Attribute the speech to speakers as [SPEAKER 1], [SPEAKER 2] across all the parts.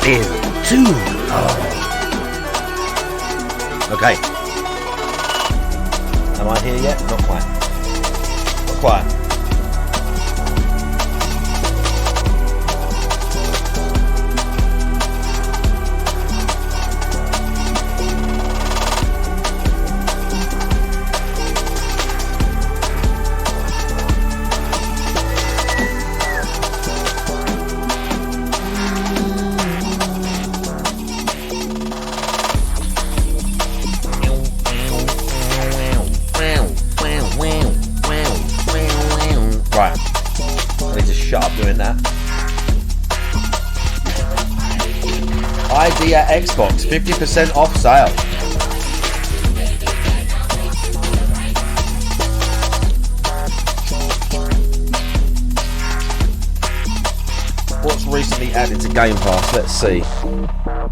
[SPEAKER 1] been too long. Okay. Am I here yet? Not quite. Not quite. Idea Xbox, 50% off sale. What's recently added to Game Pass? Let's see.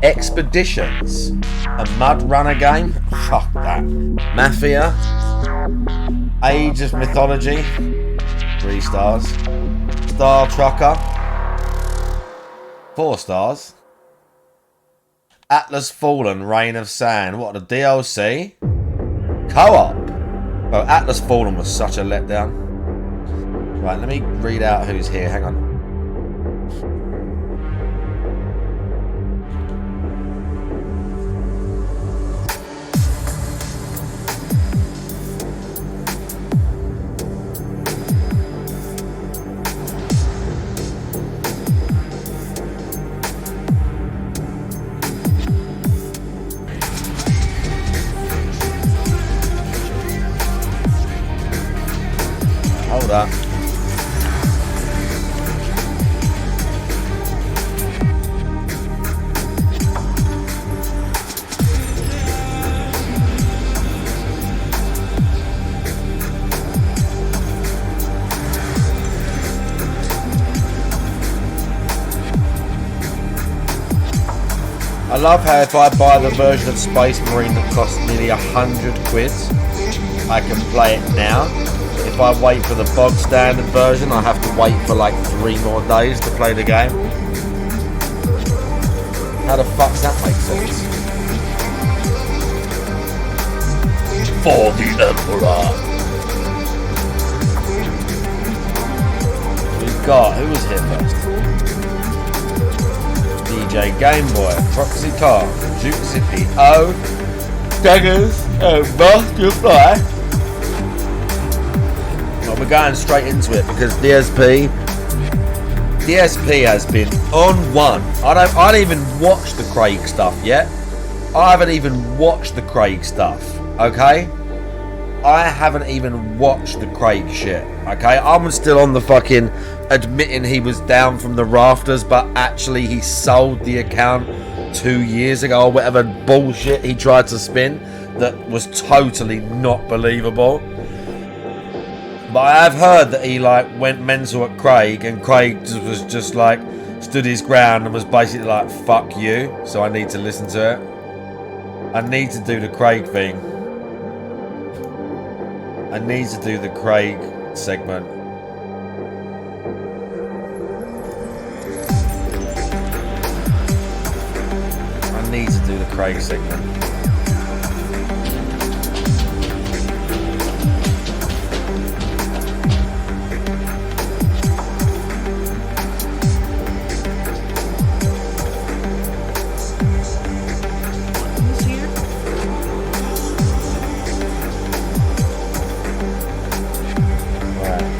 [SPEAKER 1] Expeditions, a mud runner game. Fuck that. Mafia, Age of Mythology, 3 stars. Star Trucker. 4 stars. Atlas Fallen, Rain of Sand. What, the DLC? Co-op. Oh, Atlas Fallen was such a letdown. Right, let me read out who's here. Hang on. Hold up. I love how if I buy the version of Space Marine that costs nearly 100 quid, I can play it now. If I wait for the bog standard version, I have to wait for like 3 more days to play the game. How the fuck does that make sense? For the Emperor. We've got, who was here first? DJ Game Boy, Proxy Car, Juke City, O, Daggers, and Master Fly. Well, we're going straight into it because DSP has been on one. I don't even watch the Craig stuff yet. I haven't even watched the Craig stuff. Okay, I haven't even watched the Craig shit. Okay, I'm still on the fucking admitting he was down from the rafters, but actually he sold the account 2 years ago or whatever bullshit he tried to spin that was totally not believable. But I have heard that he like went mental at Craig, and Craig was just like stood his ground and was basically like fuck you, so I need to listen to it. I need to do the Craig thing. I need to do the Craig segment. I need to do the Craig segment.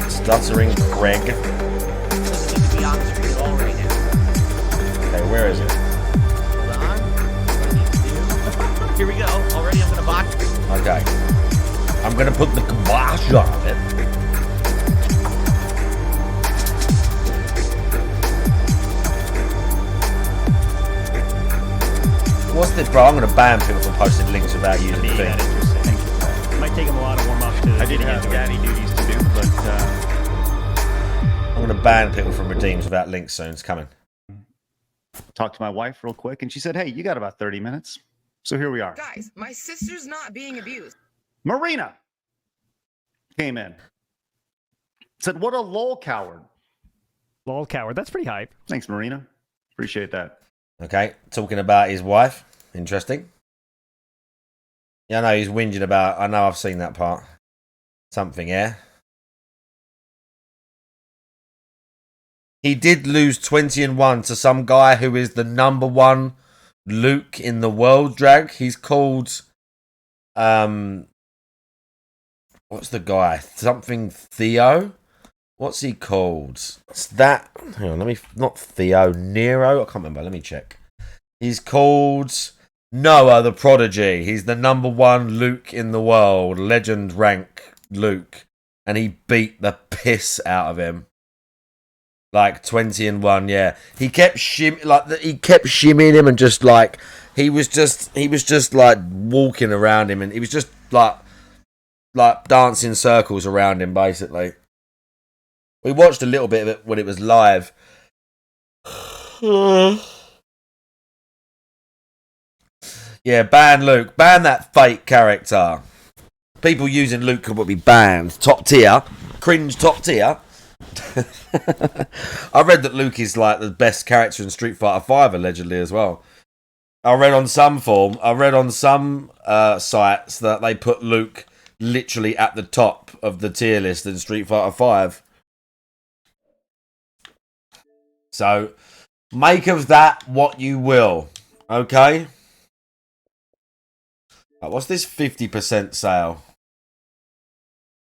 [SPEAKER 1] Stuttering Craig.
[SPEAKER 2] To be honest with you all right now.
[SPEAKER 1] Okay, where is it?
[SPEAKER 2] Hold on. What I need to do. Here we go. Already I'm gonna box.
[SPEAKER 1] Okay. I'm gonna put the kibosh on it. What's this, bro? I'm gonna ban people from posting links without using the thing.
[SPEAKER 3] Interesting. It might take him a while to warm up to.
[SPEAKER 4] I did have daddy duties to do, but
[SPEAKER 1] I'm gonna ban people from redeems without links soon. It's coming.
[SPEAKER 4] talked to my wife real quick, and she said, "Hey, you got about 30 minutes." So here we are.
[SPEAKER 5] Guys, my sister's not being abused.
[SPEAKER 4] Marina came in. Said, "What a lol coward."
[SPEAKER 3] Lol coward. That's pretty hype.
[SPEAKER 4] Thanks, Marina. Appreciate that.
[SPEAKER 1] Okay, talking about his wife. Interesting. Yeah, I know he's whinging about. I know I've seen that part. Something, yeah. He did lose 20-1 to some guy who is the #1 Luke in the world drag. He's called what's the guy? Something Theo? What's he called? It's that. Hang on, let me. Not Theo. Nero. I can't remember. Let me check. He's called Noah the Prodigy. He's the #1 Luke in the world. Legend rank Luke. And he beat the piss out of him. Like 20-1, yeah. He kept shimmying him and just like he was just like walking around him, and he was just like dancing circles around him basically. We watched a little bit of it when it was live. Yeah, ban Luke. Ban that fake character. People using Luke could be banned. Top tier. Cringe top tier. I read that Luke is like the best character in Street Fighter V, allegedly as well. I read on some sites that they put Luke literally at the top of the tier list in Street Fighter V. So make of that what you will. Okay? Right, what's this 50% sale?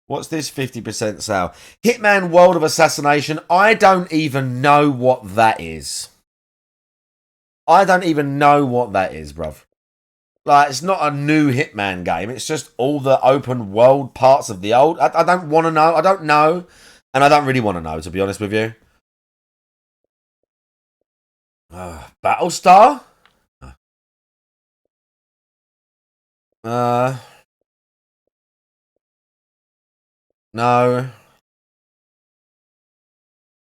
[SPEAKER 1] What's this 50% sale? Hitman World of Assassination. I don't even know what that is. I don't even know what that is, bruv. Like, it's not a new Hitman game. It's just all the open world parts of the old. I don't want to know. I don't know. And I don't really want to know, to be honest with you. Battlestar? No.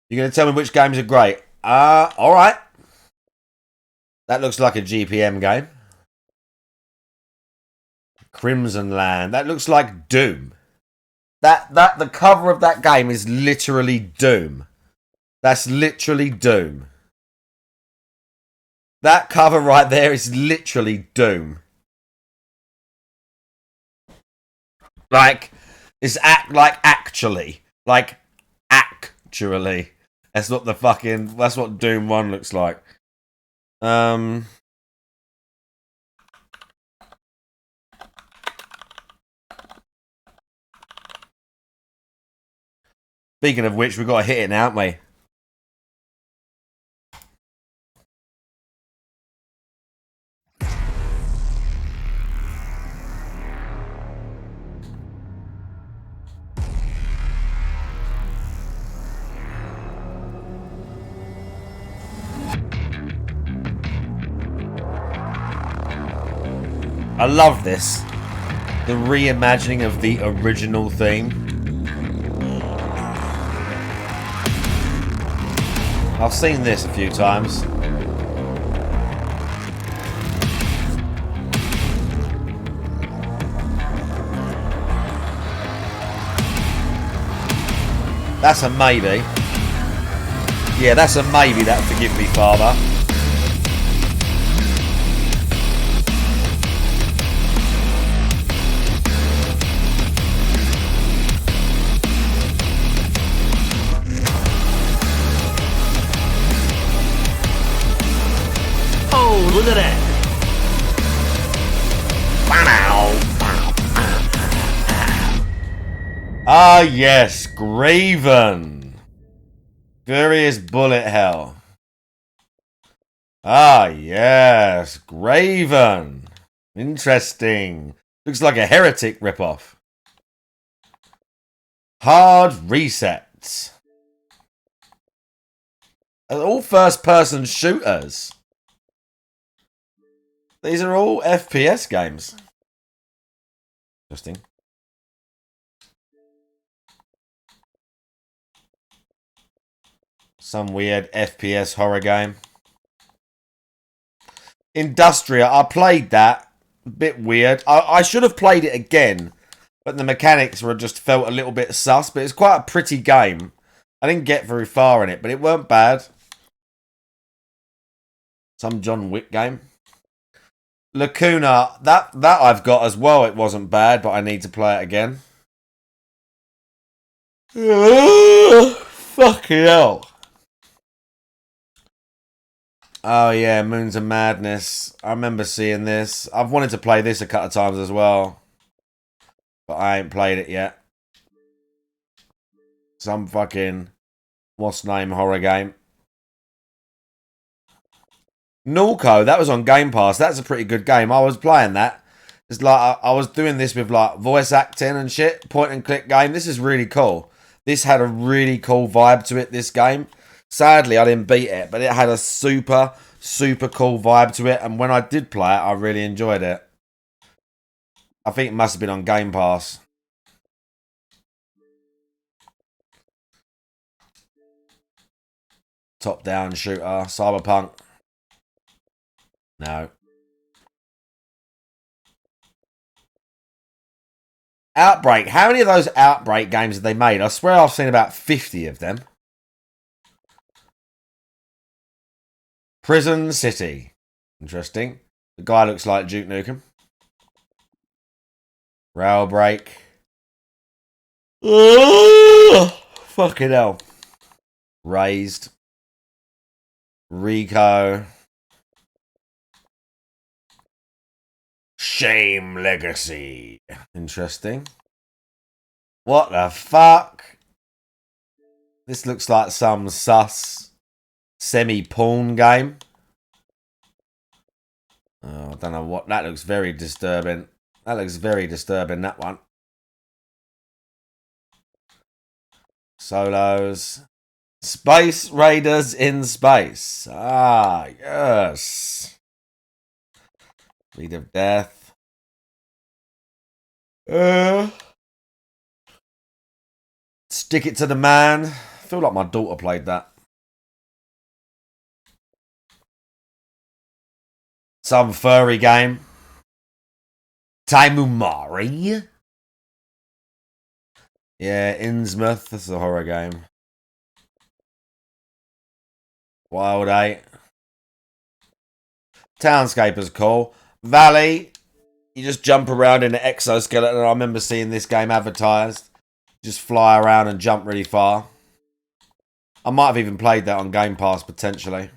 [SPEAKER 1] You're going to tell me which games are great? Alright. That looks like a GPM game. Crimson Land. That looks like Doom. The cover of that game is literally Doom. That's literally Doom. That cover right there is literally Doom. Like, it's actually. Like, actually. That's what that's what Doom 1 looks like. Speaking of which, we've got to hit it now, haven't we? I love this. The reimagining of the original theme. I've seen this a few times. That's a maybe. Yeah, that's a maybe, that Forgive Me Father.
[SPEAKER 2] Oh, look at that.
[SPEAKER 1] Ah, yes, Graven. Furious Bullet Hell. Ah, yes, Graven. Interesting. Looks like a Heretic ripoff. Hard Resets. All first-person shooters. These are all FPS games. Interesting. Some weird FPS horror game. Industria, I played that. A bit weird. I should have played it again, but the mechanics were just felt a little bit sus, but it's quite a pretty game. I didn't get very far in it, but it weren't bad. Some John Wick game. Lacuna, that I've got as well. It wasn't bad, but I need to play it again. Fucking hell. Oh yeah, Moons of Madness. I remember seeing this. I've wanted to play this a couple of times as well, but I ain't played it yet. Some fucking what's name horror game. Nulco, that was on Game Pass. That's a pretty good game. I was playing that. It's like I was doing this with like voice acting and shit. Point and click game. This is really cool. This had a really cool vibe to it, this game. Sadly, I didn't beat it, but it had a super, super cool vibe to it. And when I did play it, I really enjoyed it. I think it must have been on Game Pass. Top-down shooter. Cyberpunk. No. Outbreak. How many of those Outbreak games have they made? I swear I've seen about 50 of them. Prison City. Interesting. The guy looks like Duke Nukem. Railbreak. Oh, fucking hell. Raised. Rico. Shame Legacy. Interesting. What the fuck? This looks like some sus semi-porn game. Oh, I don't know what. That looks very disturbing. That looks very disturbing, that one. Solos. Space Raiders in Space. Ah, yes. Speed of Death. Stick It to the Man. I feel like my daughter played that. Some furry game. Taimumari. Yeah, Innsmouth. That's a horror game. Wild 8. Townscaper's cool. Valley. You just jump around in an exoskeleton. I remember seeing this game advertised. Just fly around and jump really far. I might have even played that on Game Pass potentially.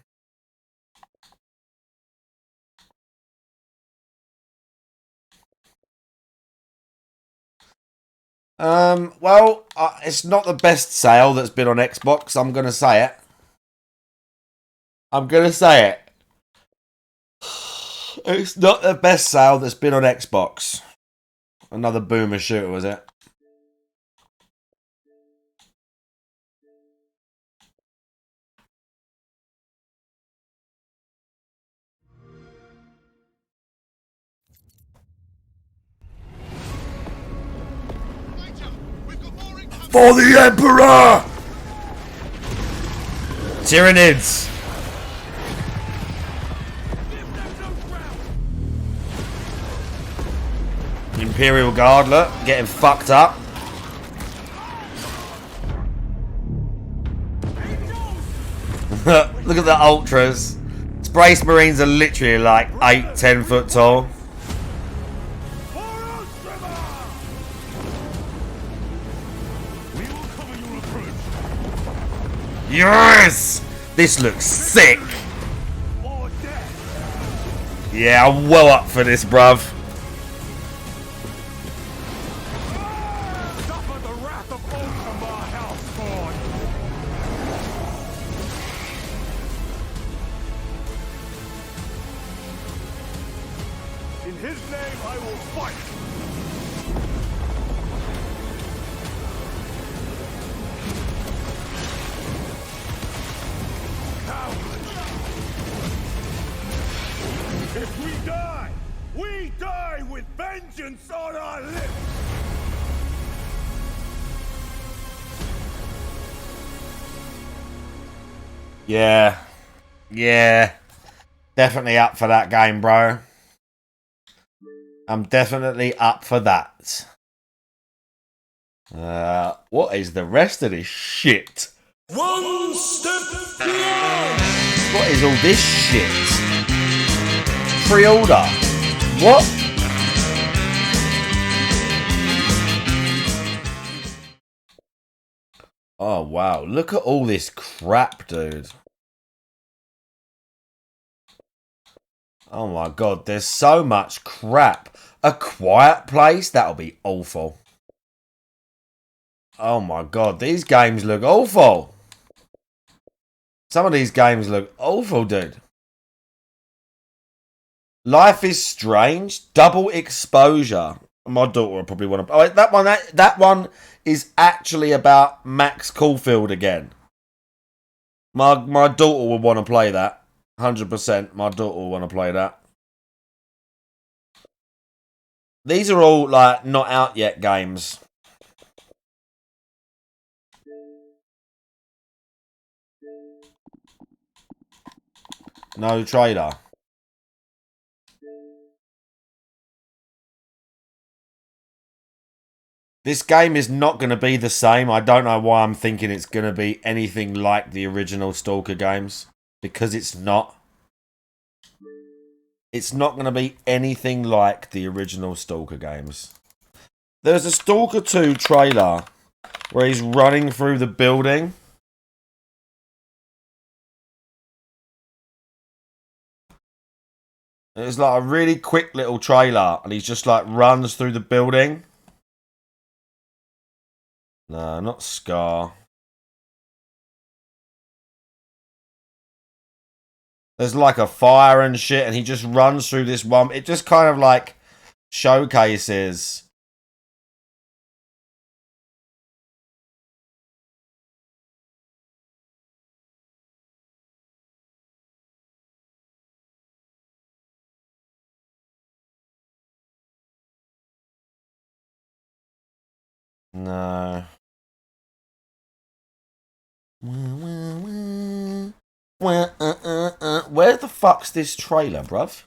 [SPEAKER 1] Well, it's not the best sale that's been on Xbox. I'm going to say it. I'm going to say it. It's not the best sale that's been on Xbox. Another boomer shooter, was it? For the Emperor! Tyranids! Imperial Guard, look, getting fucked up. Look at the Ultras. Space Marines are literally like 8-10 foot tall. Yes! This looks sick! Yeah, I'm well up for this, bruv.
[SPEAKER 6] In his name, I will fight! If we die with vengeance on our lips!
[SPEAKER 1] Yeah. Yeah. Definitely up for that game, bro. I'm definitely up for that. What is the rest of this shit?
[SPEAKER 6] One step beyond!
[SPEAKER 1] What is all this shit? Pre-order. What? Oh, wow. Look at all this crap, dude. Oh, my God. There's so much crap. A Quiet Place? That'll be awful. Oh, my God. These games look awful. Some of these games look awful, dude. Life is Strange. Double Exposure. My daughter will probably want to... Oh, that one is actually about Max Caulfield again. My daughter will want to play that. 100%. My daughter will want to play that. These are all, like, not out yet games. No trailer. This game is not going to be the same. I don't know why I'm thinking it's going to be anything like the original Stalker games. Because it's not. It's not going to be anything like the original Stalker games. There's a Stalker 2 trailer where he's running through the building. It's like a really quick little trailer and he's just like runs through the building. No, not Scar. There's like a fire and shit and he just runs through this one. It just kind of like showcases. No. Where the fuck's this trailer, bruv?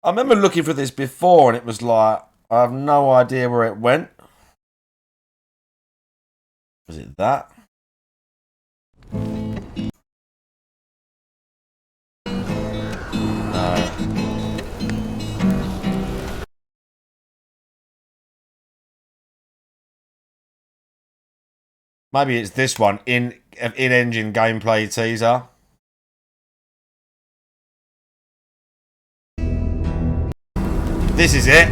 [SPEAKER 1] I remember looking for this before and it was like, I have no idea where it went. Was it that? No. Maybe it's this one, in-engine gameplay teaser. This is it.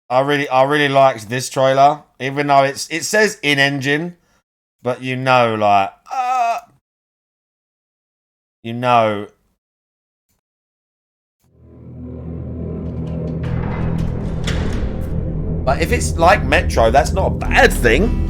[SPEAKER 1] I really liked this trailer, even though it says in-engine, but you know, like, you know. But if it's like Metro, that's not a bad thing.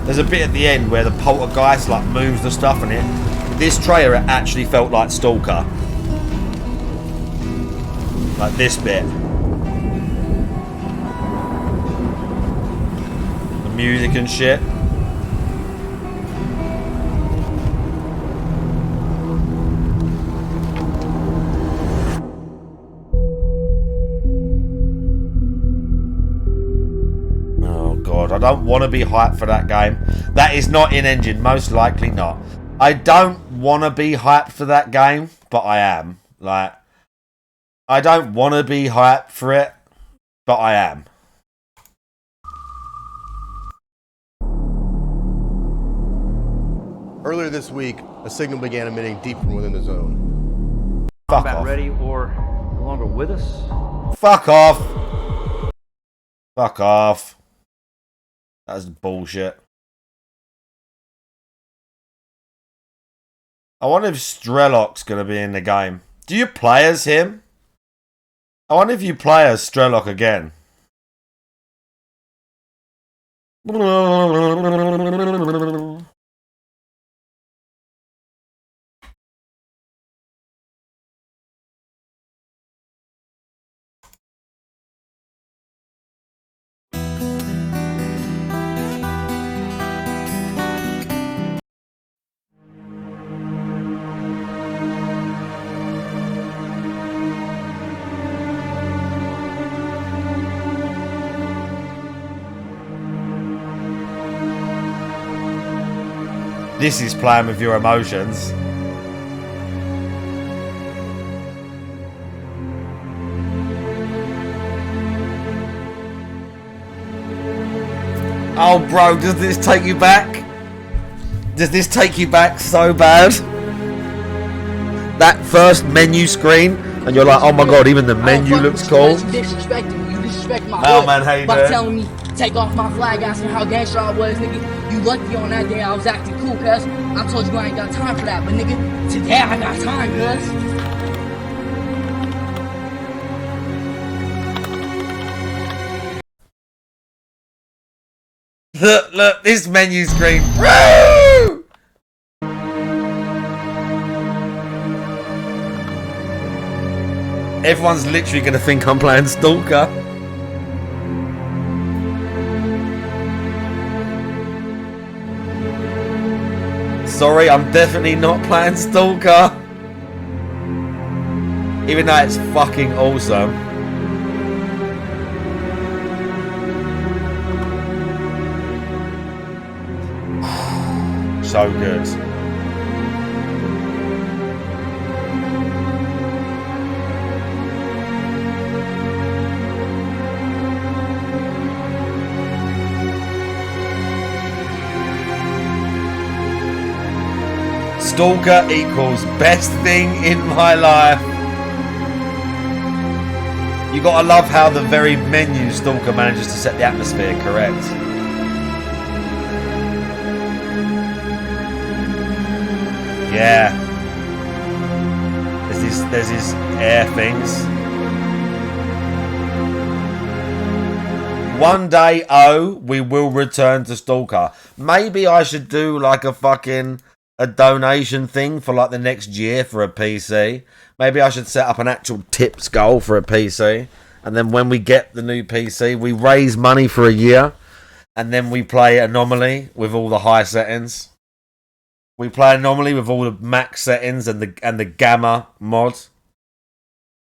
[SPEAKER 1] There's a bit at the end where the poltergeist like moves the stuff in it. This trailer actually felt like Stalker. Like this bit. The music and shit. I don't want to be hyped for that game. That is not in-engine, most likely not. I don't want to be hyped for that game, but I am. Like, I don't want to be hyped for it, but I am.
[SPEAKER 7] Earlier this week, a signal began emitting deep from within the zone.
[SPEAKER 1] Fuck
[SPEAKER 2] Combat
[SPEAKER 1] off.
[SPEAKER 2] ready or no longer with us?
[SPEAKER 1] Fuck off. Fuck off. That's bullshit. I wonder if Strelok's going to be in the game. Do you play as him? I wonder if you play as Strelok again. This is playing with your emotions. Oh, bro, does this take you back? Does this take you back so bad? That first menu screen, and you're like, oh my god, even the menu looks cool.
[SPEAKER 8] You disrespect my
[SPEAKER 1] Oh
[SPEAKER 8] hood
[SPEAKER 1] man, how you
[SPEAKER 8] by
[SPEAKER 1] doing?
[SPEAKER 8] telling me take off my flag, asking how gangster I was, nigga. You lucky on that day I was acting cool, cuz. I told you I ain't got time for that, but nigga, today I got time, cuz.
[SPEAKER 1] Look, this menu screen, bro! Everyone's literally gonna think I'm playing Stalker. sorry, I'm definitely not playing Stalker. Even though it's fucking awesome. So good. Stalker equals best thing in my life. You gotta love how the very menu Stalker manages to set the atmosphere correct. Yeah. There's these air things. One day, we will return to Stalker. Maybe I should do like a donation thing for like the next year for a PC. Maybe I should set up an actual tips goal for a PC. And then when we get the new PC, we raise money for a year. And then we play Anomaly with all the high settings. We play Anomaly with all the max settings and the gamma mod.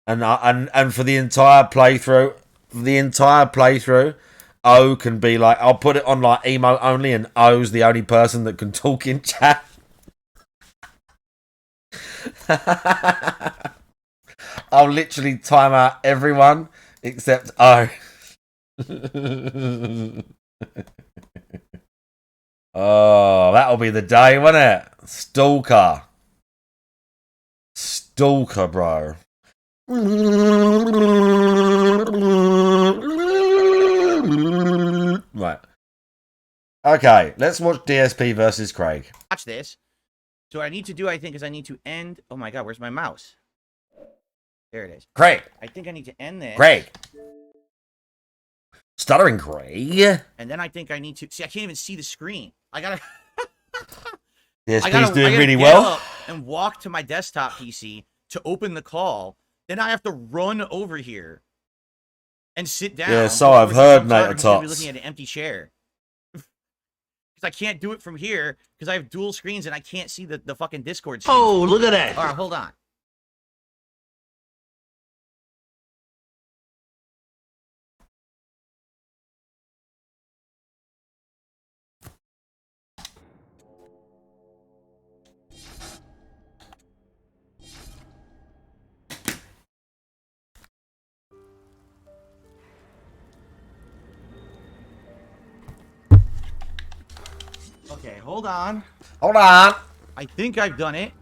[SPEAKER 1] And for the entire playthrough, O can be like, I'll put it on like emote only, and O's the only person that can talk in chat. I'll literally time out everyone except O. Oh, that'll be the day, won't it? Stalker, bro. Right. Okay, let's watch DSP versus Craig.
[SPEAKER 2] Watch this. So what I need to do, I think, is I need to end... Oh my god, where's my mouse? There it is.
[SPEAKER 1] Craig.
[SPEAKER 2] I think I need to end this.
[SPEAKER 1] Craig. Stuttering Craig.
[SPEAKER 2] And then I think I need to... See, I can't even see the screen. I gotta...
[SPEAKER 1] DSP's doing really
[SPEAKER 2] get
[SPEAKER 1] well.
[SPEAKER 2] up and walk to my desktop PC to open the call. Then I have to run over here and sit down.
[SPEAKER 1] Yeah, so I've heard,
[SPEAKER 2] I'm
[SPEAKER 1] Nater Tots.
[SPEAKER 2] looking at an empty chair. Because I can't do it from here because I have dual screens and I can't see the fucking Discord screen.
[SPEAKER 6] Oh, look at that.
[SPEAKER 2] All right, hold on. Okay, hold on.
[SPEAKER 1] Hold on.
[SPEAKER 2] I think I've done it,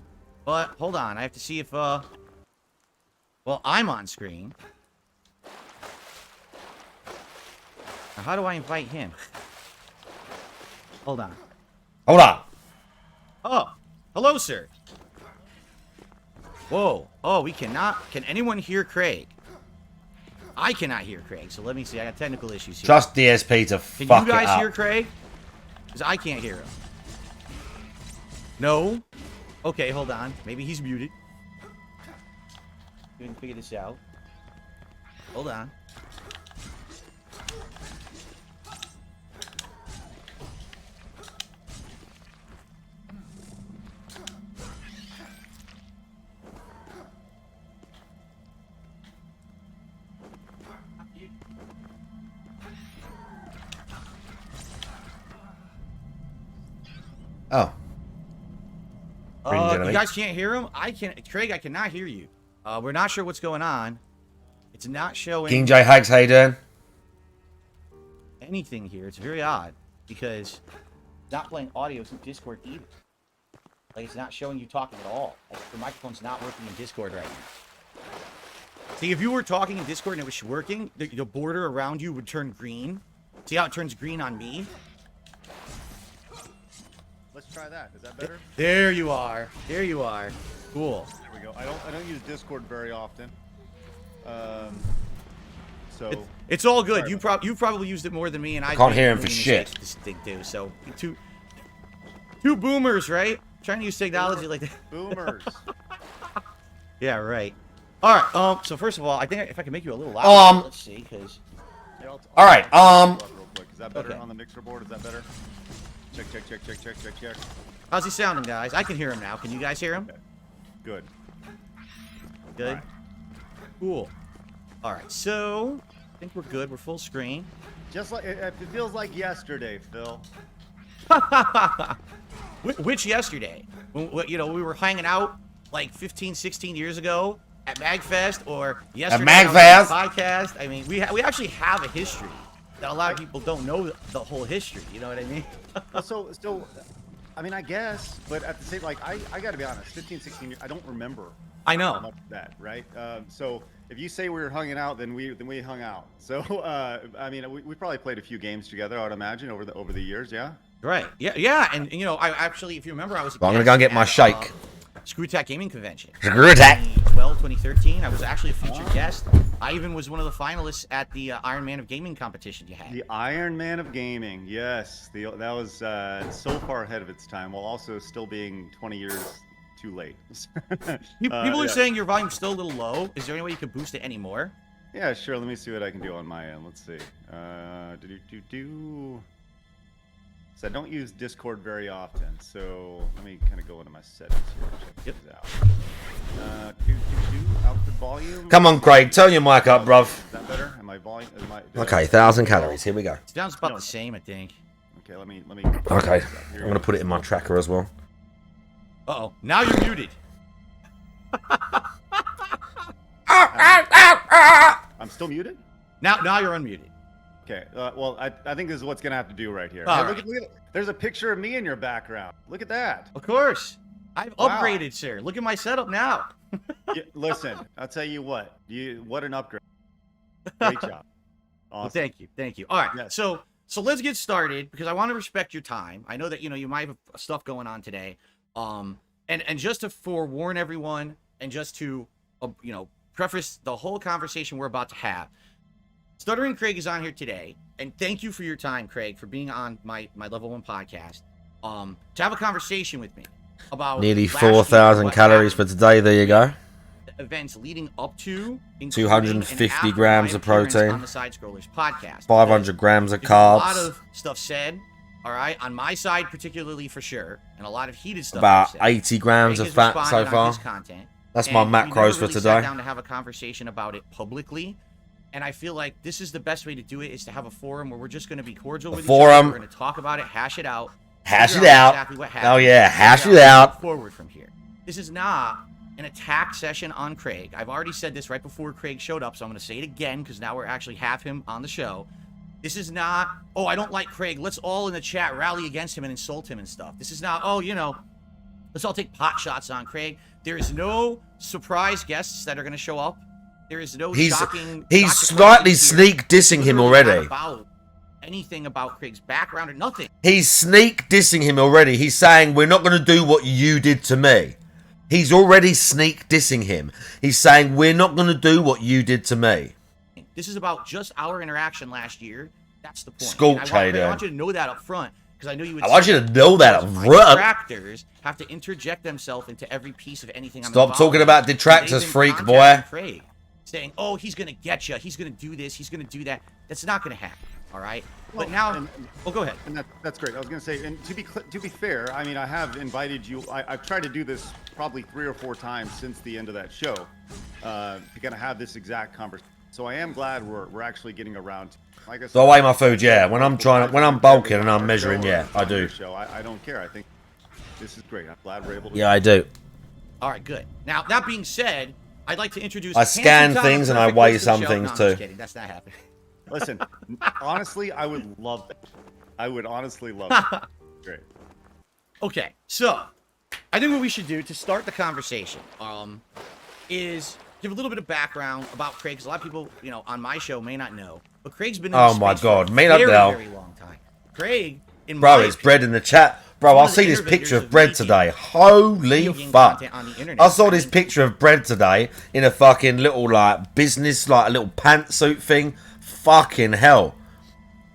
[SPEAKER 2] but hold on. I have to see if, well, I'm on screen. Now, how do I invite him? Hold on.
[SPEAKER 1] Hold on.
[SPEAKER 2] Oh, hello, sir. Whoa. Oh, we cannot. Can anyone hear Craig? I cannot hear Craig, so let me see. I got technical issues here.
[SPEAKER 1] Trust DSP to
[SPEAKER 2] Can
[SPEAKER 1] fuck
[SPEAKER 2] you
[SPEAKER 1] it
[SPEAKER 2] guys
[SPEAKER 1] up.
[SPEAKER 2] hear Craig? Because I can't hear him. No? Okay, hold on. Maybe he's muted. We can figure this out. Hold on.
[SPEAKER 1] Oh.
[SPEAKER 2] You guys can't hear him? I can't. Craig, I cannot hear you. We're not sure what's going on. It's not showing
[SPEAKER 1] King J Hags, how you doing?
[SPEAKER 2] anything here. It's very odd because it's not playing audio through Discord either. Like, it's not showing you talking at all. Like, the microphone's not working in Discord right now. See, if you were talking in Discord and it was working, the border around you would turn green. See how it turns green on me?
[SPEAKER 4] Let's try that. Is that better?
[SPEAKER 2] There you are. There you are. Cool.
[SPEAKER 4] There we go. I don't use Discord very often. So
[SPEAKER 2] It's all good. You probably used it more than me, and I
[SPEAKER 1] can't hear him for shit.
[SPEAKER 2] This thing too. So two boomers, right? Trying to use technology like that.
[SPEAKER 4] boomers.
[SPEAKER 2] Yeah, right. All right. So first of all, I think if I can make you a little louder, let's see, because.
[SPEAKER 4] Yeah,
[SPEAKER 1] All right.
[SPEAKER 4] Real quick. Is that better
[SPEAKER 2] Okay.
[SPEAKER 4] on the mixer board? Is that better? Check.
[SPEAKER 2] How's he sounding, guys? I can hear him now. Can you guys hear him?
[SPEAKER 4] Good.
[SPEAKER 2] Good.
[SPEAKER 4] All right.
[SPEAKER 2] Cool. All right, so I think we're good. We're full screen.
[SPEAKER 4] Just like it feels like yesterday, Phil.
[SPEAKER 2] Which yesterday? When, we were hanging out like 15, 16 years ago at MagFest, or yesterday
[SPEAKER 1] At
[SPEAKER 2] on
[SPEAKER 1] MagFest?
[SPEAKER 2] the podcast. I mean, we actually have a history that a lot of people don't know the whole history. You know what I mean?
[SPEAKER 4] so, I mean, I guess, but at the same, like, I got to be honest, 15, 16 years, I don't remember.
[SPEAKER 2] I know.
[SPEAKER 4] Much of that, right? So if you say we were hanging out, then we hung out. So I mean, we probably played a few games together, I would imagine, over the years, yeah.
[SPEAKER 2] Right. Yeah. And I actually, if you remember, I was.
[SPEAKER 1] I'm gonna go and get my shake.
[SPEAKER 2] Screwtack Gaming Convention.
[SPEAKER 1] Screwtack.
[SPEAKER 2] 2013. I was actually a featured guest. I even was one of the finalists at the Iron Man of Gaming competition you had.
[SPEAKER 4] The Iron Man of Gaming, yes. That was so far ahead of its time, while also still being 20 years too late.
[SPEAKER 2] People are saying your volume's still a little low. Is there any way you could boost it any more?
[SPEAKER 4] Yeah, sure. Let me see what I can do on my end. Let's see. So I don't use Discord very often, so let me kind of go into my settings here. Check these out. Output volume.
[SPEAKER 1] Come on, Craig. Turn your mic up, bruv.
[SPEAKER 4] Is that better? Am I volume?
[SPEAKER 1] Okay, 1,000 calories. Here we go.
[SPEAKER 2] It sounds about the same, I think.
[SPEAKER 4] Okay, let me.
[SPEAKER 1] Okay, I'm gonna put it in my tracker as well.
[SPEAKER 2] Uh-oh. Now you're muted.
[SPEAKER 4] I'm still muted?
[SPEAKER 2] Now you're unmuted.
[SPEAKER 4] Okay, well, I think this is what's going to have to do right here.
[SPEAKER 2] All
[SPEAKER 4] Hey,
[SPEAKER 2] right.
[SPEAKER 4] look at, there's a picture of me in your background. Look at that.
[SPEAKER 2] Of course. I've
[SPEAKER 4] Wow.
[SPEAKER 2] upgraded, sir. Look at my setup now.
[SPEAKER 4] Yeah, listen, I'll tell you what. What an upgrade. Great job.
[SPEAKER 2] Well,
[SPEAKER 4] Awesome.
[SPEAKER 2] thank you. All right,
[SPEAKER 4] Yes.
[SPEAKER 2] so let's get started because I want to respect your time. I know that you might have stuff going on today, and just to forewarn everyone, and just to preface the whole conversation we're about to have. Stuttering Craig is on here today, and thank you for your time, Craig, for being on my Level 1 podcast. To have a conversation with me about
[SPEAKER 1] Nearly
[SPEAKER 2] last year,
[SPEAKER 1] 4,000
[SPEAKER 2] what
[SPEAKER 1] calories for
[SPEAKER 2] happened,
[SPEAKER 1] today. There you go.
[SPEAKER 2] events leading up to, including
[SPEAKER 1] 250
[SPEAKER 2] and after
[SPEAKER 1] grams
[SPEAKER 2] my
[SPEAKER 1] of
[SPEAKER 2] appearance
[SPEAKER 1] protein.
[SPEAKER 2] on the Side Scrollers podcast.
[SPEAKER 1] 500 grams of
[SPEAKER 2] There's a lot
[SPEAKER 1] carbs.
[SPEAKER 2] of stuff said, all right, on my side particularly for sure, and a lot of heated stuff.
[SPEAKER 1] About
[SPEAKER 2] said.
[SPEAKER 1] 80 grams
[SPEAKER 2] Craig
[SPEAKER 1] of
[SPEAKER 2] has
[SPEAKER 1] fat so
[SPEAKER 2] responded on
[SPEAKER 1] far.
[SPEAKER 2] his content,
[SPEAKER 1] That's my
[SPEAKER 2] and we
[SPEAKER 1] macros
[SPEAKER 2] never
[SPEAKER 1] for
[SPEAKER 2] really
[SPEAKER 1] today.
[SPEAKER 2] Sat down to have a conversation about it publicly, and I feel like this is the best way to do it, is to have a forum where we're just going to be cordial with each other.
[SPEAKER 1] forum.
[SPEAKER 2] We're going to talk about it, hash it out,
[SPEAKER 1] Hash
[SPEAKER 2] figure
[SPEAKER 1] it out.
[SPEAKER 2] exactly what happened,
[SPEAKER 1] Oh yeah, hash
[SPEAKER 2] figure
[SPEAKER 1] it
[SPEAKER 2] out
[SPEAKER 1] out.
[SPEAKER 2] forward from here. This is not an attack session on Craig. I've already said this right before Craig showed up, so I'm going to say it again because now we're actually have him on the show. This is not, oh, I don't like Craig. Let's all in the chat rally against him and insult him and stuff. This is not, oh, let's all take pot shots on Craig. There is no surprise guests that are going to show up. There is no shocking.
[SPEAKER 1] He's slightly sneak dissing him already.
[SPEAKER 2] About anything about Craig's background or nothing.
[SPEAKER 1] He's sneak dissing him already. He's saying, we're not going to do what you did to me. He's already sneak dissing him. He's saying, we're not going to do what you did to me.
[SPEAKER 2] This is about just our interaction last year. That's the point.
[SPEAKER 1] Sculpt
[SPEAKER 2] And
[SPEAKER 1] trader.
[SPEAKER 2] I want you to know that up front because I know you would.
[SPEAKER 1] I want you to know that up front.
[SPEAKER 2] Detractors have to interject themselves into every piece of anything.
[SPEAKER 1] Stop talking about detractors,
[SPEAKER 2] They've been
[SPEAKER 1] freak
[SPEAKER 2] contacting
[SPEAKER 1] boy.
[SPEAKER 2] Craig, saying, "Oh, he's gonna get you. He's gonna do this. He's gonna do that." That's not gonna happen. All right. But now, go ahead.
[SPEAKER 4] And that's great. I was going to say, and to be fair, I mean, I have invited you. I've tried to do this probably 3 or 4 times since the end of that show to kind of have this exact conversation. So I am glad we're actually getting around to. Like I said,
[SPEAKER 1] Throw away my food, yeah. When I'm bulking and I'm measuring, yeah, I do.
[SPEAKER 4] I don't care. I think this is great. I'm glad we're able to.
[SPEAKER 1] Yeah, I do.
[SPEAKER 2] All right, good. Now that being said, I'd like to introduce.
[SPEAKER 1] I scan
[SPEAKER 2] handsome
[SPEAKER 1] things and I
[SPEAKER 2] perfect
[SPEAKER 1] weigh
[SPEAKER 2] host of the
[SPEAKER 1] some
[SPEAKER 2] show.
[SPEAKER 1] things
[SPEAKER 2] No, I'm
[SPEAKER 1] too.
[SPEAKER 2] just kidding. That's not happening.
[SPEAKER 4] Listen, honestly, I would love that. I would honestly love it. Great.
[SPEAKER 2] Okay, so I think what we should do to start the conversation is give a little bit of background about Craig. 'Cause a lot of people, on my show may not know, but Craig's been in
[SPEAKER 1] Oh
[SPEAKER 2] this
[SPEAKER 1] my
[SPEAKER 2] space
[SPEAKER 1] God,
[SPEAKER 2] for a
[SPEAKER 1] may not
[SPEAKER 2] very,
[SPEAKER 1] know.
[SPEAKER 2] very long time. Craig, in
[SPEAKER 1] Bro,
[SPEAKER 2] my
[SPEAKER 1] it's bread in the chat. Bro,
[SPEAKER 2] one
[SPEAKER 1] I
[SPEAKER 2] of the
[SPEAKER 1] see this
[SPEAKER 2] innovators
[SPEAKER 1] picture of
[SPEAKER 2] of
[SPEAKER 1] bread
[SPEAKER 2] making
[SPEAKER 1] today. Holy
[SPEAKER 2] video game
[SPEAKER 1] fuck.
[SPEAKER 2] content on the internet.
[SPEAKER 1] I saw
[SPEAKER 2] I
[SPEAKER 1] this
[SPEAKER 2] mean-
[SPEAKER 1] picture of bread today in a fucking little, business, a little pantsuit thing. Fucking hell.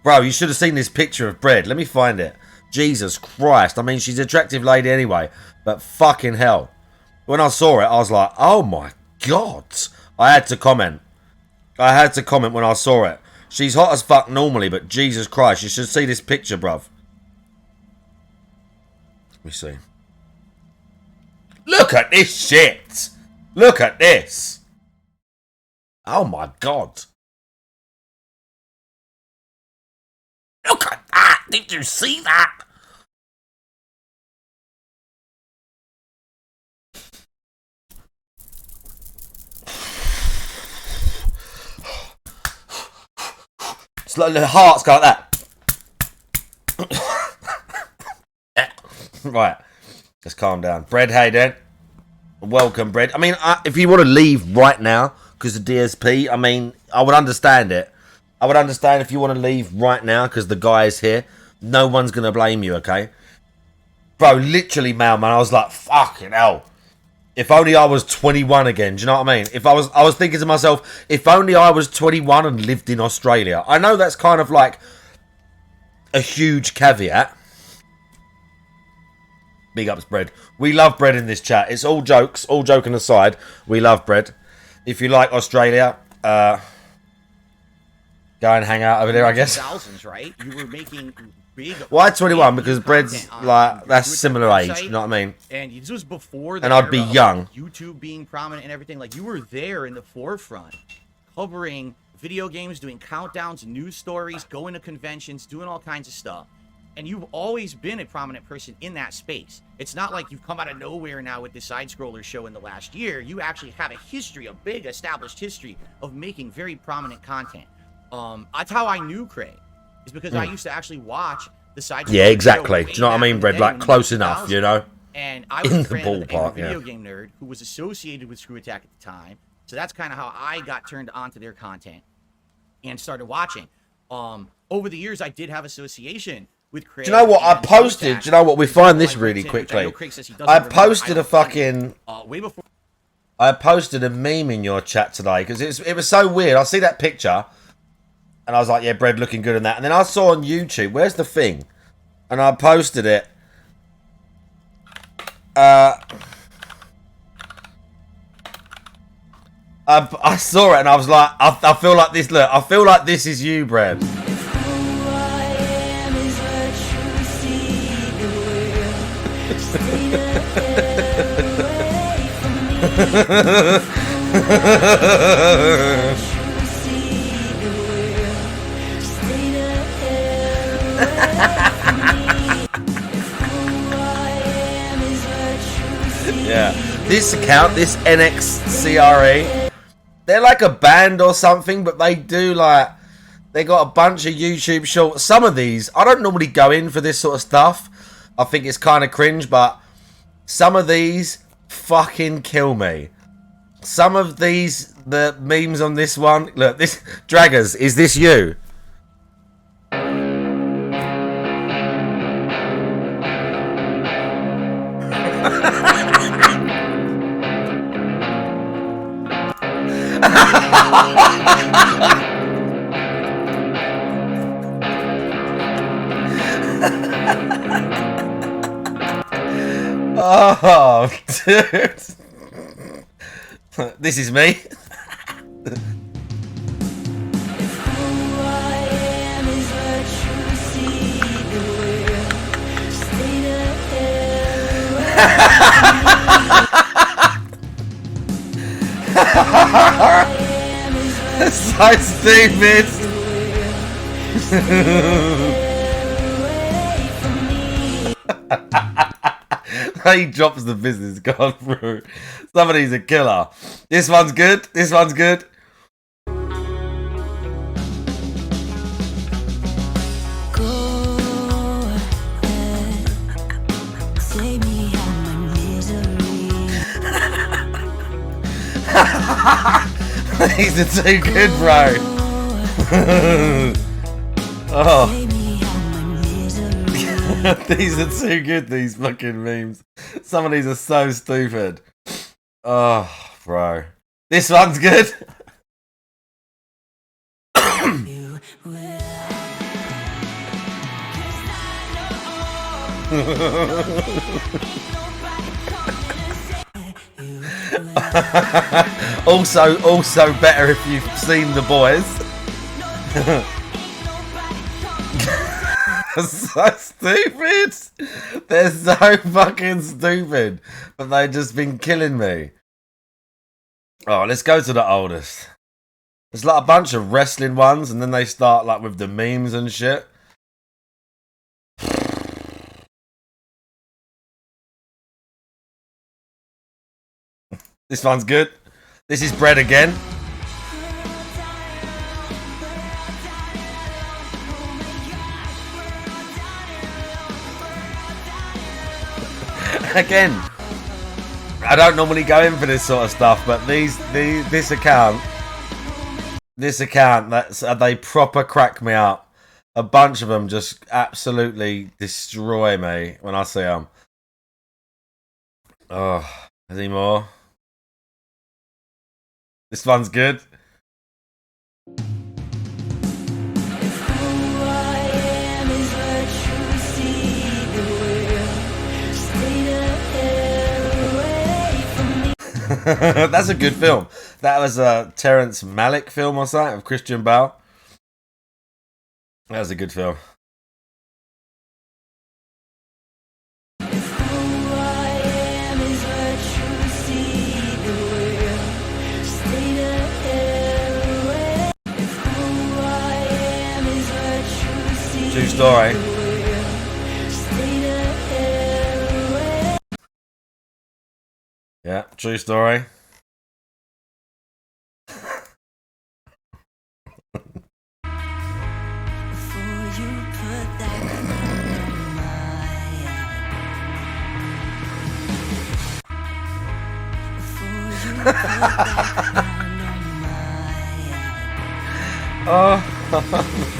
[SPEAKER 1] Bro, you should have seen this picture of bread. Let me find it. Jesus Christ. I mean, she's an attractive lady anyway. But fucking hell. When I saw it, I was like, oh my God. I had to comment. When I saw it. She's hot as fuck normally, but Jesus Christ. You should see this picture, bruv. Let me see. Look at this shit. Look at this. Oh my god. Look at that. Did you see that? It's like the hearts go like that. Right. Let's calm down. Bread, hey, Dan. Welcome, Bread. I mean, if you want to leave right now because of DSP, I mean, I would understand it. I would understand if you want to leave right now because the guy is here. No one's going to blame you, okay? Bro, literally, Mailman, I was like, fucking hell. If only I was 21 again, do you know what I mean? I was thinking to myself, if only I was 21 and lived in Australia. I know that's kind of like a huge caveat. Big ups, Bread. We love Bread in this chat. It's all jokes, all joking aside. We love Bread. If you like Australia, go and hang out over there, I guess.
[SPEAKER 2] Thousands, right? You were making big.
[SPEAKER 1] Why 21? Because Bread's like, that's similar age, you know what I mean?
[SPEAKER 2] And this was before the
[SPEAKER 1] and I'd be
[SPEAKER 2] era of
[SPEAKER 1] young.
[SPEAKER 2] YouTube being prominent and everything. Like, you were there in the forefront, covering video games, doing countdowns, news stories, going to conventions, doing all kinds of stuff. And you've always been a prominent person in that space. It's not like you've come out of nowhere now with the side-scroller show in the last year. You actually have a history, a big established history of making very prominent content. That's how I knew Craig, is because I used to actually watch the side-scroller
[SPEAKER 1] Yeah, exactly.
[SPEAKER 2] show
[SPEAKER 1] Do you know what I mean, Bread? Like, close enough, you know?
[SPEAKER 2] And I was
[SPEAKER 1] In
[SPEAKER 2] a
[SPEAKER 1] the
[SPEAKER 2] friend of a
[SPEAKER 1] ballpark,
[SPEAKER 2] video
[SPEAKER 1] yeah.
[SPEAKER 2] game nerd who was associated with Screw Attack at the time. So that's kind of how I got turned onto their content and started watching. Over the years, I did have association with Craig.
[SPEAKER 1] Do you know what I posted? Do you know what? We find this really
[SPEAKER 2] Which I
[SPEAKER 1] quickly.
[SPEAKER 2] know Craig says he doesn't
[SPEAKER 1] I
[SPEAKER 2] remember.
[SPEAKER 1] posted
[SPEAKER 2] I
[SPEAKER 1] a fucking...
[SPEAKER 2] way before.
[SPEAKER 1] I posted a meme in your chat today because it was so weird. I see that picture and I was like, yeah, Bread looking good in that. And then I saw on YouTube, where's the thing? And I posted it. I saw it and I was like, I feel like this. Look, I feel like this is you, Bread. Yeah, this account, this NXCRE, they're like a band or something, but they do like, they got a bunch of YouTube shorts. Some of these, I don't normally go in for this sort of stuff. I think it's kind of cringe, but some of these fucking kill me. Some of these, the memes on this one, look, this, Draggers, is this you? Oh, dude. This is me. So stupid. He drops the business card through. Somebody's a killer. This one's good. This one's good. These are too good, bro. Oh. These are too good, these fucking memes. Some of these are so stupid. Oh, bro. This one's good. also better if you've seen The Boys. So stupid. They're so fucking stupid. But they've just been killing me. Oh, let's go to the oldest. There's like a bunch of wrestling ones, and then they start like with the memes and shit. This one's good. This is bread again. Again, I don't normally go in for this sort of stuff, but this account, they proper crack me up. A bunch of them just absolutely destroy me when I see them. Oh, any more? This one's good. That's a good film. That was a Terrence Malick film or something of Christian Bale. That was a good film. True story. Yeah, true story. Oh,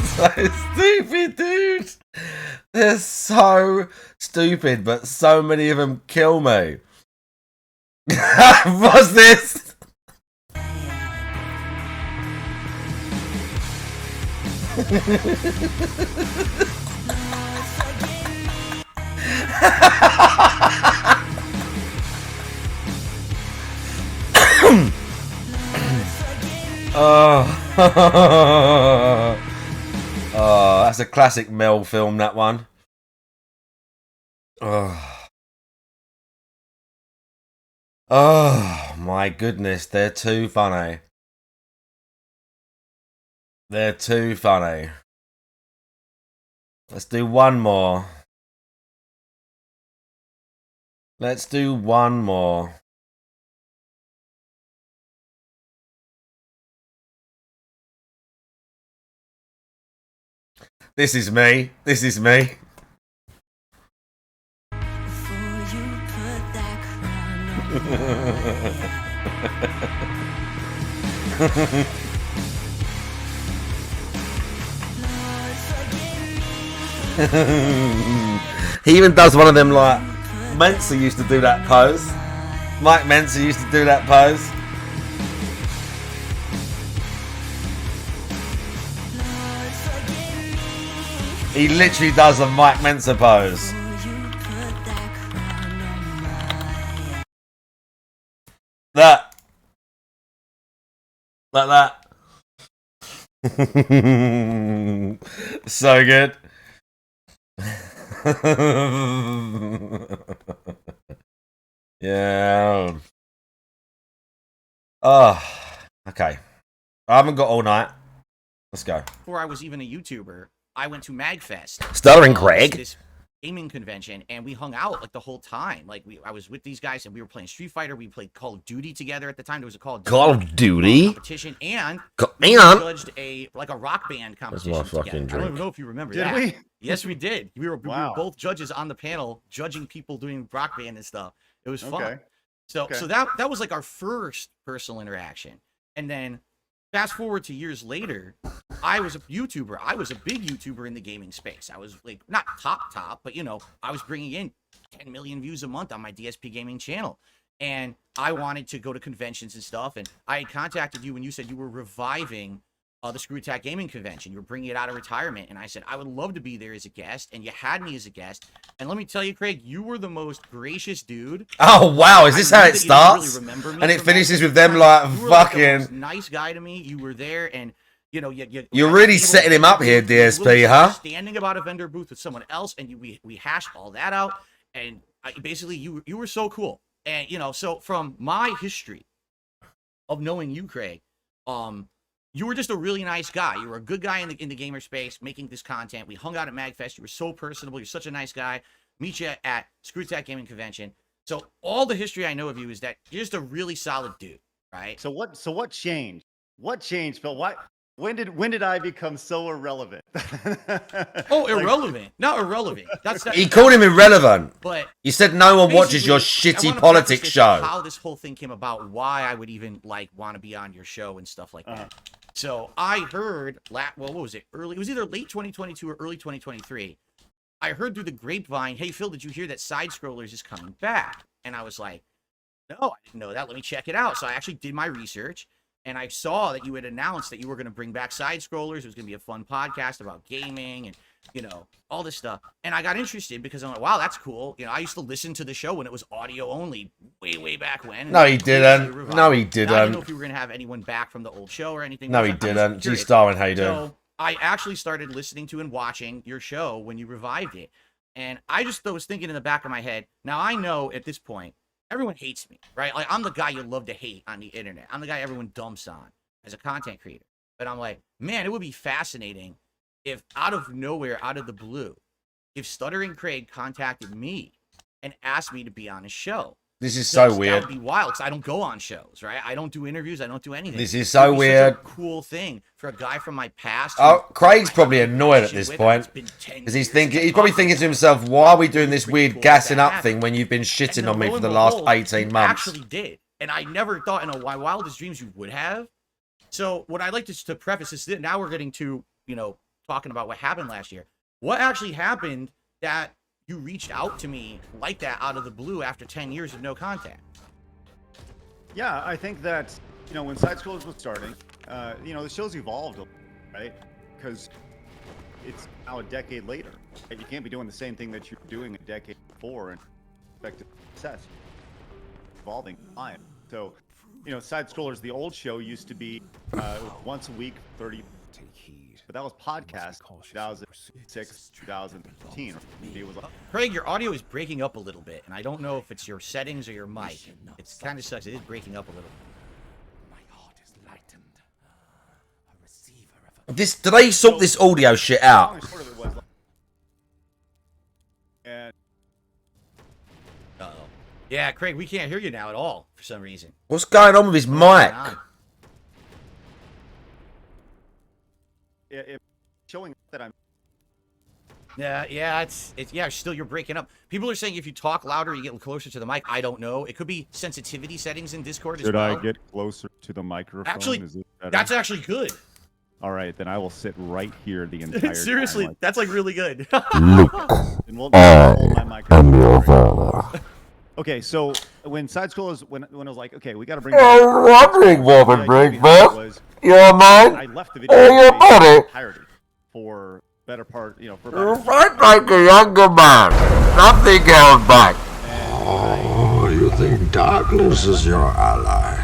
[SPEAKER 1] so stupid, dude. They're so stupid, but so many of them kill me. What's this? Oh, that's a classic Mel film, that one. Oh my goodness, they're too funny. They're too funny. Let's do one more. Let's do one more. This is me. This is me. He even does one of them like Mensa used to do that pose. Mike Mensa used to do that pose. He literally does a Mike Mensa pose. That. Like that. So good. Yeah. Oh, okay. I haven't got all night. Let's go.
[SPEAKER 2] Before I was even a YouTuber, I went to MagFest.
[SPEAKER 1] Stalker and Craig.
[SPEAKER 2] This gaming convention, and we hung out like the whole time. Like I was with these guys, and we were playing Street Fighter. We played Call of Duty together at the time. There was a Call of Duty competition, and we judged a rock band competition together. I don't even know if you remember that.
[SPEAKER 4] Did we?
[SPEAKER 2] Yes, we did. We were both judges on the panel, judging people doing rock band and stuff. It was fun.
[SPEAKER 4] Okay.
[SPEAKER 2] So that was like our first personal interaction, and then fast forward to years later, I was a YouTuber. I was a big YouTuber in the gaming space. I was like not top, but I was bringing in 10 million views a month on my DSP gaming channel. And I wanted to go to conventions and stuff. And I had contacted you when you said you were reviving the Screw Attack Gaming Convention. You were bringing it out of retirement. And I said, I would love to be there as a guest. And you had me as a guest. And let me tell you, Craig, you were the most gracious dude.
[SPEAKER 1] Oh, wow. Is this how it starts? Really and it finishes with them like fucking...
[SPEAKER 2] You were like the most nice guy to me. You were there. And you know,
[SPEAKER 1] You're really setting him up here, DSP, huh?
[SPEAKER 2] Standing about a vendor booth with someone else, and we hashed all that out, and basically you were so cool, and you know, so from my history of knowing you, Craig, you were just a really nice guy. You were a good guy in the gamer space, making this content. We hung out at MagFest. You were so personable. You're such a nice guy. Meet you at Screw Attack Gaming Convention. So all the history I know of you is that you're just a really solid dude, right?
[SPEAKER 4] So what changed? What changed, Phil? When did I become so irrelevant?
[SPEAKER 2] Oh, irrelevant. Not irrelevant. That's
[SPEAKER 1] He called him irrelevant.
[SPEAKER 2] But
[SPEAKER 1] you said no one watches your
[SPEAKER 2] basically, I
[SPEAKER 1] shitty
[SPEAKER 2] wanna
[SPEAKER 1] politics
[SPEAKER 2] preface this
[SPEAKER 1] show.
[SPEAKER 2] with how this whole thing came about, why I would even like want to be on your show and stuff like that. So I heard, what was it? It was either late 2022 or early 2023. I heard through the grapevine, hey, Phil, did you hear that Side Scrollers is coming back? And I was like, no, I didn't know that. Let me check it out. So I actually did my research, and I saw that you had announced that you were going to bring back Side Scrollers. It was going to be a fun podcast about gaming and, you know, all this stuff. And I got interested because I'm like, wow, that's cool. You know, I used to listen to the show when it was audio only way back when.
[SPEAKER 1] No, he didn't. No, he didn't.
[SPEAKER 2] I didn't know if you were going to have anyone back from the old show or anything.
[SPEAKER 1] No, he didn't. G Star and Hayden.
[SPEAKER 2] So I actually started listening to and watching your show when you revived it. And I just was thinking in the back of my head, now I know at this point, everyone hates me, right? Like, I'm the guy you love to hate on the internet. I'm the guy everyone dumps on as a content creator. But I'm like, man, it would be fascinating if out of nowhere, out of the blue, if Stuttering Craig contacted me and asked me to be on his show.
[SPEAKER 1] This is so weird.
[SPEAKER 2] That would be wild because I don't go on shows, right? I don't do interviews. I don't do anything.
[SPEAKER 1] This is so weird.
[SPEAKER 2] Such a cool thing for a guy from my past.
[SPEAKER 1] Oh, Craig's probably annoyed at this point because he's probably thinking to himself, "Why are we doing this weird gassing up thing when you've been shitting on me for the last 18 months?"
[SPEAKER 2] Actually, did, and I never thought in my wildest dreams you would have. So, what I like to preface is that now we're getting to, you know, talking about what happened last year. What actually happened that you reached out to me like that out of the blue after 10 years of no contact?
[SPEAKER 4] Yeah, I think that, you know, when Side Scrollers was starting, you know, the show's evolved, right? Because it's now a decade later. Right? You can't be doing the same thing that you were doing a decade before and expect success. Evolving fine. So, you know, Side Scrollers, the old show used to be once a week, 30. But that was podcast 2006, 2015. It was like,
[SPEAKER 2] Craig, your audio is breaking up a little bit, and I don't know if it's your settings or your mic. It kind of sucks. It is breaking up a little.
[SPEAKER 6] My heart is lightened. A receiver of
[SPEAKER 1] Do they sort this audio shit out?
[SPEAKER 4] and
[SPEAKER 2] Uh-oh. Yeah, Craig, we can't hear you now at all for some reason.
[SPEAKER 1] What's going on with his mic?
[SPEAKER 4] it showing that I'm.
[SPEAKER 2] Yeah, it's still you're breaking up. People are saying if you talk louder, you get closer to the mic. I don't know. It could be sensitivity settings in Discord as well.
[SPEAKER 4] Should I get closer to the microphone?
[SPEAKER 2] Actually,
[SPEAKER 4] Is it better?
[SPEAKER 2] that's actually good.
[SPEAKER 4] All right, then I will sit right here the entire
[SPEAKER 2] Seriously,
[SPEAKER 4] time.
[SPEAKER 2] that's like really good.
[SPEAKER 4] And we'll hold my microphone. Okay, so when Side Scrollers, when it was like, okay, we got to bring.
[SPEAKER 1] Wondering what would bring back your mind
[SPEAKER 4] I left the video
[SPEAKER 1] or your body
[SPEAKER 4] entirety for better part, you know, for
[SPEAKER 1] You
[SPEAKER 4] about
[SPEAKER 1] fight like a younger man. Nothing held back.
[SPEAKER 9] Oh, you think darkness is your ally?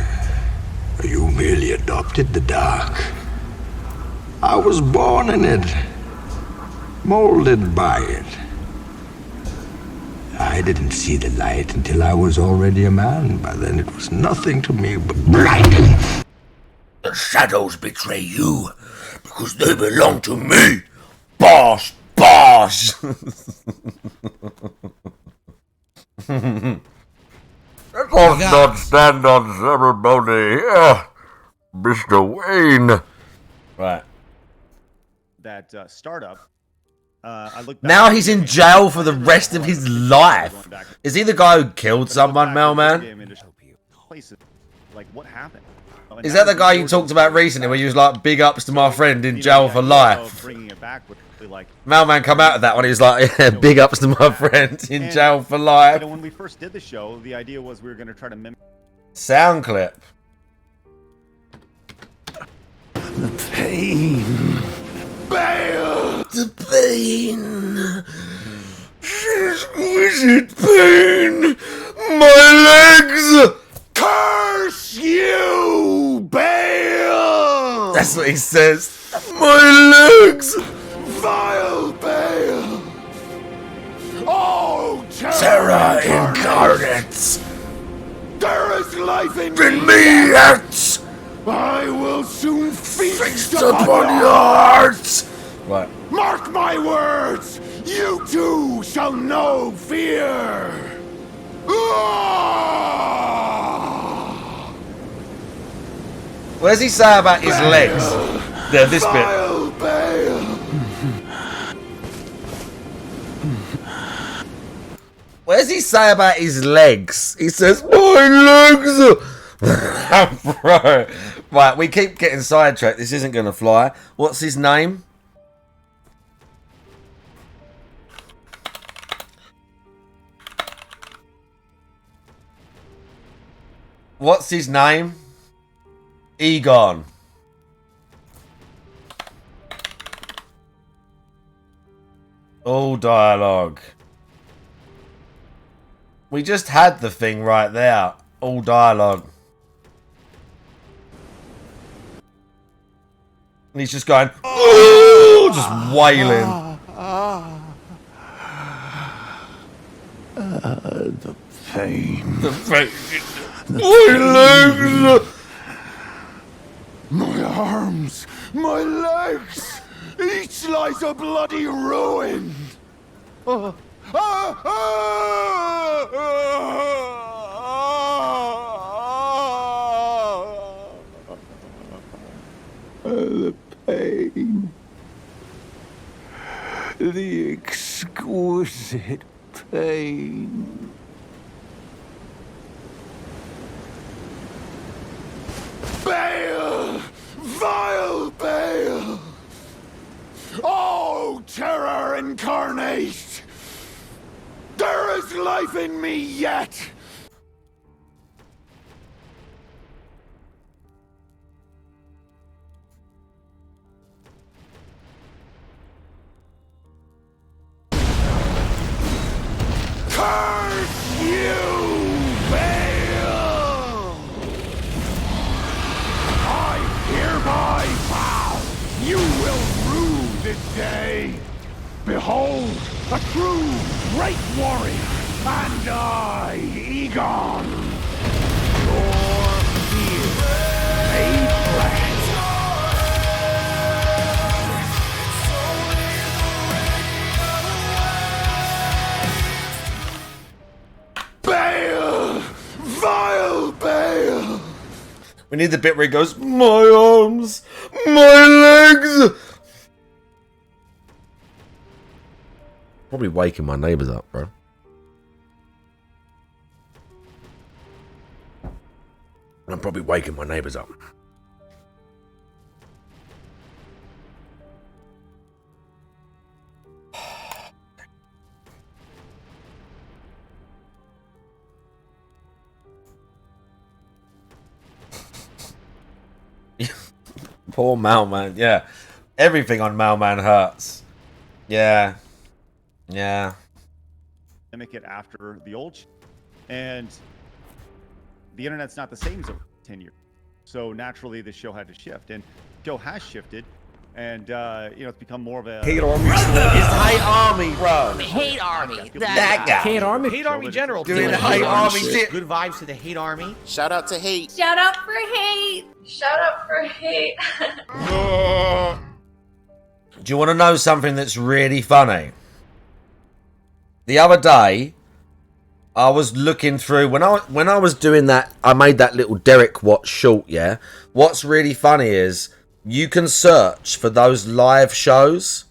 [SPEAKER 9] You merely adopted the dark. I was born in it, molded by it. I didn't see the light until I was already a man. By then it was nothing to me but blinding.
[SPEAKER 1] The shadows betray you because they belong to me. Bosh, bosh. Let us not stand on ceremony here, Mr. Wayne. Right.
[SPEAKER 4] that startup. I looked back
[SPEAKER 1] Now he's in jail for the rest of his life. Is he the guy who killed someone, Mailman?
[SPEAKER 4] Places, like what happened?
[SPEAKER 1] Is that the guy you talked about recently where you was like, big ups to my friend in jail for life?
[SPEAKER 4] Bringing it back would be like
[SPEAKER 1] Mailman come out of that one, he was like, yeah, big ups to my friend in jail for life.
[SPEAKER 4] You know, when we first did the show, the idea was we were going to try to mimic
[SPEAKER 1] Sound clip.
[SPEAKER 6] the pain.
[SPEAKER 1] The pain. Exquisite pain. My legs.
[SPEAKER 6] Curse you, Bale!
[SPEAKER 1] That's what he says. My legs!
[SPEAKER 6] Vile Bale! Oh,
[SPEAKER 1] Terra incarnate!
[SPEAKER 6] There is life in
[SPEAKER 1] me yet!
[SPEAKER 6] I will soon feast
[SPEAKER 1] Upon your hearts! Right.
[SPEAKER 6] Mark my words! You too shall know fear! Ah!
[SPEAKER 1] What does he say about his legs? There, this bit.
[SPEAKER 6] Vile Bale!
[SPEAKER 1] What does he say about his legs? He says, my legs! Bro. Right, we keep getting sidetracked. This isn't going to fly. What's his name? What's his name? Egon. All dialogue. We just had the thing right there. All dialogue. And he's just going, oh, just wailing.
[SPEAKER 6] The pain.
[SPEAKER 1] The fact. My legs!
[SPEAKER 6] My arms, my legs, each lies a bloody ruin. The pain, the exquisite pain. Bale! Vile Bale! Oh, terror incarnate! There is life in me yet! Curse you, Bale! I hereby vow you will rue this day. Behold, a true great warrior, and I, Egon, your fear made flesh. Bale! Vile Bale!
[SPEAKER 1] We need the bit where he goes, my arms, my legs. Probably waking my neighbours up, bro. I'm probably waking my neighbours up. Poor Mailman, yeah. Everything on Mailman hurts. Yeah. Yeah.
[SPEAKER 4] Mimic it after the old and the internet's not the same as over 10 years. So naturally the show had to shift, and the show has shifted, and it's become more of a
[SPEAKER 1] Hate Army. It's Hate Army, bro.
[SPEAKER 5] Hate Army.
[SPEAKER 1] That guy.
[SPEAKER 3] Hate Army.
[SPEAKER 2] Hate Army General.
[SPEAKER 1] Doing the Hate Army shit.
[SPEAKER 2] Good vibes to the Hate Army.
[SPEAKER 10] Shout out to Hate.
[SPEAKER 5] Shout out for hate. Shout out for hate.
[SPEAKER 1] Do you want to know something that's really funny? The other day, I was looking through when I was doing that. I made that little Derek Watt short. Yeah. What's really funny is you can search for those live shows.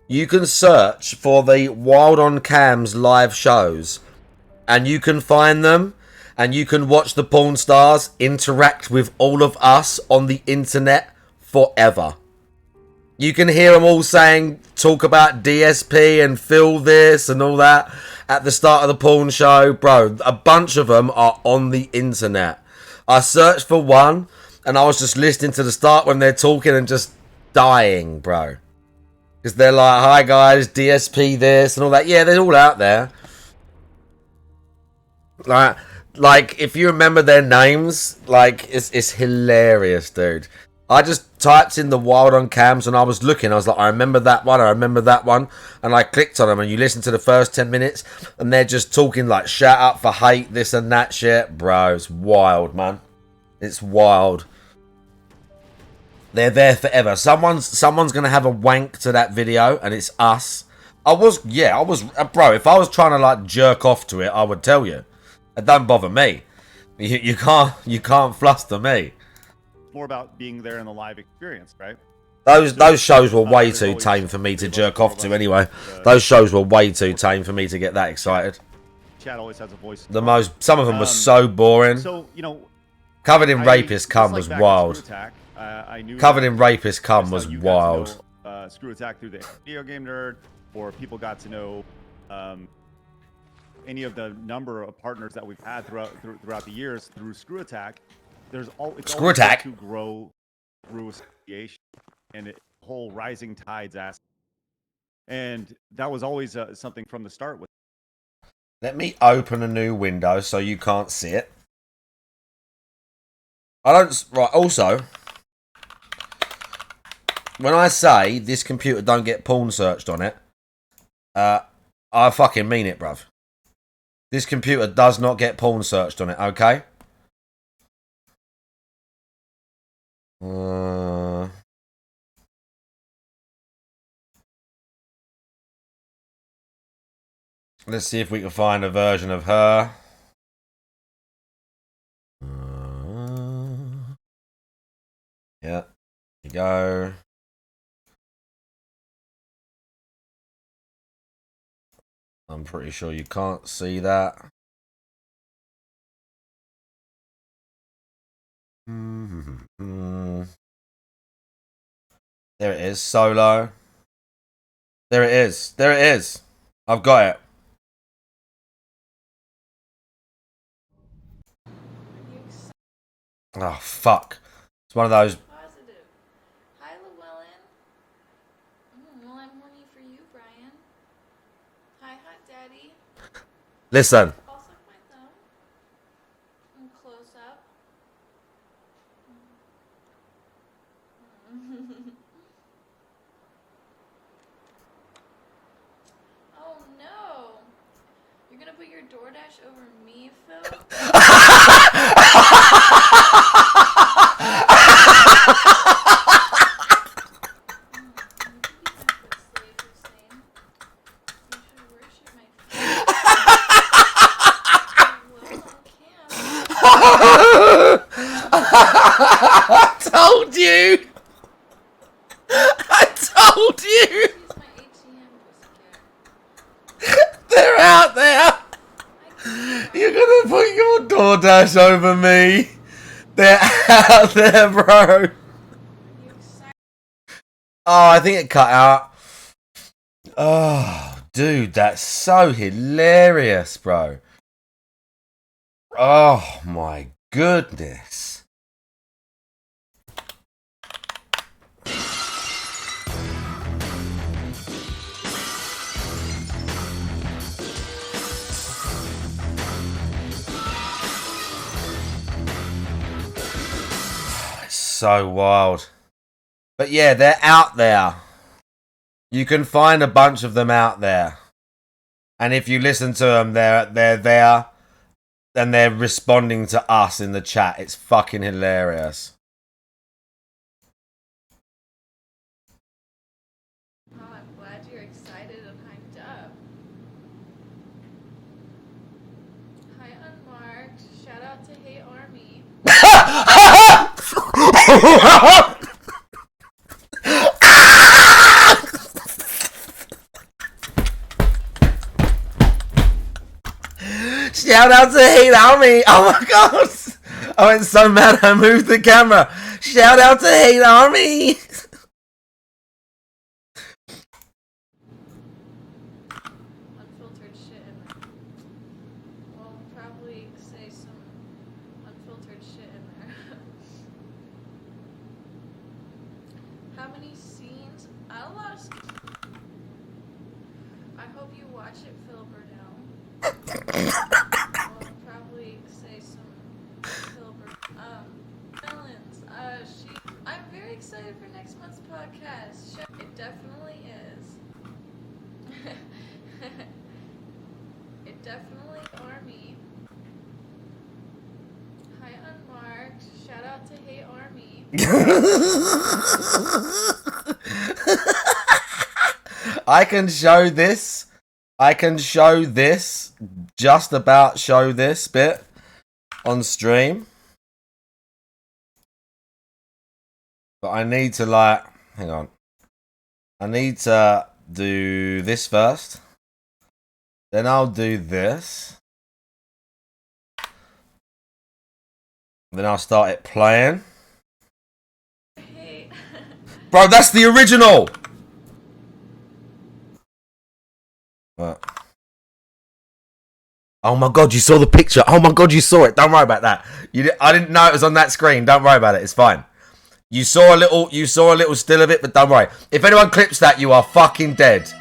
[SPEAKER 1] You can search for the Wild on Cams live shows, and you can find them, and you can watch the porn stars interact with all of us on the internet forever. You can hear them all talk about DSP and Phil this and all that at the start of the porn show. Bro, a bunch of them are on the internet. I searched for one, and I was just listening to the start when they're talking and just dying, bro. Because they're like, hi guys, DSP this and all that. Yeah, they're all out there. Like if you remember their names, like, it's hilarious, dude. I just typed in the wild on cams and I was looking. I was like, I remember that one. I remember that one. And I clicked on them and you listen to the first 10 minutes and they're just talking like shout out for hate, this and that shit. Bro, it's wild, man. It's wild. They're there forever. Someone's going to have a wank to that video and it's us. Bro, if I was trying to like jerk off to it, I would tell you. It don't bother me. You can't fluster me.
[SPEAKER 4] More about being there in the live experience, right?
[SPEAKER 1] Those shows were way too tame for me to jerk off to anyway. Those shows were way too tame for me to get that excited.
[SPEAKER 4] Chad always has a voice.
[SPEAKER 1] Some of them were so boring.
[SPEAKER 4] So, you know,
[SPEAKER 1] Covered in Rapist Cum was wild. Covered in Rapist Cum was wild.
[SPEAKER 4] Screw Attack through the video game nerd, or people got to know any of the number of partners that we've had throughout the years through Screw Attack. It's
[SPEAKER 1] Screw Attack
[SPEAKER 4] to grow through association and whole rising tides aspect. And that was always something from the start.
[SPEAKER 1] Let me open a new window so you can't see it. Right, also, when I say this computer don't get porn searched on it, I fucking mean it, bruv. This computer does not get porn searched on it, okay? Let's see if we can find a version of her. Yeah, there you go. I'm pretty sure you can't see that. There it is, solo. There it is. There it is. I've got it. Oh, fuck. It's one of those.
[SPEAKER 5] Positive. Hi, Llewellyn. Well, I'm horny for you, Brian. Hi, hot daddy.
[SPEAKER 1] Listen.
[SPEAKER 5] I'll suck my thumb. And close up. Oh no. You're gonna put your DoorDash over me, Phil?
[SPEAKER 1] I told you. I told you. They're out there. You're gonna put your DoorDash over me. They're out there, bro. Oh, I think it cut out. Oh, dude, that's so hilarious, bro. Oh, my goodness. It's so wild. But yeah, they're out there. You can find a bunch of them out there. And if you listen to them, they're there. And they're responding to us in the chat. It's fucking hilarious.
[SPEAKER 5] Oh, I'm glad you're excited and hyped up. Hi, Unmarked. Shout out to Hey Army. Shout out to Hate Army. Oh my god. I went so mad I moved the camera. Shout out to Hate Army. Unfiltered shit in there. We'll probably say some unfiltered shit in there. How many scenes? I lost. I hope you watch it, Phil Burnell. We'll probably say some Phil Burnell. Villains. I'm very for next month's podcast. It definitely is. It definitely Army. Hi Unmarked. Shout out to Hey Army.
[SPEAKER 1] I can show this. I can show this. Just about show this bit on stream. But I need to hang on. I need to do this first. Then I'll do this. Then I'll start it playing.
[SPEAKER 5] Hey.
[SPEAKER 1] Bro, that's the original! What? Oh my god, you saw the picture. Oh my god, you saw it. Don't worry about that. I didn't know it was on that screen. Don't worry about it. It's fine. You saw a little still of it, but don't worry. If anyone clips that, you are fucking dead.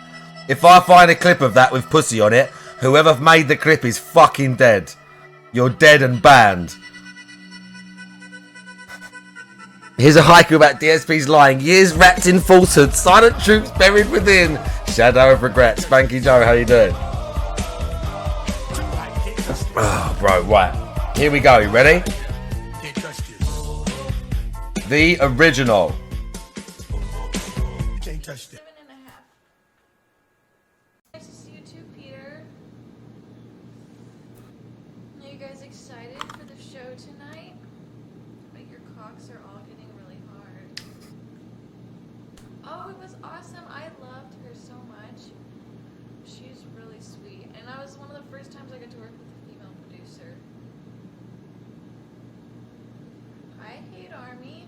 [SPEAKER 1] If I find a clip of that with pussy on it, whoever made the clip is fucking dead. You're dead and banned. Here's a haiku about DSP's lying. Years wrapped in falsehood. Silent troops buried within. Shadow of regret. Spanky Joe, how you doing? Oh, bro, right. Here we go. You ready? The original.
[SPEAKER 5] 7.5. Nice to see you too, Peter. Are you guys excited for the show tonight? But your cocks are all getting really hard. Oh, it was awesome. I loved her so much. She's really sweet. And that was one of the first times I got to work with a female producer. I hate Army.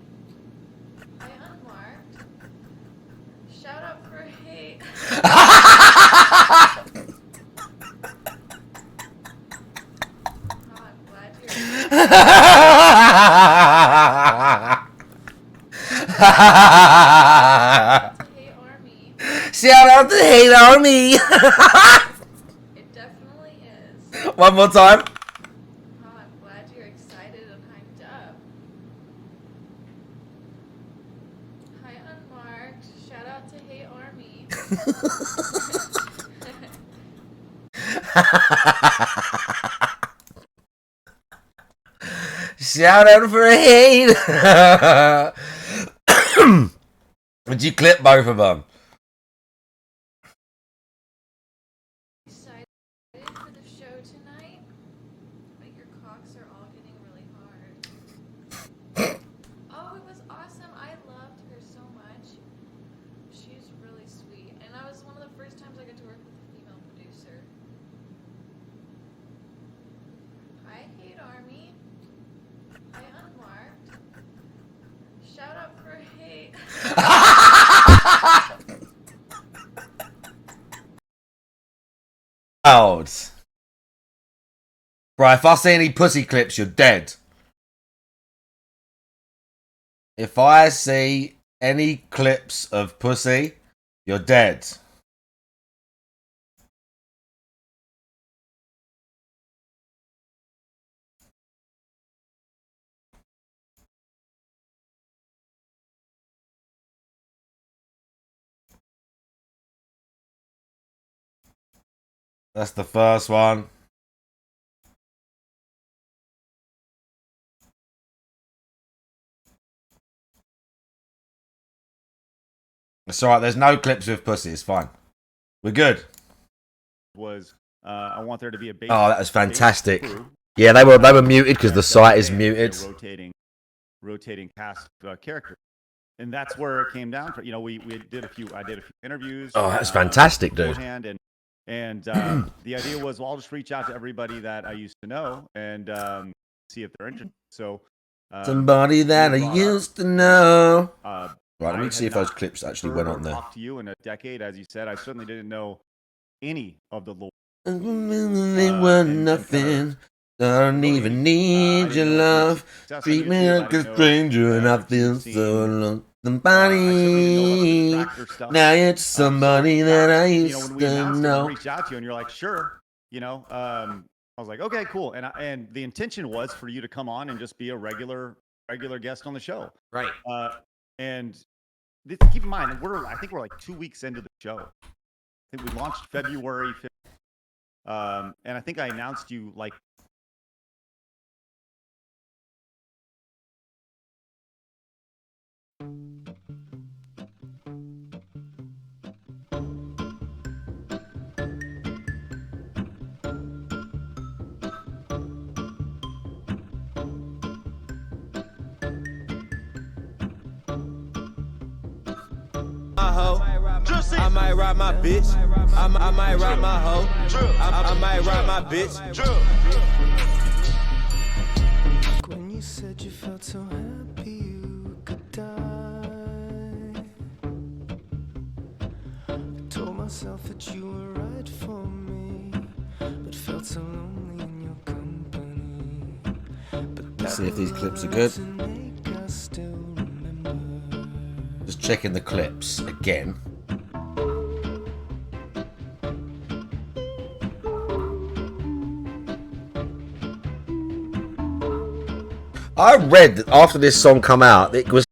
[SPEAKER 5] I Unmarked. Shout out for hate. Oh, I'm glad you're Hate Army.
[SPEAKER 1] Shout out to Hate Army.
[SPEAKER 5] It definitely is.
[SPEAKER 1] One more time.
[SPEAKER 5] Oh, I'm glad you're excited and hyped up. Hi Unmarked. Shout out to Hey Army.
[SPEAKER 1] Shout out for hate. Would you clip both of them?
[SPEAKER 5] Excited for the show tonight? But your cocks are all getting really hard. Oh, it was awesome. I loved her so much. She's really sweet. And that was one of the first times I got to work with a female producer. I hate Army. I Unmarked. Shout out for hate.
[SPEAKER 1] Out. Bro, if I see any pussy clips, you're dead. If I see any clips of pussy, you're dead. That's the first one. It's alright, there's no clips with pussy, it's fine. We're good.
[SPEAKER 4] I want there to be a base.
[SPEAKER 1] Oh, that was fantastic. Yeah, they were muted because the site is muted.
[SPEAKER 4] Rotating cast characters. And that's where it came down. I did a few interviews.
[SPEAKER 1] Oh, that's fantastic, dude.
[SPEAKER 4] And the idea was, well, I'll just reach out to everybody that I used to know and see if they're interested. So
[SPEAKER 1] somebody that I used to know. Right, let me see if those clips actually went on there.
[SPEAKER 4] Talked to you in a decade, as you said. I certainly didn't know any of the lore.
[SPEAKER 1] They were nothing. I don't even need your love. Treat me like a stranger, and I feel so alone. Somebody. Now it's somebody that I used to know.
[SPEAKER 4] Reach out to you, and you're like, sure. I was like, okay, cool. And the intention was for you to come on and just be a regular guest on the show.
[SPEAKER 2] Right.
[SPEAKER 4] And keep in mind, I think we're like 2 weeks into the show. I think we launched February 5th. And I think I announced you like
[SPEAKER 10] I might ride my bitch. I might ride my hoe. I might ride my bitch. When you said you felt so happy you could die, I told myself that you were right for me, but felt so lonely in your company.
[SPEAKER 1] Let's see if these clips are good. Just checking the clips again. I read that after this song come out, it was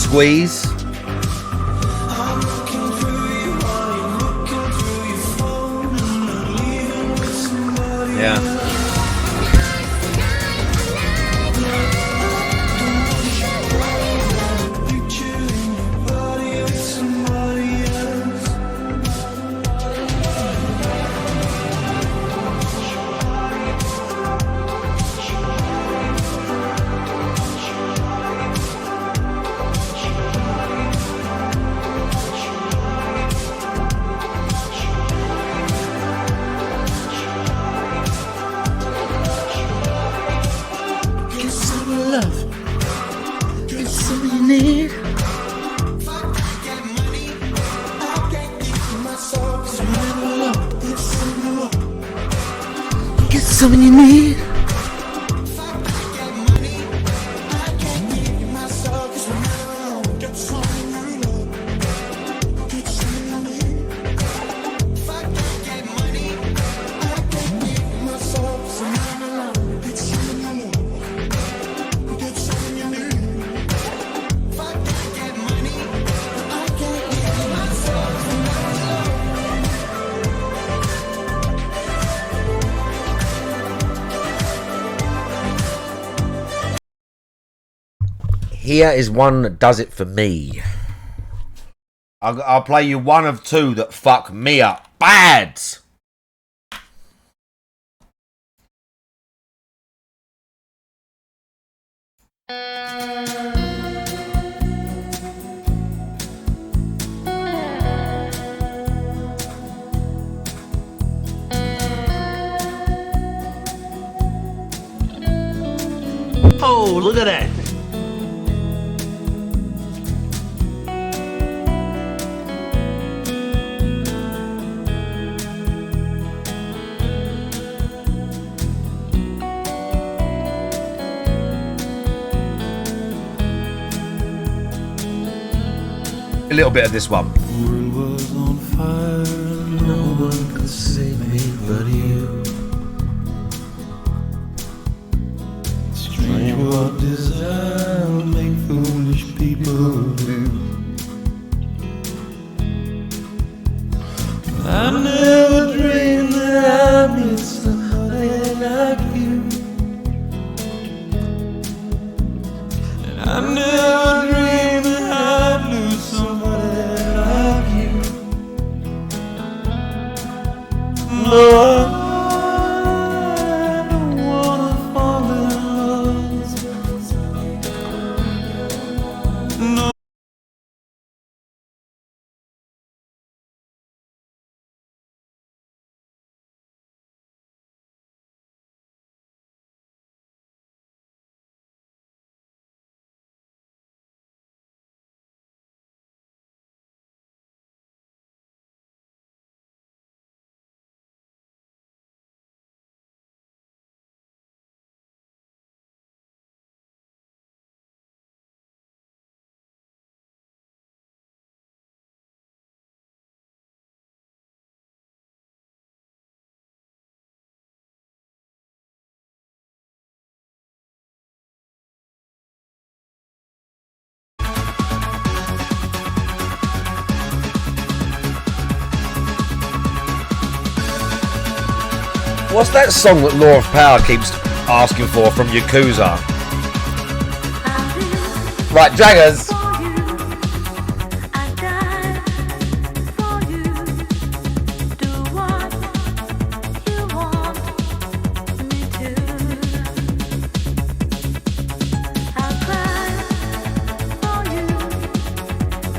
[SPEAKER 1] squeeze. Yeah.
[SPEAKER 8] Something you need.
[SPEAKER 1] Here is one that does it for me. I'll play you one of two that fuck me up bad.
[SPEAKER 3] Oh, look at that.
[SPEAKER 1] A little bit of this one.
[SPEAKER 10] World was on fire, no one could save me but you. Strange what desire will make foolish people do. I never dreamed that I'd meet somebody like you. And I never dreamed that I'd lose somebody like you. No, I don't wanna fall in love. No.
[SPEAKER 1] What's that song that Law of Power keeps asking for from Yakuza? Right, Draggers.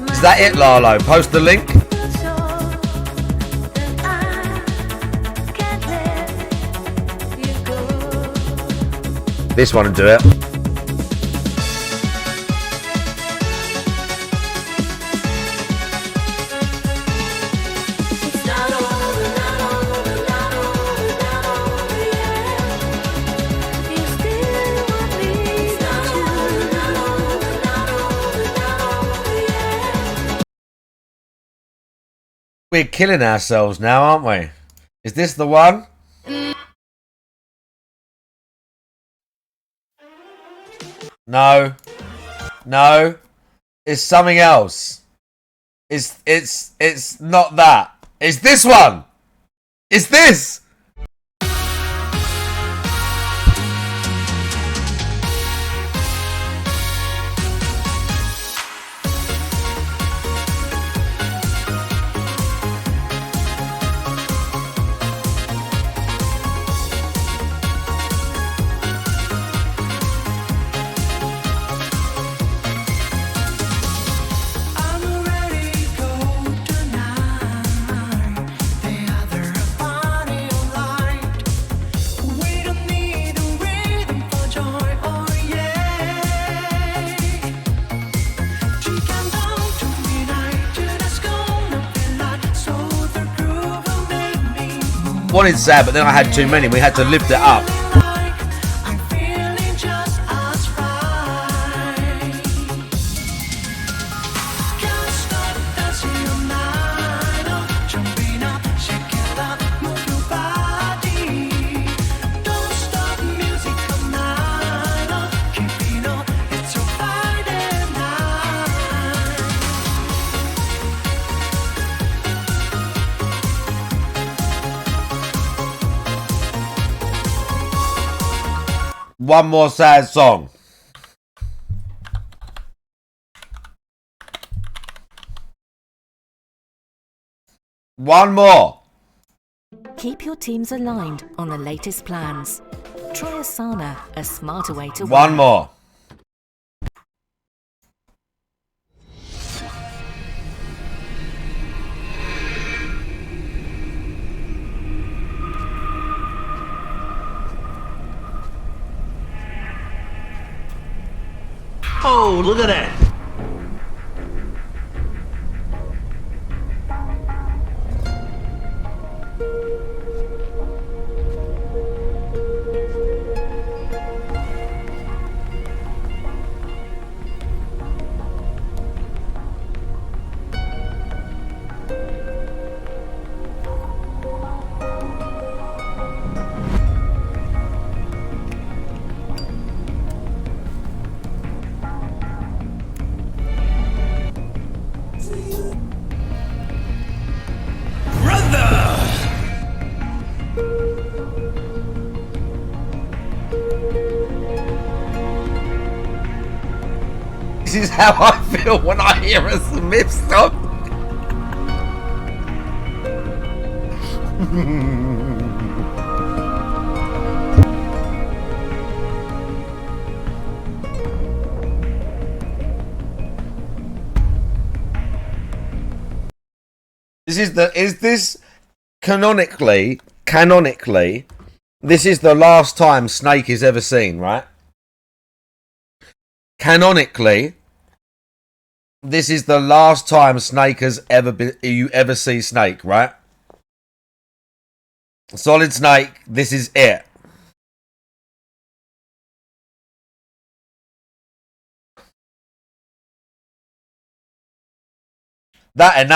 [SPEAKER 1] Is that it, Lalo? Post the link. This one will do it. We're killing ourselves now, aren't we? Is this the one? No. No. It's something else. It's not that. It's this one. It's this. Wanted sad, but then I had too many. We had to lift it up. One more sad song. One more.
[SPEAKER 11] Keep your teams aligned on the latest plans. Try Asana, a smarter way to
[SPEAKER 1] One more.
[SPEAKER 3] Oh, look at that.
[SPEAKER 1] This is how I feel when I hear a Smith song. Is this canonically, this is the last time Snake is ever seen, right? Canonically, this is the last time Snake has ever been. You ever see Snake, right? Solid Snake. This is it. That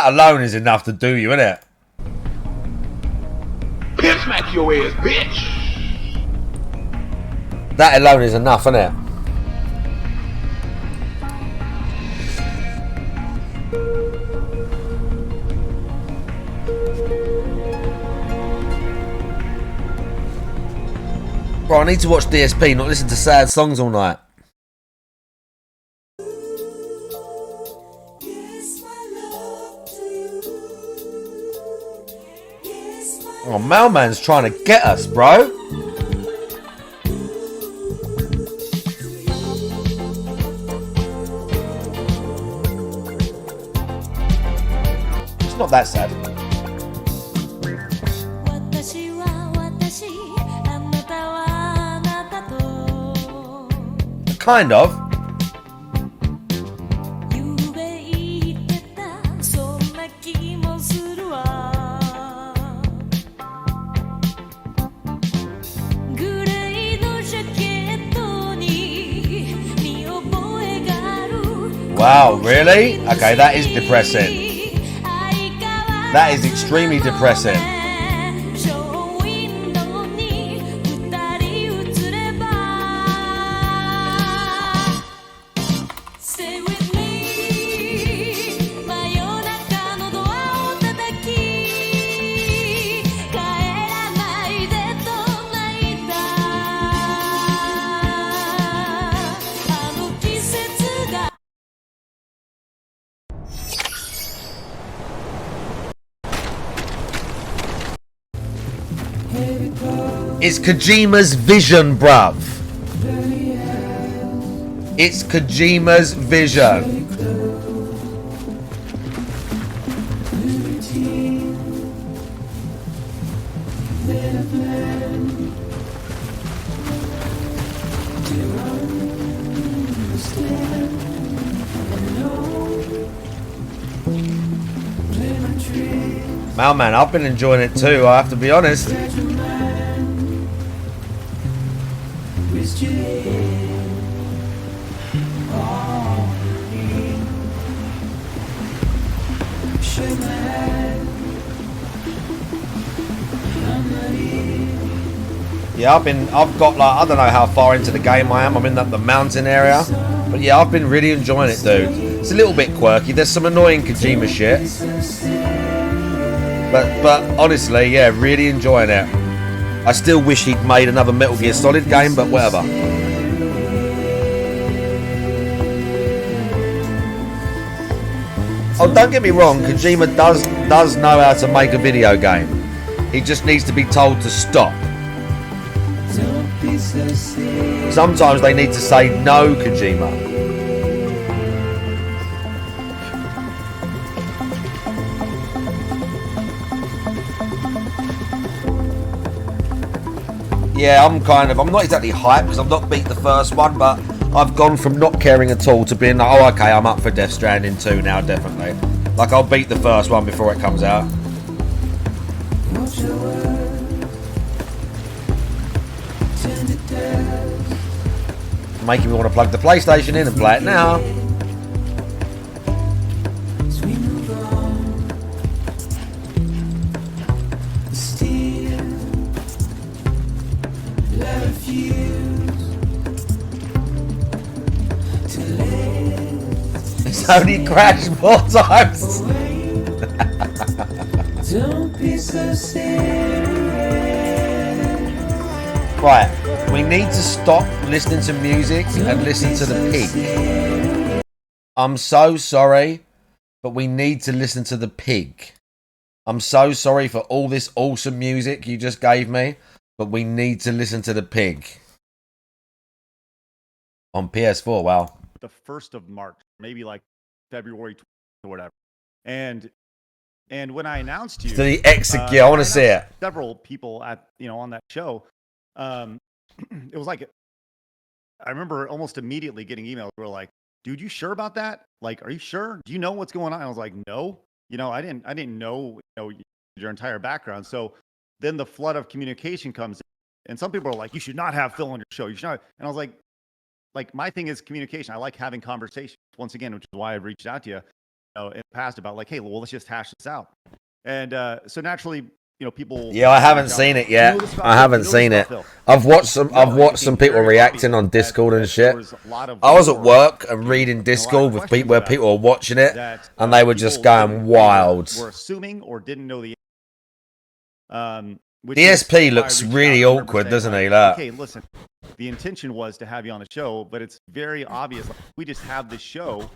[SPEAKER 1] alone is enough to do you, isn't it?
[SPEAKER 6] Pimp smack your ass, bitch!
[SPEAKER 1] That alone is enough, isn't it? Bro, I need to watch DSP, not listen to sad songs all night. Oh, Mailman's trying to get us, bro. It's not that sad. Kind of. Wow, really? Okay, that is depressing. That is extremely depressing. It's Kojima's vision, bruv. It's Kojima's vision. Wow, man, I've been enjoying it too, I have to be honest. Yeah, I've got like, I don't know how far into the game I am. I'm in the mountain area. But yeah, I've been really enjoying it, dude. It's a little bit quirky. There's some annoying Kojima shit. But honestly, yeah, really enjoying it. I still wish he'd made another Metal Gear Solid game, but whatever. Oh, don't get me wrong, Kojima does know how to make a video game. He just needs to be told to stop. Sometimes they need to say no, Kojima. Yeah, I'm not exactly hyped because I've not beat the first one, but I've gone from not caring at all to being like, oh, okay, I'm up for Death Stranding 2 now, definitely. Like, I'll beat the first one before it comes out. Making me want to plug the PlayStation in and play it now. It's only crashed 4 times. Right, we need to stop listening to music and listen to the pig. I'm so sorry, but we need to listen to the pig. I'm so sorry for all this awesome music you just gave me, but we need to listen to the pig. On PS4, wow.
[SPEAKER 4] The 1st of March, maybe like February 20th or whatever. And when I announced you,
[SPEAKER 1] So the execute, I want to see it.
[SPEAKER 4] Several people at on that show. It was like, I remember almost immediately getting emails where like, dude, you sure about that? Like, are you sure? Do you know what's going on? I was like, no, I didn't know, your entire background. So then the flood of communication comes in, and some people are like, you should not have Phil on your show. You should not. And I was like my thing is communication. I like having conversations once again, which is why I've reached out to you, in the past about like, hey, well, let's just hash this out. And so naturally, people.
[SPEAKER 1] Yeah, I haven't seen it yet. I haven't seen it. I've watched some people reacting on Discord and shit. I was at work and reading Discord with people where people were watching it, and they were just going wild.
[SPEAKER 4] Were assuming or didn't know the.
[SPEAKER 1] DSP looks really awkward, doesn't he? Like,
[SPEAKER 4] okay, listen. The intention was to have you on the show, but it's very obvious. Like, we just have this show,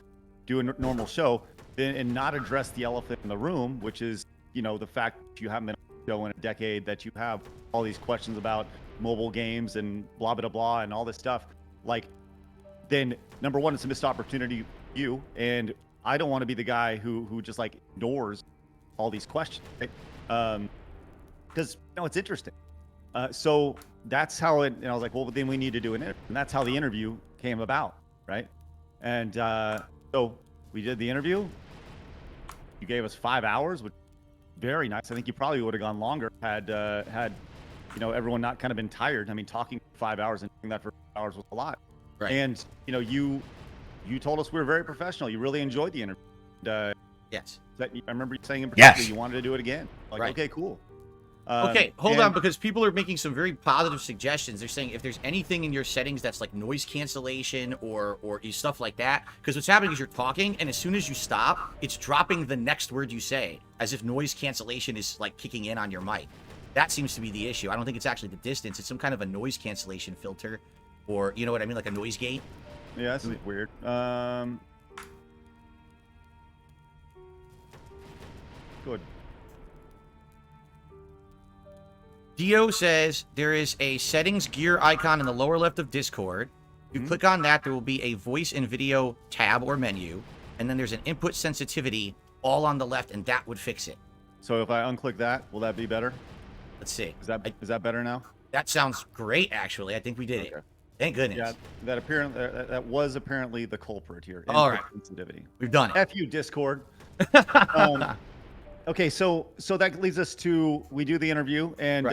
[SPEAKER 4] do a normal show, and not address the elephant in the room, which is, the fact that you haven't been on the show in a decade, that you have all these questions about mobile games and blah, blah, blah, and all this stuff. Like, then, number one, it's a missed opportunity for you, and I don't want to be the guy who just, like, ignores all these questions, right? Because, it's interesting. So that's how it, and I was like, well, then we need to do an interview. And that's how the interview came about, right? And so we did the interview. You gave us 5 hours, which very nice. I think you probably would have gone longer had everyone not kind of been tired. I mean, talking for 5 hours and doing that for 5 hours was a lot.
[SPEAKER 2] Right.
[SPEAKER 4] And you told us we were very professional. You really enjoyed the interview. And,
[SPEAKER 2] yes.
[SPEAKER 4] I remember you saying in particular you wanted to do it again. Like,
[SPEAKER 2] right.
[SPEAKER 4] Okay, cool.
[SPEAKER 2] Okay, hold on, because people are making some very positive suggestions. They're saying if there's anything in your settings that's like noise cancellation or stuff like that, because what's happening is you're talking, and as soon as you stop, it's dropping the next word you say, as if noise cancellation is like kicking in on your mic. That seems to be the issue. I don't think it's actually the distance. It's some kind of a noise cancellation filter, or you know what I mean, like a noise gate.
[SPEAKER 4] Yeah, this is weird. Good.
[SPEAKER 2] Dio says there is a settings gear icon in the lower left of Discord. You click on that, there will be a voice and video tab or menu, and then there's an input sensitivity all on the left, and that would fix it.
[SPEAKER 4] So if I unclick that, will that be better?
[SPEAKER 2] Let's see.
[SPEAKER 4] Is that better now?
[SPEAKER 2] That sounds great, actually. I think we did it. Thank goodness.
[SPEAKER 4] Yeah, that was apparently the culprit here.
[SPEAKER 2] All right.
[SPEAKER 4] Sensitivity.
[SPEAKER 2] We've done it.
[SPEAKER 4] F you, Discord. Okay, so that leads us to we do the interview and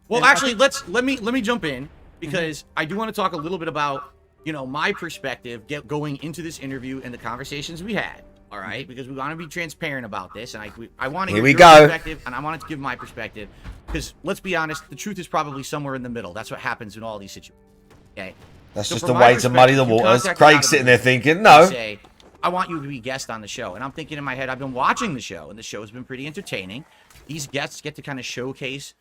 [SPEAKER 2] well, actually, let me jump in because I do want to talk a little bit about my perspective going into this interview and the conversations we had. All right, because we want to be transparent about this, and I want to hear your perspective, and I wanted to give my perspective because let's be honest, the truth is probably somewhere in the middle. That's what happens in all these situations. Okay,
[SPEAKER 1] that's just a way to muddy the waters. Craig's sitting there thinking, no.
[SPEAKER 2] I want you to be a guest on the show. And I'm thinking in my head, I've been watching the show, and the show's been pretty entertaining. These guests get to kind of showcase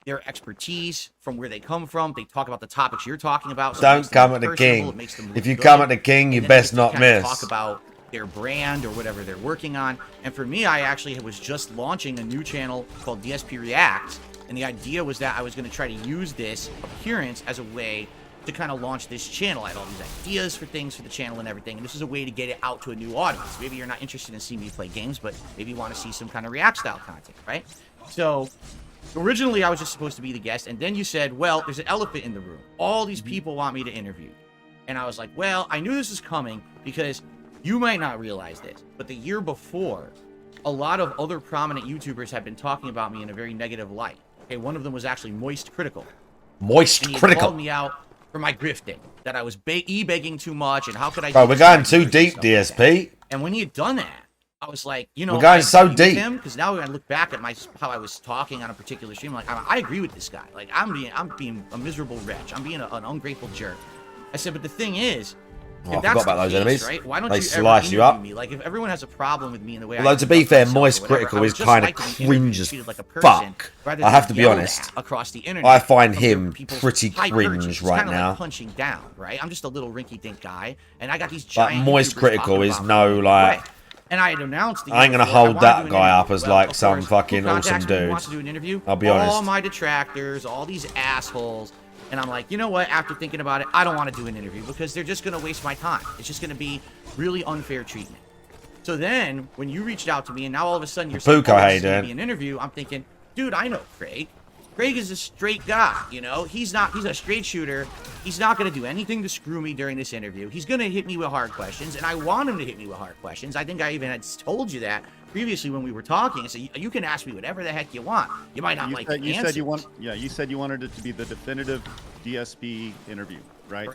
[SPEAKER 2] their expertise from where they come from. They talk about the topics you're talking about. So
[SPEAKER 1] don't come at the king. If you come at the king, you best not miss.
[SPEAKER 2] Talk about their brand or whatever they're working on. And for me, I actually was just launching a new channel called DSP Reacts. And the idea was that I was going to try to use this appearance as a way to kind of launch this channel. I had all these ideas for things for the channel and everything, and this is a way to get it out to a new audience. Maybe you're not interested in seeing me play games, but maybe you want to see some kind of React style content, right? So originally I was just supposed to be the guest, and then you said, well, there's an elephant in the room. All these people want me to interview. And I was like, well, I knew this was coming because you might not realize this, but the year before, a lot of other prominent YouTubers have been talking about me in a very negative light. Okay, one of them was actually Moist Critical.
[SPEAKER 1] Moist
[SPEAKER 2] and he
[SPEAKER 1] Critical
[SPEAKER 2] called me out for my grifting, that I was e-begging too much, and how could I...
[SPEAKER 1] Bro, we're going too deep, DSP.
[SPEAKER 2] And when he had done that, I was like,
[SPEAKER 1] we're going so deep.
[SPEAKER 2] Because now when I look back at how I was talking on a particular stream, like, I agree with this guy. Like, I'm being a miserable wretch. I'm being an ungrateful jerk. I said, but the thing is,
[SPEAKER 1] I forgot about those enemies.
[SPEAKER 2] Right? Why don't
[SPEAKER 1] they
[SPEAKER 2] you
[SPEAKER 1] slice
[SPEAKER 2] ever
[SPEAKER 1] you up.
[SPEAKER 2] Me? Like, if everyone has a problem with me in the way
[SPEAKER 1] although to be fair, Moist Critical is kind of cringe as fuck. I have to be honest.
[SPEAKER 2] Across the internet,
[SPEAKER 1] I find him pretty cringe right now.
[SPEAKER 2] Like punching down, right? I'm just a little rinky-dink guy, and I got these giant.
[SPEAKER 1] But Moist Critical is no like.
[SPEAKER 2] Right. And I had announced.
[SPEAKER 1] I ain't gonna hold that guy up as like some fucking awesome dude.
[SPEAKER 2] Wants to do an interview.
[SPEAKER 1] I'll be honest.
[SPEAKER 2] All my detractors, all these assholes. And I'm like, you know what? After thinking about it, I don't want to do an interview because they're just going to waste my time. It's just going to be really unfair treatment. So then, when you reached out to me, and now all of a sudden you're saying, oh, this is going to be an interview, I'm thinking, dude, I know Craig. Craig is a straight guy, he's a straight shooter. He's not going to do anything to screw me during this interview. He's going to hit me with hard questions, and I want him to hit me with hard questions. I think I even had told you that previously when we were talking. So you can ask me whatever the heck you want. You might not like the answers.
[SPEAKER 4] You said you wanted it to be the definitive DSP interview, right?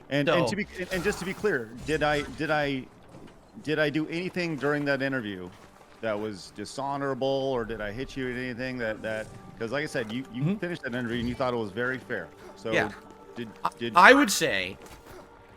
[SPEAKER 4] And just to be clear, did I do anything during that interview that was dishonorable, or did I hit you at anything that because like I said, you finished that interview and you thought it was very fair. So
[SPEAKER 2] yeah.
[SPEAKER 4] Did
[SPEAKER 2] I would say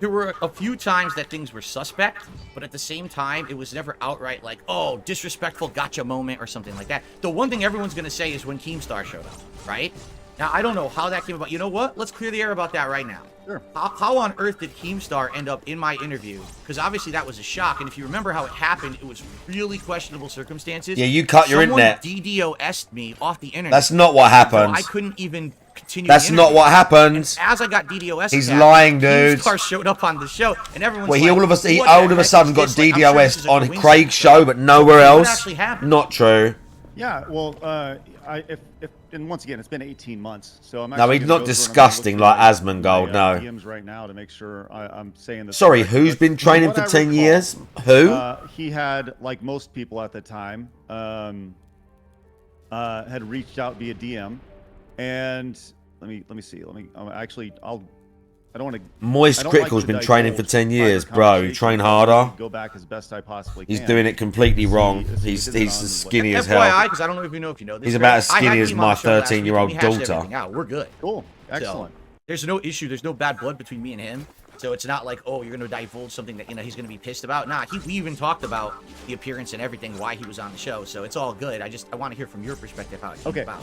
[SPEAKER 2] there were a few times that things were suspect, but at the same time, it was never outright like, oh, disrespectful gotcha moment or something like that. The one thing everyone's going to say is when Keemstar showed up, right? Now, I don't know how that came about. You know what? Let's clear the air about that right now.
[SPEAKER 4] Sure.
[SPEAKER 2] How on earth did Keemstar end up in my interview? Because obviously that was a shock, and if you remember how it happened, it was really questionable circumstances.
[SPEAKER 1] Yeah, you cut your internet.
[SPEAKER 2] Someone DDoS'd me off the internet.
[SPEAKER 1] That's not what happened.
[SPEAKER 2] So I couldn't even continue.
[SPEAKER 1] That's not what happened.
[SPEAKER 2] As I got DDoS,
[SPEAKER 1] he's lying, dude.
[SPEAKER 2] Keemstar showed up on the show, and everyone's
[SPEAKER 1] well,
[SPEAKER 2] like,
[SPEAKER 1] he all of a sudden got DDoS'd on Craig's show, but nowhere else. Not true.
[SPEAKER 4] Yeah, well, and once again, it's been 18 months, so I'm.
[SPEAKER 1] No, he's not disgusting like Asmongold. No.
[SPEAKER 4] DMs right now to make sure I'm saying this.
[SPEAKER 1] Sorry, who's been training for 10 years? Who?
[SPEAKER 4] He had, like most people at the time, had reached out via DM, and let me see. I don't want to.
[SPEAKER 1] Moist Critical's been training for 10 years, bro. Train harder.
[SPEAKER 4] Go back as best I possibly can.
[SPEAKER 1] He's doing it completely wrong. He's as skinny as hell.
[SPEAKER 2] FYI, because I don't know if you know this.
[SPEAKER 1] He's about as skinny as my 13-year-old daughter.
[SPEAKER 2] Yeah, we're good.
[SPEAKER 4] Cool. Excellent.
[SPEAKER 2] So, there's no issue. There's no bad blood between me and him. So it's not like, oh, you're going to divulge something that he's going to be pissed about. Nah, we even talked about the appearance and everything, why he was on the show. So it's all good. I want to hear from your perspective how it came about.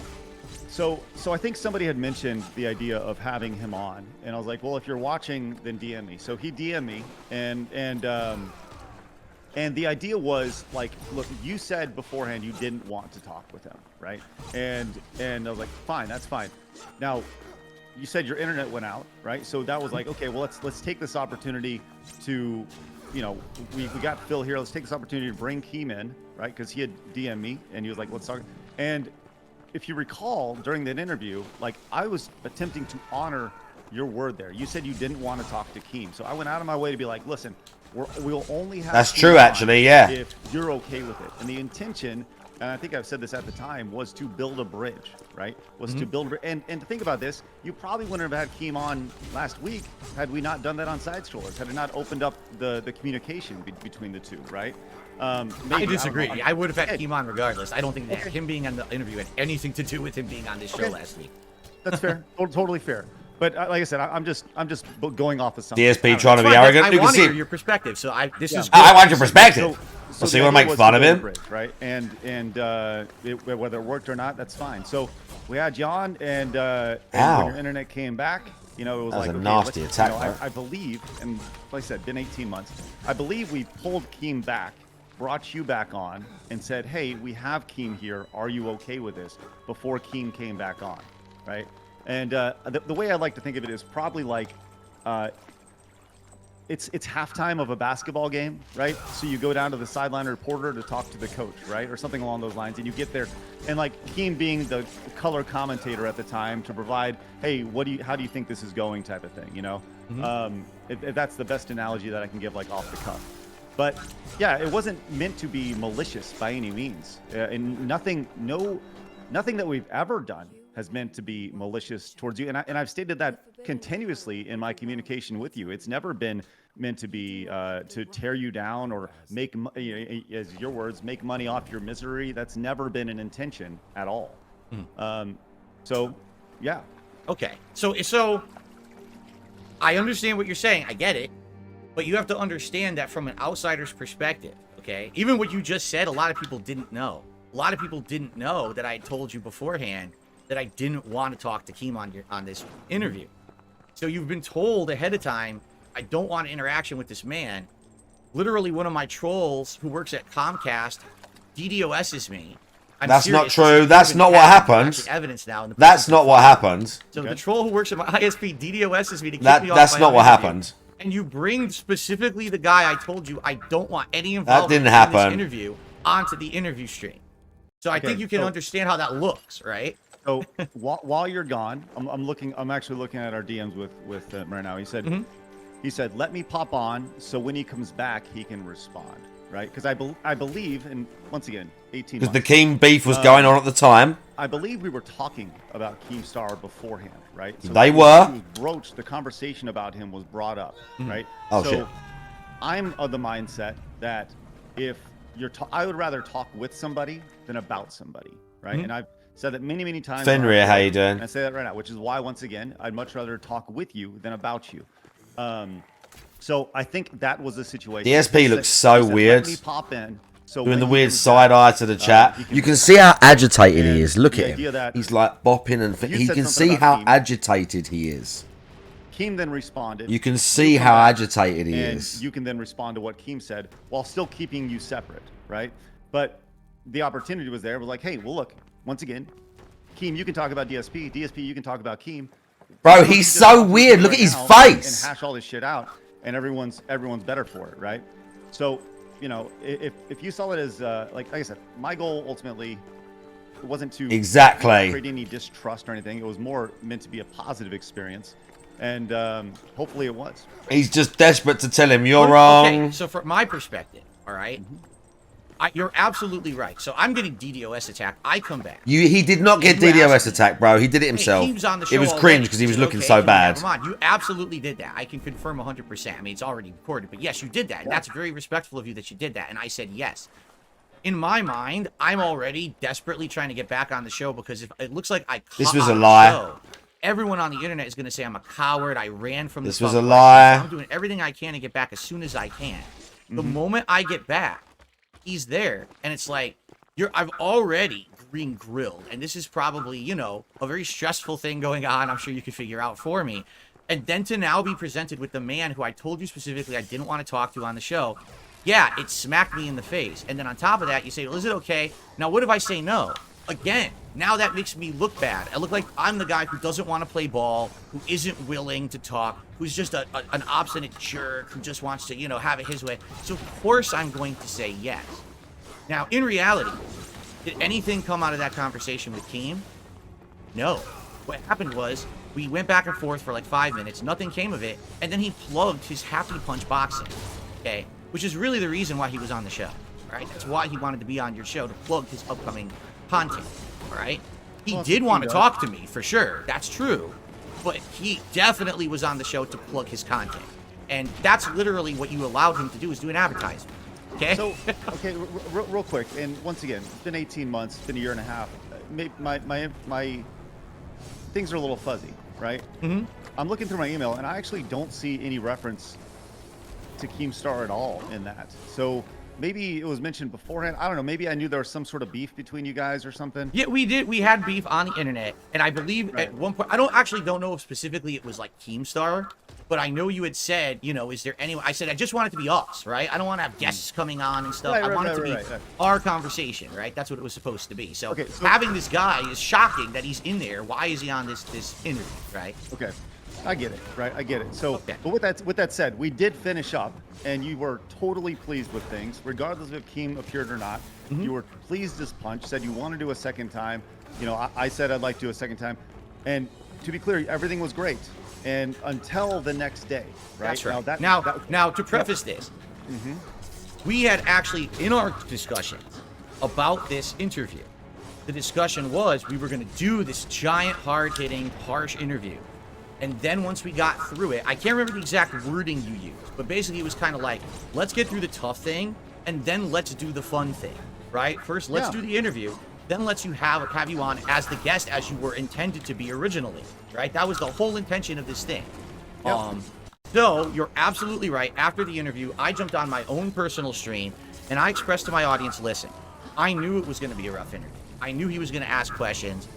[SPEAKER 4] So I think somebody had mentioned the idea of having him on, and I was like, well, if you're watching, then DM me. So he DM'd me, and And the idea was like, look, you said beforehand you didn't want to talk with him, right? And I was like, fine, that's fine. Now, you said your internet went out, right? So that was like, okay, well, let's take this opportunity to, you know, we got Phil here. Let's take this opportunity to bring Keem in, right? Because he had DM'd me and he was like, let's talk. And if you recall, during that interview, like I was attempting to honor your word there. You said you didn't want to talk to Keem. So I went out of my way to be like, listen, we'll only have
[SPEAKER 1] That's
[SPEAKER 4] Keem
[SPEAKER 1] true,
[SPEAKER 4] on
[SPEAKER 1] actually, yeah.
[SPEAKER 4] if you're okay with it. And the intention, and I think I've said this at the time, was to build a bridge, right? Was to build a bridge. And to think about this, you probably wouldn't have had Keem on last week had we not done that on Side Strollers, had it not opened up the communication between the two, right?
[SPEAKER 2] I disagree. I would have had Keem on regardless. I don't think that
[SPEAKER 4] Okay.
[SPEAKER 2] him being on the interview had anything to do with him being on this show last week.
[SPEAKER 4] That's fair. Totally fair. But like I said, I'm just going off of something.
[SPEAKER 1] DSP trying to be
[SPEAKER 2] Fine,
[SPEAKER 1] arrogant.
[SPEAKER 2] I
[SPEAKER 1] You can
[SPEAKER 2] want to
[SPEAKER 1] see.
[SPEAKER 2] hear your perspective. So this is.
[SPEAKER 1] I want your perspective.
[SPEAKER 4] So
[SPEAKER 1] So
[SPEAKER 4] the
[SPEAKER 1] you want to
[SPEAKER 4] idea
[SPEAKER 1] make
[SPEAKER 4] was
[SPEAKER 1] fun
[SPEAKER 4] to
[SPEAKER 1] of
[SPEAKER 4] build a
[SPEAKER 1] him?
[SPEAKER 4] bridge, right? And whether it worked or not, that's fine. So we had you on, and when
[SPEAKER 1] Ow.
[SPEAKER 4] your internet came back, you know, it was
[SPEAKER 1] That was
[SPEAKER 4] like
[SPEAKER 1] a
[SPEAKER 4] okay,
[SPEAKER 1] nasty
[SPEAKER 4] let's-
[SPEAKER 1] attack,
[SPEAKER 4] You know,
[SPEAKER 1] bro.
[SPEAKER 4] I believe, and like I said, been 18 months. I believe we pulled Keem back, brought you back on, and said, hey, we have Keem here. Are you okay with this? Before Keem came back on, right? And the way I like to think of it is probably like. It's halftime of a basketball game, right? So you go down to the sideline reporter to talk to the coach, right? Or something along those lines. And you get there, and like Keem being the color commentator at the time to provide, hey, how do you think this is going type of thing, you know? If that's the best analogy that I can give, like off the cuff. But yeah, it wasn't meant to be malicious by any means. And nothing that we've ever done has meant to be malicious towards you. And I've stated that continuously in my communication with you. It's never been meant to be to tear you down or make, as your words, make money off your misery. That's never been an intention at all. So, yeah.
[SPEAKER 2] Okay. So I understand what you're saying. I get it. But you have to understand that from an outsider's perspective, okay? Even what you just said, a lot of people didn't know. A lot of people didn't know that I had told you beforehand that I didn't want to talk to Keem on this interview. So you've been told ahead of time, I don't want interaction with this man. Literally, one of my trolls who works at Comcast DDoS's me.
[SPEAKER 1] That's not true. That's not what happened.
[SPEAKER 2] Evidence now.
[SPEAKER 1] That's not what happened.
[SPEAKER 2] So the troll who works at my ISP DDoS's me to kick me off.
[SPEAKER 1] That's not what happened.
[SPEAKER 2] And you bring specifically the guy I told you I don't want any involvement
[SPEAKER 1] didn't
[SPEAKER 2] in
[SPEAKER 1] happen.
[SPEAKER 2] this interview onto the interview stream. So I think you can understand how that looks, right?
[SPEAKER 4] So while you're gone, I'm actually looking at our DMs with right now. He said, let me pop on so when he comes back, he can respond, right? Because I believe, and once again, 18
[SPEAKER 1] Because the
[SPEAKER 4] months.
[SPEAKER 1] Keem beef was going on at the time.
[SPEAKER 4] I believe we were talking about Keemstar beforehand, right? So
[SPEAKER 1] They
[SPEAKER 4] when
[SPEAKER 1] were.
[SPEAKER 4] he was broached, the conversation about him was brought up, right?
[SPEAKER 1] Oh,
[SPEAKER 4] so
[SPEAKER 1] shit.
[SPEAKER 4] I'm of the mindset that if I would rather talk with somebody than about somebody, right? And I've said that many times.
[SPEAKER 1] Fenrir, how you doing?
[SPEAKER 4] And I say that right now, which is why, once again, I'd much rather talk with you than about you. So I think that was the situation.
[SPEAKER 1] DSP looks so weird.
[SPEAKER 4] Let me pop in. So
[SPEAKER 1] Doing
[SPEAKER 4] when
[SPEAKER 1] the
[SPEAKER 4] he
[SPEAKER 1] weird
[SPEAKER 4] comes
[SPEAKER 1] side
[SPEAKER 4] back,
[SPEAKER 1] eye to the chat.
[SPEAKER 4] he
[SPEAKER 1] You can see how agitated he is. Look
[SPEAKER 4] the
[SPEAKER 1] at
[SPEAKER 4] idea
[SPEAKER 1] him.
[SPEAKER 4] that
[SPEAKER 1] He's like bopping and
[SPEAKER 4] you
[SPEAKER 1] he
[SPEAKER 4] said
[SPEAKER 1] can
[SPEAKER 4] something
[SPEAKER 1] see
[SPEAKER 4] about
[SPEAKER 1] how
[SPEAKER 4] Keem.
[SPEAKER 1] agitated he is.
[SPEAKER 4] Keem then responded.
[SPEAKER 1] You can see
[SPEAKER 4] come
[SPEAKER 1] how
[SPEAKER 4] back,
[SPEAKER 1] agitated he
[SPEAKER 4] and
[SPEAKER 1] is.
[SPEAKER 4] you can then respond to what Keem said while still keeping you separate, right? But the opportunity was there. It was like, hey, well, look, once again, Keem, you can talk about DSP. DSP, you can talk about Keem.
[SPEAKER 1] Bro, he's so weird. Look at his face.
[SPEAKER 4] And hash all this shit out, and everyone's better for it, right? So, you know, if you saw it as like I said, my goal ultimately wasn't to
[SPEAKER 1] Exactly.
[SPEAKER 4] create any distrust or anything. It was more meant to be a positive experience, and hopefully it was.
[SPEAKER 1] He's just desperate to tell him you're
[SPEAKER 2] Okay,
[SPEAKER 1] wrong.
[SPEAKER 2] so from my perspective, all right, you're absolutely right. So I'm getting DDoS attacked. I come back.
[SPEAKER 1] He did not get
[SPEAKER 2] You asked
[SPEAKER 1] DDoS
[SPEAKER 2] me.
[SPEAKER 1] attacked, bro. He did it himself.
[SPEAKER 2] Hey, Keem's on the
[SPEAKER 1] It
[SPEAKER 2] show
[SPEAKER 1] was
[SPEAKER 2] already.
[SPEAKER 1] cringe because he was
[SPEAKER 2] So,
[SPEAKER 1] looking
[SPEAKER 2] okay,
[SPEAKER 1] so
[SPEAKER 2] can we
[SPEAKER 1] bad.
[SPEAKER 2] have him on? You absolutely did that. I can confirm 100%. I mean, it's already recorded. But yes, you did that. And that's very respectful of you that you did that. And I said yes. In my mind, I'm already desperately trying to get back on the show because if it looks like I
[SPEAKER 1] This
[SPEAKER 2] cut
[SPEAKER 1] was a
[SPEAKER 2] on the
[SPEAKER 1] lie.
[SPEAKER 2] show, everyone on the internet is going to say I'm a coward. I ran from
[SPEAKER 1] This
[SPEAKER 2] the
[SPEAKER 1] was a
[SPEAKER 2] public.
[SPEAKER 1] lie.
[SPEAKER 2] I'm doing everything I can to get back as soon as I can. The moment I get back, he's there, and it's like I've already been grilled, and this is probably, you know, a very stressful thing going on. I'm sure you could figure out for me. And then to now be presented with the man who I told you specifically I didn't want to talk to on the show, yeah, it smacked me in the face. And then on top of that, you say, well, is it okay? Now, what if I say no? Again, now that makes me look bad. I look like I'm the guy who doesn't want to play ball, who isn't willing to talk, who's just an obstinate jerk, who just wants to, you know, have it his way. So, of course, I'm going to say yes. Now, in reality, did anything come out of that conversation with Keem? No. What happened was, we went back and forth for like 5 minutes, nothing came of it, and then he plugged his Happy Punch boxing, okay? Which is really the reason why he was on the show, right? That's why he wanted to be on your show, to plug his upcoming content, all right? He did want to talk to me, for sure. That's true. But he definitely was on the show to plug his content. And that's literally what you allowed him to do, is do an advertisement, okay?
[SPEAKER 4] So, okay, real quick, and once again, it's been 18 months, it's been a year and a half. My things are a little fuzzy, right?
[SPEAKER 2] Mm-hmm.
[SPEAKER 4] I'm looking through my email, and I actually don't see any reference to Keemstar at all in that. So maybe it was mentioned beforehand. I don't know. Maybe I knew there was some sort of beef between you guys or something.
[SPEAKER 2] Yeah, we did. We had beef on the internet, and I believe at one point, I don't know if specifically it was like Keemstar, but I know you had said, you know, is there anyone? I said I just want it to be us, right? I don't want to have guests coming on and stuff. I want it to be our conversation, right? That's what it was supposed to be. So, having this guy is shocking that he's in there. Why is he on this interview, right?
[SPEAKER 4] Okay. I get it, right? I get it. So, but with that said, we did finish up, and you were totally pleased with things, regardless of if Keem appeared or not.
[SPEAKER 2] Mm-hmm.
[SPEAKER 4] You were pleased as punch. Said you want to do a second time. You know, I said I'd like to do a second time, and to be clear, everything was great, and until the next day, right?
[SPEAKER 2] That's right.
[SPEAKER 4] Now,
[SPEAKER 2] now to preface this, we had actually in our discussions about this interview, the discussion was we were going to do this giant, hard-hitting, harsh interview. And then once we got through it, I can't remember the exact wording you used, but basically it was kind of like, let's get through the tough thing, and then let's do the fun thing, right? First, let's do the interview, then let's have you on as the guest as you were intended to be originally, right? That was the whole intention of this thing. So you're absolutely right. After the interview, I jumped on my own personal stream, and I expressed to my audience, listen, I knew it was going to be a rough interview. I knew he was going to ask questions.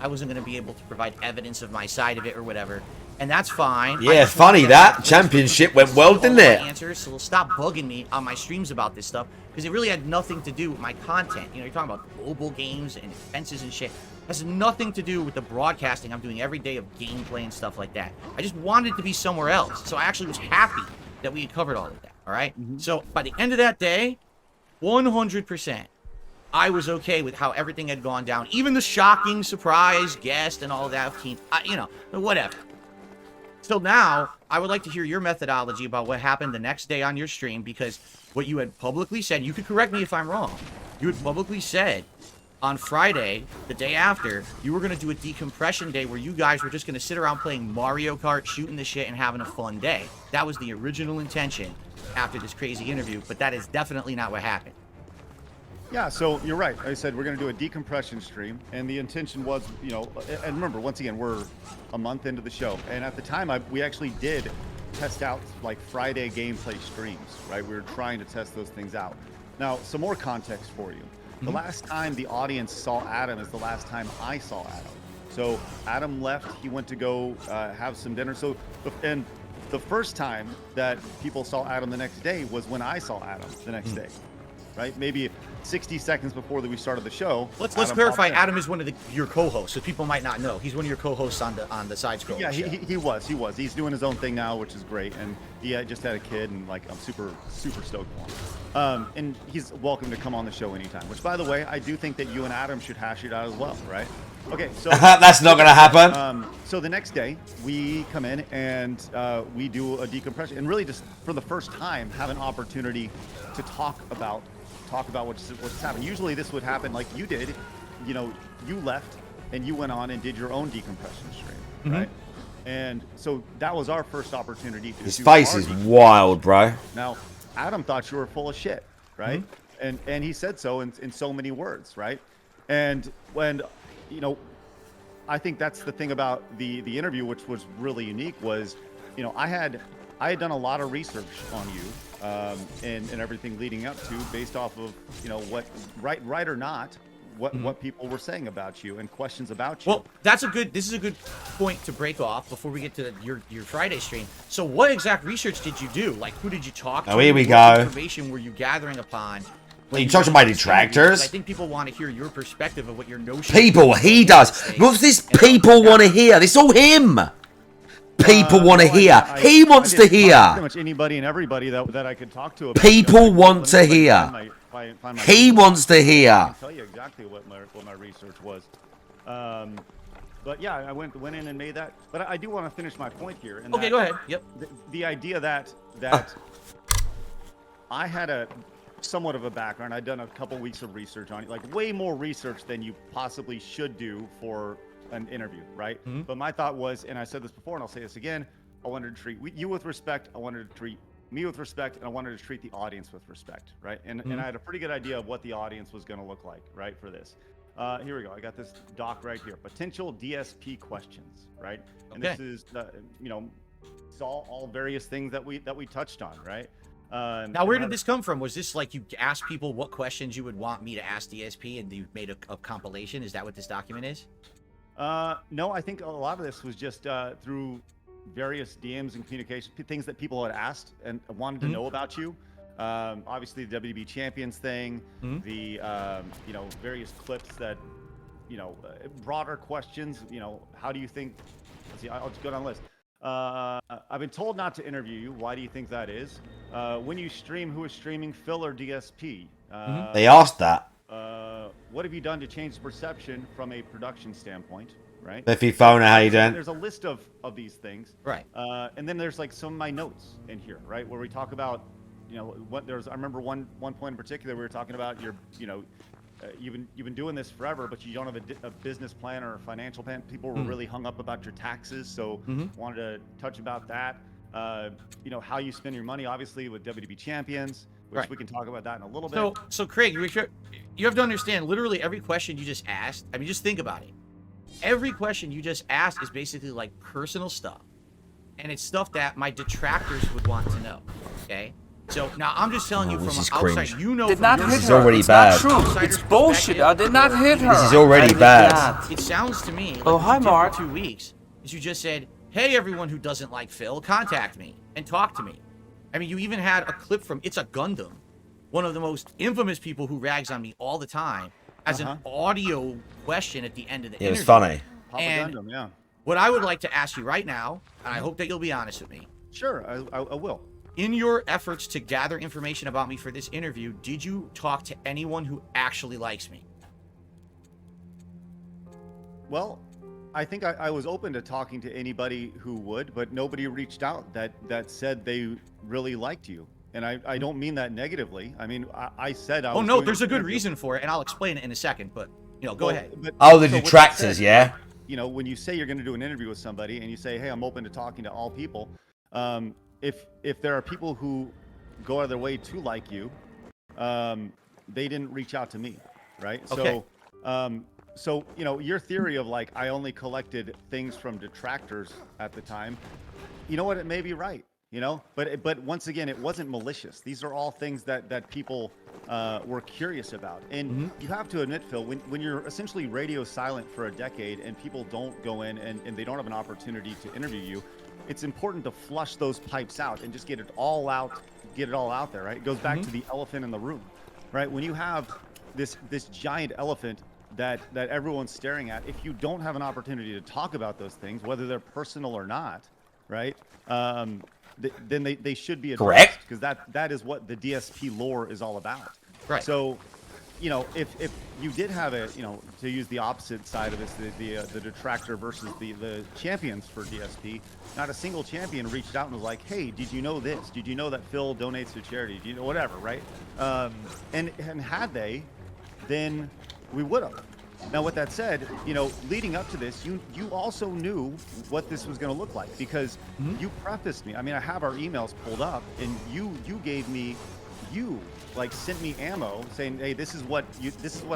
[SPEAKER 2] I wasn't going to be able to provide evidence of my side of it or whatever, and that's fine.
[SPEAKER 1] Yeah, funny that championship went well, didn't it?
[SPEAKER 2] Answers, so stop bugging me on my streams about this stuff, because it really had nothing to do with my content. You know, you're talking about mobile games and fences and shit. It has nothing to do with the broadcasting I'm doing every day of gameplay and stuff like that. I just wanted to be somewhere else, so I actually was happy that we had covered all of that. All right. So by the end of that day, 100%. I was okay with how everything had gone down. Even the shocking surprise guest and all that, you know, whatever. So now, I would like to hear your methodology about what happened the next day on your stream, because what you had publicly said, you could correct me if I'm wrong, you had publicly said on Friday, the day after, you were going to do a decompression day where you guys were just going to sit around playing Mario Kart, shooting the shit, and having a fun day. That was the original intention after this crazy interview, but that is definitely not what happened.
[SPEAKER 4] Yeah, so you're right. I said we're going to do a decompression stream, and the intention was, you know, and remember, once again, we're a month into the show, and at the time, we actually did test out like Friday gameplay streams, right? We were trying to test those things out. Now, some more context for you. The last time the audience saw Adam is the last time I saw Adam. So Adam left. He went to go have some dinner. So, and the first time that people saw Adam the next day was when I saw Adam the next day. Right? Maybe 60 seconds before we started the show.
[SPEAKER 2] Let's clarify. Adam is one of your co-hosts, so people might not know. He's one of your co-hosts on the side scroll.
[SPEAKER 4] Yeah, he was. He's doing his own thing now, which is great, and he just had a kid, and like I'm super stoked for him. And he's welcome to come on the show anytime. Which, by the way, I do think that you and Adam should hash it out as well, right? Okay, so
[SPEAKER 1] that's not gonna happen.
[SPEAKER 4] So the next day we come in and we do a decompression, and really just for the first time have an opportunity to talk about what's happened. Usually this would happen like you did. You know, you left and you went on and did your own decompression stream, right? And so that was our first opportunity to
[SPEAKER 1] His face is wild, bro.
[SPEAKER 4] Now, Adam thought you were full of shit, right? And he said so in so many words, right? And when, you know, I think that's the thing about the interview, which was really unique, was, you know, I had done a lot of research on you and everything leading up to, based off of, you know, what right or not, what people were saying about you and questions about you.
[SPEAKER 2] Well, this is a good point to break off before we get to your Friday stream. So what exact research did you do? Like, who did you talk to?
[SPEAKER 1] Oh, here we
[SPEAKER 2] What
[SPEAKER 1] go.
[SPEAKER 2] information were you gathering upon?
[SPEAKER 1] You talked to my detractors.
[SPEAKER 2] I think people want to hear your perspective of what your notion.
[SPEAKER 1] People, he does. What's this people want to hear? This all him. People want to hear. He wants to hear.
[SPEAKER 4] Pretty much anybody and everybody that I could talk to. About
[SPEAKER 1] People want to hear. He wants to
[SPEAKER 4] I
[SPEAKER 1] hear.
[SPEAKER 4] can tell you exactly what my research was. But yeah, I went in and made that. But I do want to finish my point here. And
[SPEAKER 2] Okay, go ahead. Yep.
[SPEAKER 4] The idea that I had a somewhat of a background. I'd done a couple weeks of research on it, like way more research than you possibly should do for an interview, right? But my thought was, and I said this before, and I'll say this again, I wanted to treat you with respect. I wanted to treat me with respect, and I wanted to treat the audience with respect, right? And I had a pretty good idea of what the audience was going to look like, right, for this. Here we go. I got this doc right here. Potential DSP questions, right? And this is, it's all various things that we touched on, right?
[SPEAKER 2] Now, where did this come from? Was this like you asked people what questions you would want me to ask DSP, and you made a compilation? Is that what this document is?
[SPEAKER 4] No, I think a lot of this was just through various DMs and communication, things that people had asked and wanted to know about you. Obviously, the WDB Champions thing, the various clips that, broader questions. How do you think? Let's see, I'll just go down the list. I've been told not to interview you. Why do you think that is? When you stream, who is streaming, Phil or DSP?
[SPEAKER 1] They asked that.
[SPEAKER 4] What have you done to change the perception from a production standpoint? Right.
[SPEAKER 1] If you phone how you doing?
[SPEAKER 4] There's a list of these things.
[SPEAKER 2] Right.
[SPEAKER 4] And then there's like some of my notes in here, right, where we talk about, what there's. I remember one point in particular we were talking about your, you've been doing this forever, but you don't have a business plan or a financial plan. People were really hung up about your taxes, so wanted to touch about that. How you spend your money, obviously with WDB Champions, which we can talk about that in a little bit.
[SPEAKER 2] So Craig, you have to understand. Literally every question you just asked. I mean, just think about it. Every question you just asked is basically like personal stuff, and it's stuff that my detractors would want to know. Okay. So now I'm just telling you from outside.
[SPEAKER 12] Did not hit her.
[SPEAKER 1] This is already
[SPEAKER 12] it's
[SPEAKER 1] bad.
[SPEAKER 12] Not true. It's bullshit. I did not hit her.
[SPEAKER 1] This is already bad.
[SPEAKER 2] It sounds to me like
[SPEAKER 12] oh, hi, Mark.
[SPEAKER 2] 2 weeks is you just said, "Hey, everyone who doesn't like Phil, contact me and talk to me." I mean, you even had a clip from It's a Gundam, one of the most infamous people who rags on me all the time, as an audio question at the end of the interview.
[SPEAKER 1] It was funny.
[SPEAKER 2] And
[SPEAKER 4] Gundam, yeah.
[SPEAKER 2] what I would like to ask you right now, and I hope that you'll be honest with me.
[SPEAKER 4] Sure, I will.
[SPEAKER 2] In your efforts to gather information about me for this interview, did you talk to anyone who actually likes me?
[SPEAKER 4] Well, I think I was open to talking to anybody who would, but nobody reached out that said they really liked you. And I don't mean that negatively. I mean, I said I was.
[SPEAKER 2] Oh, no, there's a good reason for it, and I'll explain it in a second, but, go ahead.
[SPEAKER 1] The detractors, yeah?
[SPEAKER 4] When you say you're going to do an interview with somebody and you say, hey, I'm open to talking to all people, if there are people who go out of their way to like you, they didn't reach out to me, right?
[SPEAKER 2] Okay.
[SPEAKER 4] So, your theory of like, I only collected things from detractors at the time, you know what, it may be right, but once again, it wasn't malicious. These are all things that people were curious about. And you have to admit, Phil, when you're essentially radio silent for a decade and people don't go in and they don't have an opportunity to interview you, it's important to flush those pipes out and just get it all out there, right? It goes back to the elephant in the room, right? When you have this giant elephant that everyone's staring at, if you don't have an opportunity to talk about those things, whether they're personal or not, right? Then they should be addressed, because that is what the DSP lore is all about.
[SPEAKER 2] Right.
[SPEAKER 4] So, if you did have to use the opposite side of this, the detractor versus the champions for DSP, not a single champion reached out and was like, hey, did you know this? Did you know that Phil donates to charity? Do you know whatever, right? And had they, then we would have. Now, with that said, leading up to this, you also knew what this was going to look like, because you prefaced me. I mean, I have our emails pulled up, and you gave me, sent me ammo saying, hey, this is what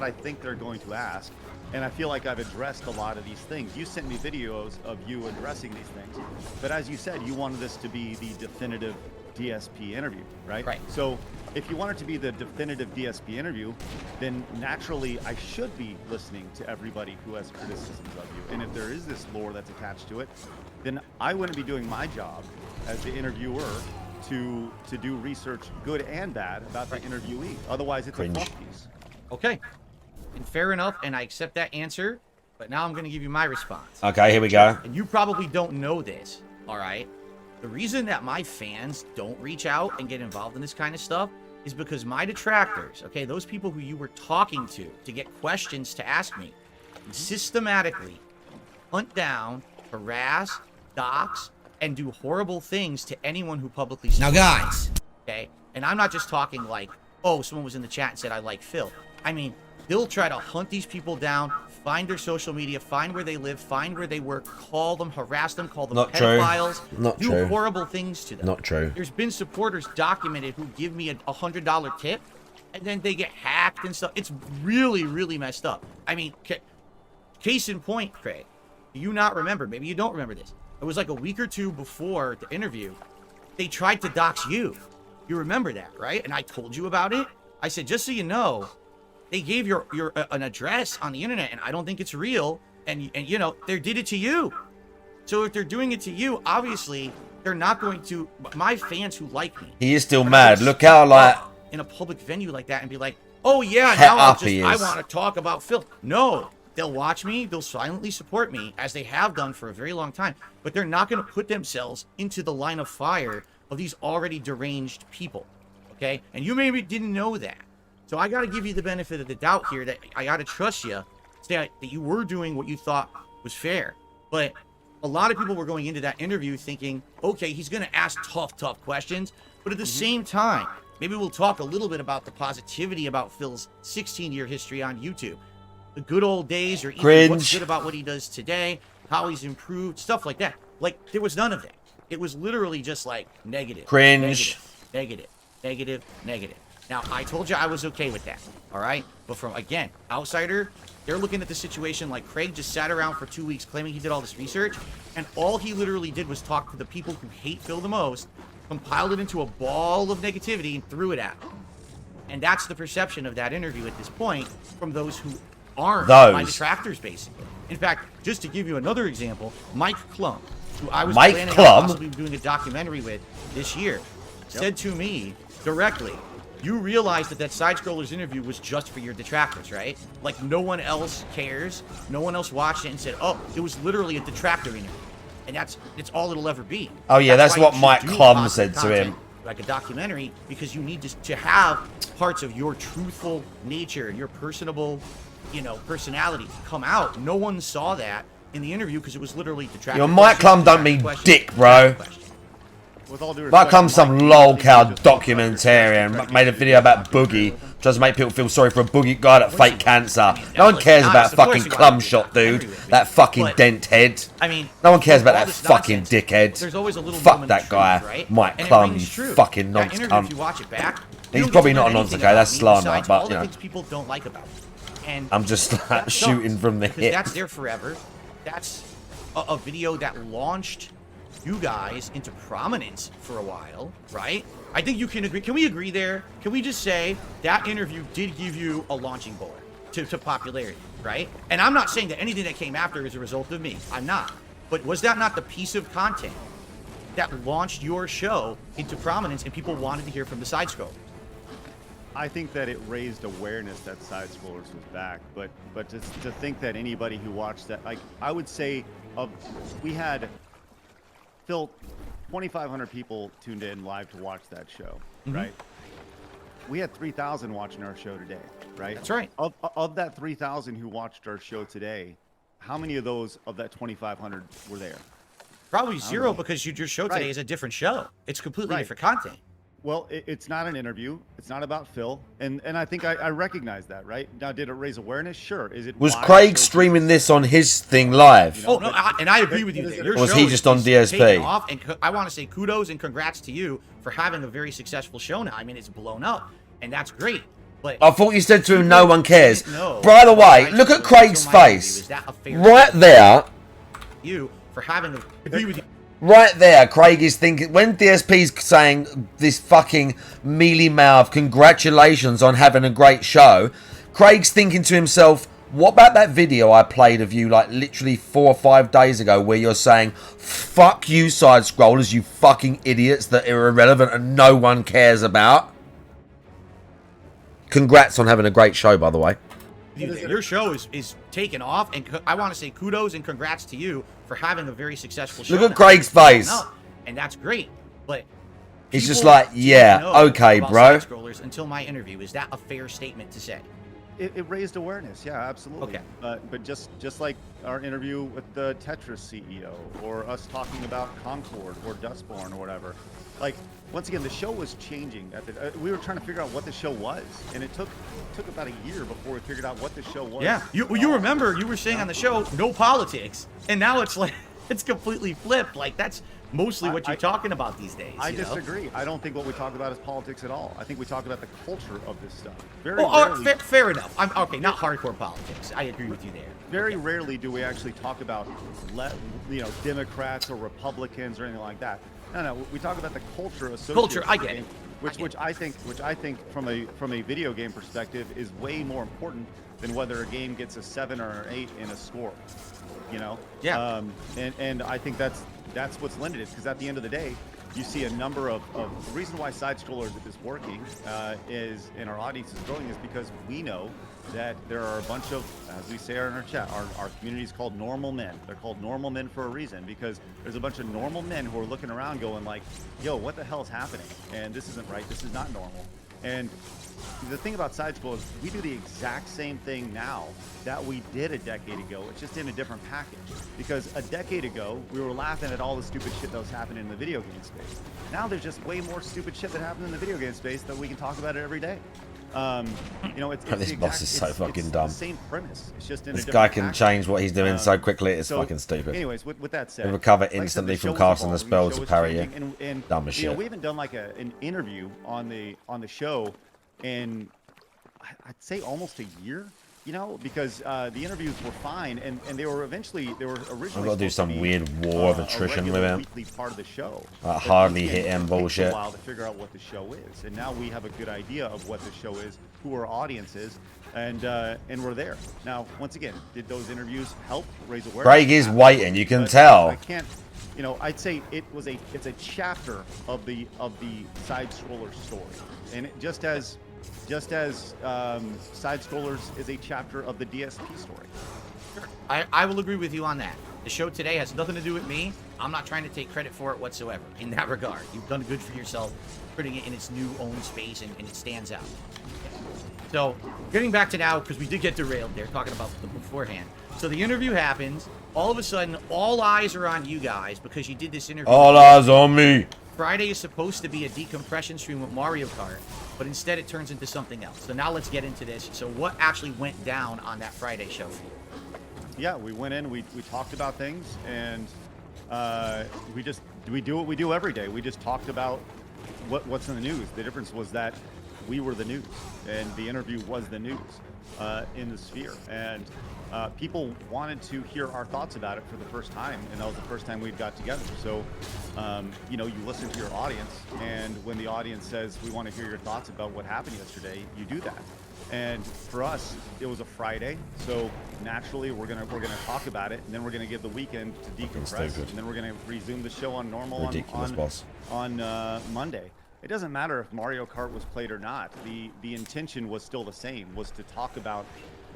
[SPEAKER 4] I think they're going to ask, and I feel like I've addressed a lot of these things. You sent me videos of you addressing these things, but as you said, you wanted this to be the definitive DSP interview, right?
[SPEAKER 2] Right.
[SPEAKER 4] So if you want it to be the definitive DSP interview, then naturally I should be listening to everybody who has criticisms of you. And if there is this lore that's attached to it, then I wouldn't be doing my job as the interviewer to do research, good and bad, about the interviewee. Otherwise, it's a fluff piece.
[SPEAKER 2] Okay. And fair enough, and I accept that answer, but now I'm going to give you my response.
[SPEAKER 1] Okay, here we go.
[SPEAKER 2] And you probably don't know this, all right? The reason that my fans don't reach out and get involved in this kind of stuff is because my detractors, okay, those people who you were talking to get questions to ask me, systematically hunt down, harass, dox, and do horrible things to anyone who publicly speaks.
[SPEAKER 8] Now, guys.
[SPEAKER 2] Okay? And I'm not just talking like, oh, someone was in the chat and said I like Phil. I mean, they'll try to hunt these people down, find their social media, find where they live, find where they work, call them, harass them, call them
[SPEAKER 1] Not
[SPEAKER 2] pedophiles,
[SPEAKER 1] true. Not
[SPEAKER 2] do
[SPEAKER 1] true.
[SPEAKER 2] horrible things to them.
[SPEAKER 1] Not true.
[SPEAKER 2] There's been supporters documented who give me a $100 tip, and then they get hacked and stuff. It's really, really messed up. I mean, case in point, Craig, do you not remember? Maybe you don't remember this. It was like a week or two before the interview. They tried to dox you. You remember that, right? And I told you about it. I said, just so you know, they gave your an address on the internet, and I don't think it's real. And you know, they did it to you. So if they're doing it to you, obviously they're not going to. My fans who like me,
[SPEAKER 1] He is still mad. Look how like
[SPEAKER 2] in a public venue like that and be like, oh yeah,
[SPEAKER 1] Het
[SPEAKER 2] now
[SPEAKER 1] up he
[SPEAKER 2] I
[SPEAKER 1] is.
[SPEAKER 2] want to talk about Phil. No, they'll watch me. They'll silently support me as they have done for a very long time. But they're not going to put themselves into the line of fire of these already deranged people. Okay, and you maybe didn't know that. So I got to give you the benefit of the doubt here that I got to trust you, that you were doing what you thought was fair. But a lot of people were going into that interview thinking, okay, he's going to ask tough questions. But at the same time, maybe we'll talk a little bit about the positivity about Phil's 16-year history on YouTube. The good old days, or even what's good about what he does today, how he's improved, stuff like that. Like, there was none of that. It was literally just like negative.
[SPEAKER 1] Cringe.
[SPEAKER 2] Negative. Now, I told you I was okay with that, all right? But from, again, outsider, they're looking at the situation like Craig just sat around for 2 weeks claiming he did all this research, and all he literally did was talk to the people who hate Phil the most, compiled it into a ball of negativity, and threw it at them. And that's the perception of that interview at this point from those who aren't my detractors, basically. In fact, just to give you another example, Mike Klum, who I was planning on possibly doing a documentary with this year, said to me directly, you realize that side-scrollers interview was just for your detractors, right? Like, no one else cares. No one else watched it and said, oh, it was literally a detractor interview. And it's all it'll ever be.
[SPEAKER 1] Oh yeah, that's
[SPEAKER 2] why
[SPEAKER 1] what
[SPEAKER 2] you
[SPEAKER 1] Mike
[SPEAKER 2] should do
[SPEAKER 1] Klum said to
[SPEAKER 2] content
[SPEAKER 1] him.
[SPEAKER 2] Like a documentary, because you need to have parts of your truthful nature and your personable, personality come out. No one saw that in the interview because it was literally detractor.
[SPEAKER 1] Mike Klum don't mean dick, bro.
[SPEAKER 4] With all due
[SPEAKER 1] Mike
[SPEAKER 4] respect,
[SPEAKER 1] Klum's some lol-cow documentarian. Made a video about Boogie. Tries to make people feel sorry for a Boogie guy that faked cancer. No one cares about fucking Klum shot, dude. That fucking dent head.
[SPEAKER 2] I mean,
[SPEAKER 1] no one cares about that fucking dickhead.
[SPEAKER 2] There's always a little
[SPEAKER 1] Fuck that guy.
[SPEAKER 2] right?
[SPEAKER 1] Mike
[SPEAKER 2] And
[SPEAKER 1] Klum,
[SPEAKER 2] it
[SPEAKER 1] you
[SPEAKER 2] true.
[SPEAKER 1] fucking
[SPEAKER 2] That
[SPEAKER 1] nonce
[SPEAKER 2] interview, if you
[SPEAKER 1] cunt.
[SPEAKER 2] watch it back,
[SPEAKER 1] He's probably not a nonce guy, that's slander, but,
[SPEAKER 2] all
[SPEAKER 1] you
[SPEAKER 2] the
[SPEAKER 1] know.
[SPEAKER 2] things people don't like about it. And
[SPEAKER 1] I'm just like,
[SPEAKER 2] that
[SPEAKER 1] shooting
[SPEAKER 2] sucks,
[SPEAKER 1] from the
[SPEAKER 2] because
[SPEAKER 1] hip.
[SPEAKER 2] that's there forever. That's a video that launched you guys into prominence for a while, right? I think you can agree. Can we agree there? Can we just say that interview did give you a launching board to popularity, right? And I'm not saying that anything that came after is a result of me. I'm not. But was that not the piece of content that launched your show into prominence and people wanted to hear from the side scroll?
[SPEAKER 4] I think that it raised awareness that side scrollers was back, but to think that anybody who watched that, like, I would say, we had Phil, 2,500 people tuned in live to watch that show, right? We had 3,000 watching our show today, right?
[SPEAKER 2] That's right.
[SPEAKER 4] Of that 3,000 who watched our show today, how many of those of that 2,500 were there?
[SPEAKER 2] Probably zero, because your show today is a different show. It's completely different content.
[SPEAKER 4] Well, it's not an interview. It's not about Phil, and I think I recognize that, right? Now, did it raise awareness? Sure. Is it
[SPEAKER 1] Was Craig streaming this on his thing live?
[SPEAKER 2] Oh no, and I agree with you there. Your
[SPEAKER 1] Or was
[SPEAKER 2] show
[SPEAKER 1] he just on
[SPEAKER 2] is
[SPEAKER 1] DSP?
[SPEAKER 2] taking off, and I want to say kudos and congrats to you for having a very successful show now. I mean, it's blown up, and that's great. But
[SPEAKER 1] I thought you said to him, no one cares.
[SPEAKER 2] No.
[SPEAKER 1] By the way, look at Craig's face. Right there.
[SPEAKER 2] You for having a agree with you.
[SPEAKER 1] Right there, Craig is thinking, when DSP's saying this fucking mealy mouth, congratulations on having a great show, Craig's thinking to himself, what about that video I played of you like literally 4 or 5 days ago where you're saying, fuck you side scrollers, you fucking idiots that are irrelevant and no one cares about. Congrats on having a great show, by the way.
[SPEAKER 2] Your show is taken off, and I want to say kudos and congrats to you for having a very successful show.
[SPEAKER 1] Look at Craig's face.
[SPEAKER 2] And that's great, but
[SPEAKER 1] he's just like, yeah, okay, bro.
[SPEAKER 2] Scrollers until my interview. Is that a fair statement to say?
[SPEAKER 4] It raised awareness, yeah, absolutely.
[SPEAKER 2] Okay.
[SPEAKER 4] But just like our interview with the Tetris CEO, or us talking about Concord or Dustborn or whatever, like once again, the show was changing. We were trying to figure out what the show was, and it took about a year before we figured out what the show was.
[SPEAKER 2] Yeah, you remember you were saying on the show no politics, and now it's like it's completely flipped. Like that's mostly what you're talking about these days.
[SPEAKER 4] I disagree. I don't think what we talk about is politics at all. I think we talk about the culture of this stuff.
[SPEAKER 2] Fair enough. I'm okay. Not hardcore politics. I agree with you there.
[SPEAKER 4] Very rarely do we actually talk about, Democrats or Republicans or anything like that. No. We talk about the culture associated.
[SPEAKER 2] Culture, I get it.
[SPEAKER 4] Which I think from a video game perspective is way more important than whether a game gets a 7 or an 8 in a score.
[SPEAKER 2] Yeah.
[SPEAKER 4] And I think that's what's limited it, because at the end of the day, you see a number of the reason why side scrollers is working is, and our audience is growing, is because we know that there are a bunch of, as we say in our chat, our community is called normal men. They're called normal men for a reason, because there's a bunch of normal men who are looking around going like, yo, what the hell is happening? And this isn't right. This is not normal. And the thing about side scroll is we do the exact same thing now that we did a decade ago. It's just in a different package. Because a decade ago, we were laughing at all the stupid shit that was happening in the video game space. Now there's just way more stupid shit that happens in the video game space that we can talk about it every day.
[SPEAKER 1] This boss is so fucking dumb.
[SPEAKER 4] The same premise. It's just in
[SPEAKER 1] this
[SPEAKER 4] a
[SPEAKER 1] guy
[SPEAKER 4] different
[SPEAKER 1] can change what he's doing so quickly. It's
[SPEAKER 4] so,
[SPEAKER 1] fucking stupid.
[SPEAKER 4] Anyways, with that said,
[SPEAKER 1] he'll recover
[SPEAKER 4] like
[SPEAKER 1] instantly
[SPEAKER 4] said,
[SPEAKER 1] from casting the spell to parry you.
[SPEAKER 4] And
[SPEAKER 1] Dumb as shit.
[SPEAKER 4] We haven't done like an interview on the show in, I'd say, almost a year. Because the interviews were fine, and they were originally. I've
[SPEAKER 1] got to do some weird war of attrition with him.
[SPEAKER 4] Weekly part of the show.
[SPEAKER 1] Hardly hit him bullshit.
[SPEAKER 4] It takes a while to figure out what the show is, and now we have a good idea of what the show is, who our audience is, and we're there. Now, once again, did those interviews help raise awareness?
[SPEAKER 1] Craig is waiting. You can tell.
[SPEAKER 4] I can't. I'd say it's a chapter of the side scroller story, and it just as side scrollers is a chapter of the DSP story.
[SPEAKER 2] Sure. I will agree with you on that. The show today has nothing to do with me. I'm not trying to take credit for it whatsoever in that regard. You've done good for yourself, putting it in its new own space, and it stands out. So, getting back to now, because we did get derailed there, talking about them beforehand. So the interview happens. All of a sudden, all eyes are on you guys because you did this interview.
[SPEAKER 1] All eyes on me.
[SPEAKER 2] Friday is supposed to be a decompression stream with Mario Kart, but instead it turns into something else. So now let's get into this. So what actually went down on that Friday show for you?
[SPEAKER 4] Yeah, we went in, we talked about things, and we do what we do every day. We just talked about what's in the news. The difference was that we were the news, and the interview was the news in the sphere. And people wanted to hear our thoughts about it for the first time, and that was the first time we got together. So, you listen to your audience, and when the audience says, we want to hear your thoughts about what happened yesterday, you do that. And for us, it was a Friday, so naturally we're gonna talk about it, and then we're gonna give the weekend to decompress, and then we're gonna resume the show on normal on Monday. It doesn't matter if Mario Kart was played or not. The intention was still the same, was to talk about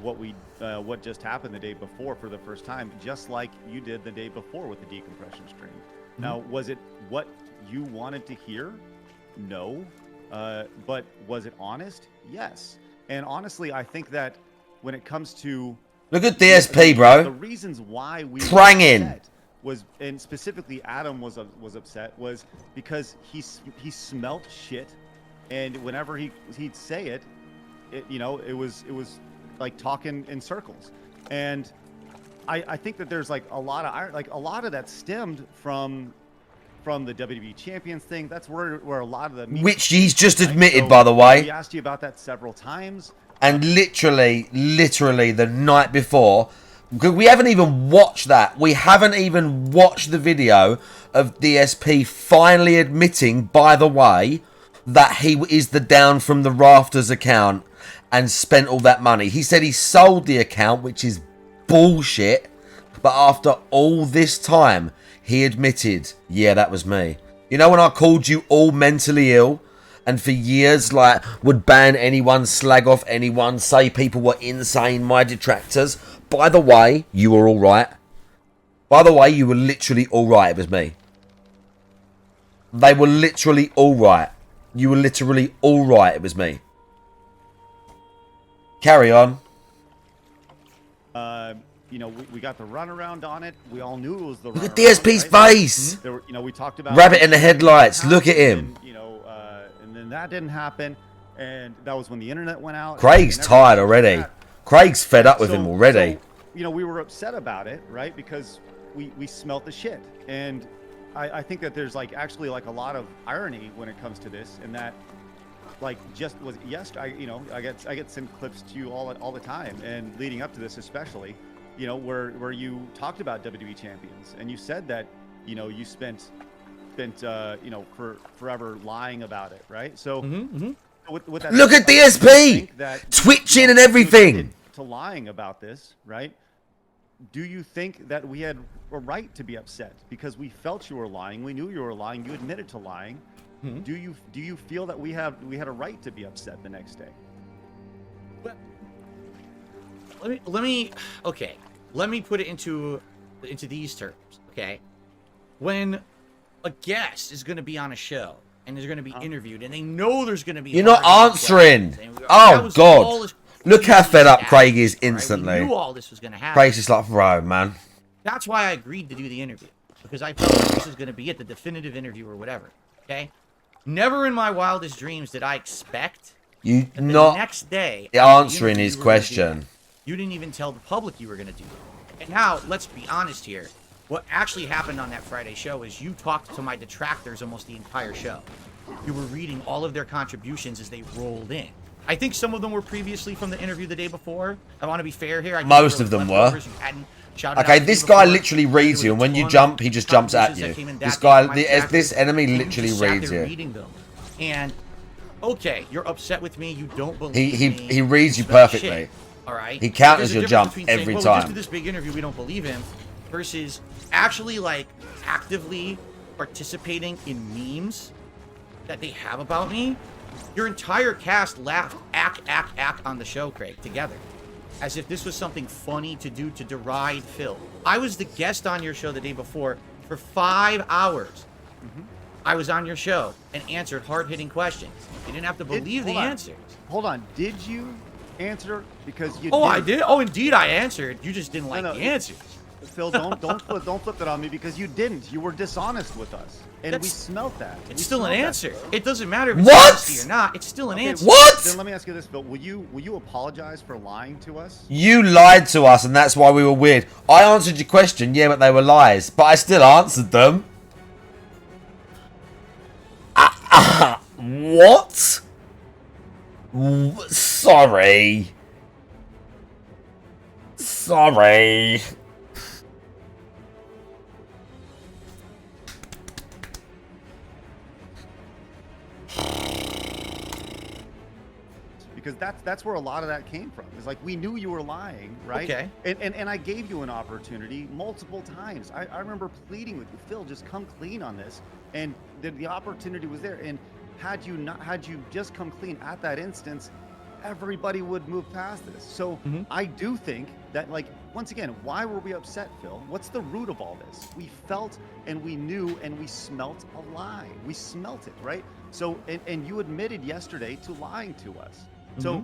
[SPEAKER 4] what just happened the day before for the first time, just like you did the day before with the decompression stream. Mm-hmm. Now, was it what you wanted to hear? No. But was it honest? Yes. And honestly, I think that when it comes to
[SPEAKER 1] look at DSP, bro.
[SPEAKER 4] The reasons why we
[SPEAKER 1] pranging
[SPEAKER 4] was, and specifically Adam was upset, was because he smelt shit, and whenever he'd say it was like talking in circles. And I think that there's like a lot of that stemmed from the WWE Champions thing. That's where a lot of the
[SPEAKER 1] which he's just admitted, by the way.
[SPEAKER 4] We asked you about that several times.
[SPEAKER 1] And literally the night before, We haven't even watched that. We haven't even watched the video of DSP finally admitting, by the way, that he is the Down from the Rafters account and spent all that money. He said he sold the account, which is bullshit. But after all this time, he admitted, yeah, that was me. You know when I called you all mentally ill? And for years, like, would ban anyone, slag off anyone, say people were insane, my detractors. By the way, you were alright. By the way, you were literally alright. It was me. They were literally alright. You were literally alright. It was me. Carry on.
[SPEAKER 4] You know, we got the runaround on it. We all knew it was the
[SPEAKER 1] Look at
[SPEAKER 4] runaround,
[SPEAKER 1] DSP's
[SPEAKER 4] right?
[SPEAKER 1] face.
[SPEAKER 4] There were, you know, we talked about
[SPEAKER 1] Rabbit in the headlights. Look at him.
[SPEAKER 4] And, you know, and then that didn't happen, and that was when the internet went out.
[SPEAKER 1] Craig's tired already. Craig's fed up with him already.
[SPEAKER 4] So, you know, we were upset about it, right? Because we smelt the shit, and I think that there's like actually like a lot of irony when it comes to this, and that like just was yesterday. You know, I get sent clips to you all the time, and leading up to this especially. You know, where you talked about WWE champions, and you said that, you know, you spent you know, forever lying about it, right? So with that,
[SPEAKER 1] look at DSP twitching and everything
[SPEAKER 4] to lying about this, right? Do you think that we had a right to be upset because we felt you were lying? We knew you were lying. You admitted to lying. Do you feel that we had a right to be upset the next day?
[SPEAKER 2] Let me put it into these terms, okay? When a guest is going to be on a show and is going to be interviewed, and they know there's going to be...
[SPEAKER 1] You're not answering. Oh, God. Look how fed up Craig is instantly.
[SPEAKER 2] We knew all this was going to happen.
[SPEAKER 1] Craig's just like, bro, man.
[SPEAKER 2] That's why I agreed to do the interview, because I felt like this was going to be it, the definitive interview or whatever, okay? Never in my wildest dreams did I expect
[SPEAKER 1] You
[SPEAKER 2] that
[SPEAKER 1] not
[SPEAKER 2] the next day...
[SPEAKER 1] answering his question.
[SPEAKER 2] You didn't even tell the public you were going to do it. And now, let's be honest here. What actually happened on that Friday show is you talked to my detractors almost the entire show. You were reading all of their contributions as they rolled in. I think some of them were previously from the interview the day before. I want to be fair here.
[SPEAKER 1] Most of them were. Okay, this guy literally reads you, and when you jump, he just jumps at you. This guy, this enemy literally reads you.
[SPEAKER 2] And, okay, you're upset with me. You don't believe me.
[SPEAKER 1] He reads you perfectly.
[SPEAKER 2] All right.
[SPEAKER 1] He counters your jump every time.
[SPEAKER 2] Just to this big interview, we don't believe him, versus actually like actively participating in memes that they have about me. Your entire cast laughed, act on the show, Craig, together, as if this was something funny to do to deride Phil. I was the guest on your show the day before for 5 hours. I was on your show and answered hard-hitting questions. You didn't have to believe the answers.
[SPEAKER 4] Hold on. Did you answer? Because you
[SPEAKER 2] I did. Oh, indeed I answered. You just didn't like the answers.
[SPEAKER 4] Phil, don't flip that on me, because you didn't. You were dishonest with us, and we smelt that.
[SPEAKER 2] It's still an answer. It doesn't matter if it's honesty or not. It's still an answer.
[SPEAKER 1] What?
[SPEAKER 4] Then let me ask you this, Phil. Will you apologize for lying to us?
[SPEAKER 1] You lied to us, and that's why we were weird. I answered your question, yeah, but they were lies. But I still answered them. What? Sorry.
[SPEAKER 4] Because that's where a lot of that came from. It's like we knew you were lying, right?
[SPEAKER 2] Okay.
[SPEAKER 4] And I gave you an opportunity multiple times. I remember pleading with you, Phil, just come clean on this. And the opportunity was there. And had you just come clean at that instance, everybody would move past this. So I do think that, like, once again, why were we upset, Phil? What's the root of all this? We felt and we knew and we smelt a lie. We smelt it, right? So, and you admitted yesterday to lying to us. So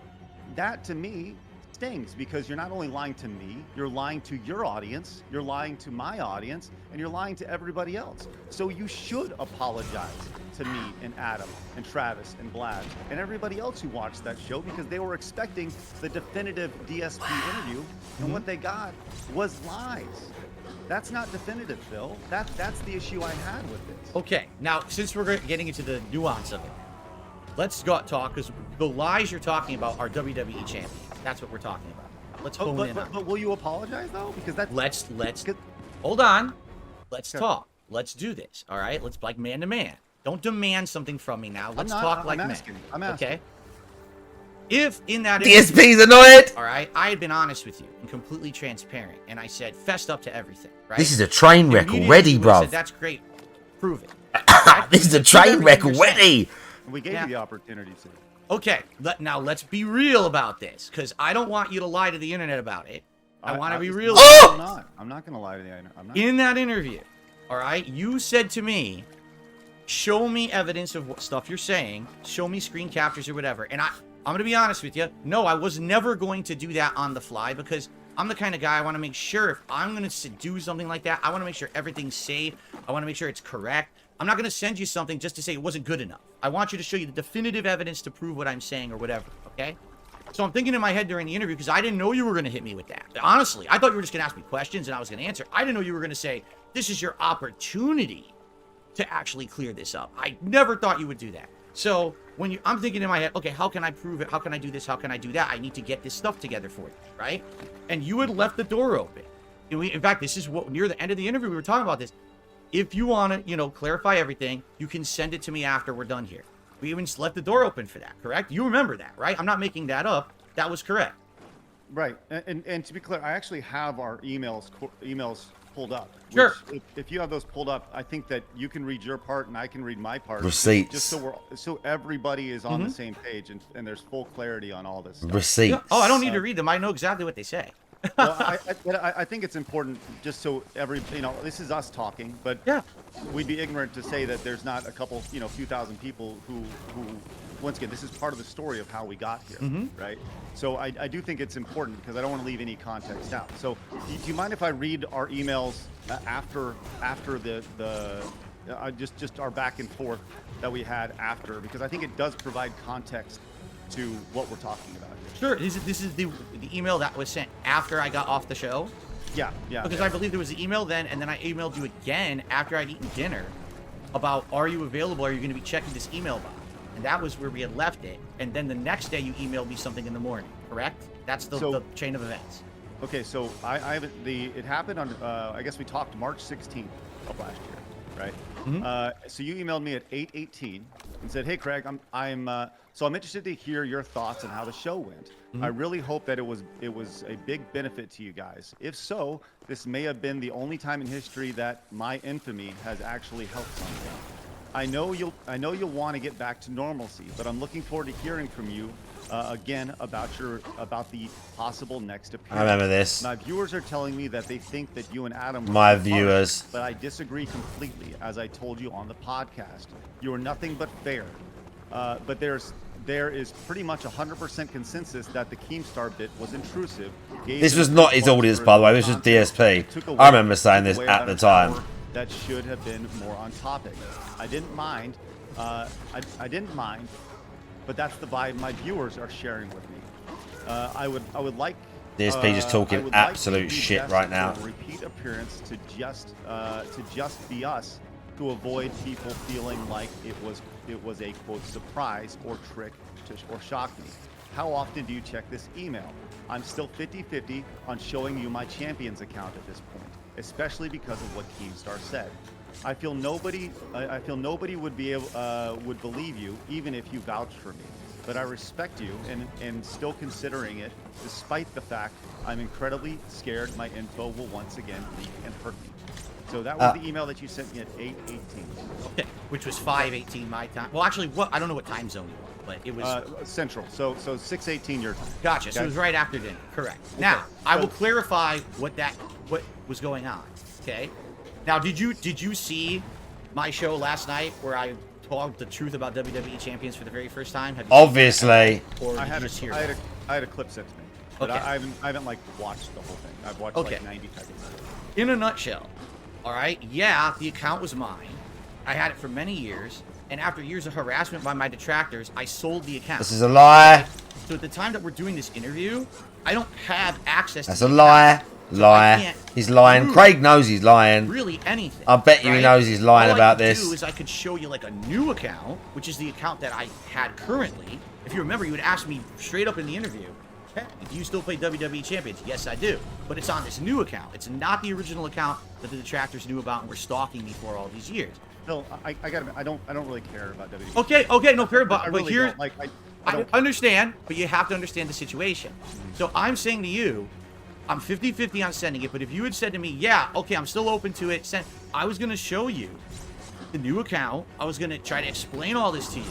[SPEAKER 4] that to me stings, because you're not only lying to me, you're lying to your audience, you're lying to my audience, and you're lying to everybody else. So you should apologize to me and Adam and Travis and Vlad and everybody else who watched that show, because they were expecting the definitive DSP interview, and what they got was lies. That's not definitive, Phil. That's the issue I had with this.
[SPEAKER 2] Okay, now since we're getting into the nuance of it, let's talk, because the lies you're talking about are WWE champions. That's what we're talking about. Let's hone in.
[SPEAKER 4] But will you apologize though? Because that's
[SPEAKER 2] let's hold on. Let's talk. Let's do this. All right. Let's like man to man. Don't demand something from me now. Let's talk like men.
[SPEAKER 4] I'm asking.
[SPEAKER 2] Okay. If in that
[SPEAKER 1] DSP's annoyed.
[SPEAKER 2] All right, I had been honest with you and completely transparent, and I said fessed up to everything. Right.
[SPEAKER 1] This is a train wreck already, bro.
[SPEAKER 2] That's great. Prove it.
[SPEAKER 1] This is a train wreck already.
[SPEAKER 4] We gave you the opportunity to.
[SPEAKER 2] Okay, now let's be real about this, because I don't want you to lie to the internet about it. I want to be real.
[SPEAKER 4] I'm not going to lie to the internet. I'm not.
[SPEAKER 2] In that interview, all right, you said to me, show me evidence of what stuff you're saying, show me screen captures or whatever, and I'm going to be honest with you. No, I was never going to do that on the fly, because I'm the kind of guy I want to make sure if I'm going to do something like that, I want to make sure everything's safe. I want to make sure it's correct. I'm not going to send you something just to say it wasn't good enough. I want you to show you the definitive evidence to prove what I'm saying or whatever, okay? So I'm thinking in my head during the interview, because I didn't know you were going to hit me with that. Honestly, I thought you were just going to ask me questions and I was going to answer. I didn't know you were going to say, this is your opportunity to actually clear this up. I never thought you would do that. So when I'm thinking in my head, okay, how can I prove it? How can I do this? How can I do that? I need to get this stuff together for you, right? And you had left the door open. In fact, this is what near the end of the interview, we were talking about this. If you want to, clarify everything, you can send it to me after we're done here. We even left the door open for that, correct? You remember that, right? I'm not making that up. That was correct.
[SPEAKER 4] Right. And to be clear, I actually have our emails pulled up.
[SPEAKER 2] Sure.
[SPEAKER 4] If you have those pulled up, I think that you can read your part and I can read my part.
[SPEAKER 1] Receipts.
[SPEAKER 4] Just so everybody is on the same page and there's full clarity on all this stuff.
[SPEAKER 1] Receipts.
[SPEAKER 2] Oh, I don't need to read them. I know exactly what they say.
[SPEAKER 4] Well, I think it's important just so this is us talking, but
[SPEAKER 2] yeah,
[SPEAKER 4] we'd be ignorant to say that there's not a couple, few thousand people who once again, this is part of the story of how we got here, right? So I do think it's important because I don't want to leave any context out. So do you mind if I read our emails after the just our back and forth that we had after, because I think it does provide context to what we're talking about here.
[SPEAKER 2] Sure. This is the email that was sent after I got off the show.
[SPEAKER 4] Yeah.
[SPEAKER 2] Because I believe there was an email then, and then I emailed you again after I'd eaten dinner about, are you available? Are you going to be checking this email box? And that was where we had left it. And then the next day you emailed me something in the morning, correct? That's the chain of events.
[SPEAKER 4] Okay, so it happened on, I guess we talked March 16th of last year, right? So you emailed me at 8:18 and said, "Hey Craig, I'm interested to hear your thoughts on how the show went. I really hope that it was a big benefit to you guys. If so, this may have been the only time in history that my infamy has actually helped something. I know you'll want to get back to normalcy, but I'm looking forward to hearing from you again about the possible next appearance.
[SPEAKER 1] I remember this.
[SPEAKER 4] My viewers are telling me that they think that you and Adam were
[SPEAKER 1] my
[SPEAKER 4] apart,
[SPEAKER 1] viewers,
[SPEAKER 4] but I disagree completely. As I told you on the podcast, you are nothing but fair. But there is pretty much 100% consensus that the Keemstar bit was intrusive.
[SPEAKER 1] This was not his audience, by the way. This was DSP. I remember saying this at the time.
[SPEAKER 4] That should have been more on topic. I didn't mind. I didn't mind, but that's the vibe my viewers are sharing with me. I would like
[SPEAKER 1] DSP just talking absolute shit right now.
[SPEAKER 4] A repeat appearance to just be us, to avoid people feeling like it was a quote surprise or trick or shock me. How often do you check this email? I'm still 50-50 on showing you my Champions account at this point, especially because of what Keemstar said. I feel nobody would believe you even if you vouched for me. But I respect you and still considering it, despite the fact I'm incredibly scared my info will once again leak and hurt me. So that was the email that you sent me at 8:18.
[SPEAKER 2] Okay, which was 5:18 my time. Well, actually, I don't know what time zone you are, but it was
[SPEAKER 4] Central. So 6:18 your time.
[SPEAKER 2] Gotcha. Okay. So it was right after dinner. Correct. Okay. Now I will clarify what was going on. Okay. Now, did you see my show last night where I told the truth about WWE champions for the very first time?
[SPEAKER 1] Obviously.
[SPEAKER 4] Or I had a clip sent to me. But okay. I haven't like watched the whole thing. I've watched like 90 seconds.
[SPEAKER 2] In a nutshell, all right. Yeah, the account was mine. I had it for many years, and after years of harassment by my detractors, I sold the account.
[SPEAKER 1] This is a lie.
[SPEAKER 2] So at the time that we're doing this interview, I don't have access to
[SPEAKER 1] That's a lie. Lie. He's lying. Craig knows he's lying.
[SPEAKER 2] Really anything.
[SPEAKER 1] I bet you he knows he's lying about this.
[SPEAKER 2] All I could do is I could show you like a new account, which is the account that I had currently. If you remember, you would ask me straight up in the interview, Hey, do you still play WWE Champions? Yes, I do. But it's on this new account. It's not the original account that the detractors knew about and were stalking me for all these years.
[SPEAKER 4] Phil, I don't really care about WWE.
[SPEAKER 2] Okay, no, fair, but
[SPEAKER 4] really
[SPEAKER 2] here's
[SPEAKER 4] don't. Like,
[SPEAKER 2] I understand, but you have to understand the situation. So I'm saying to you, I'm 50-50 on sending it, but if you had said to me, yeah, okay, I'm still open to it, I was going to show you the new account. I was going to try to explain all this to you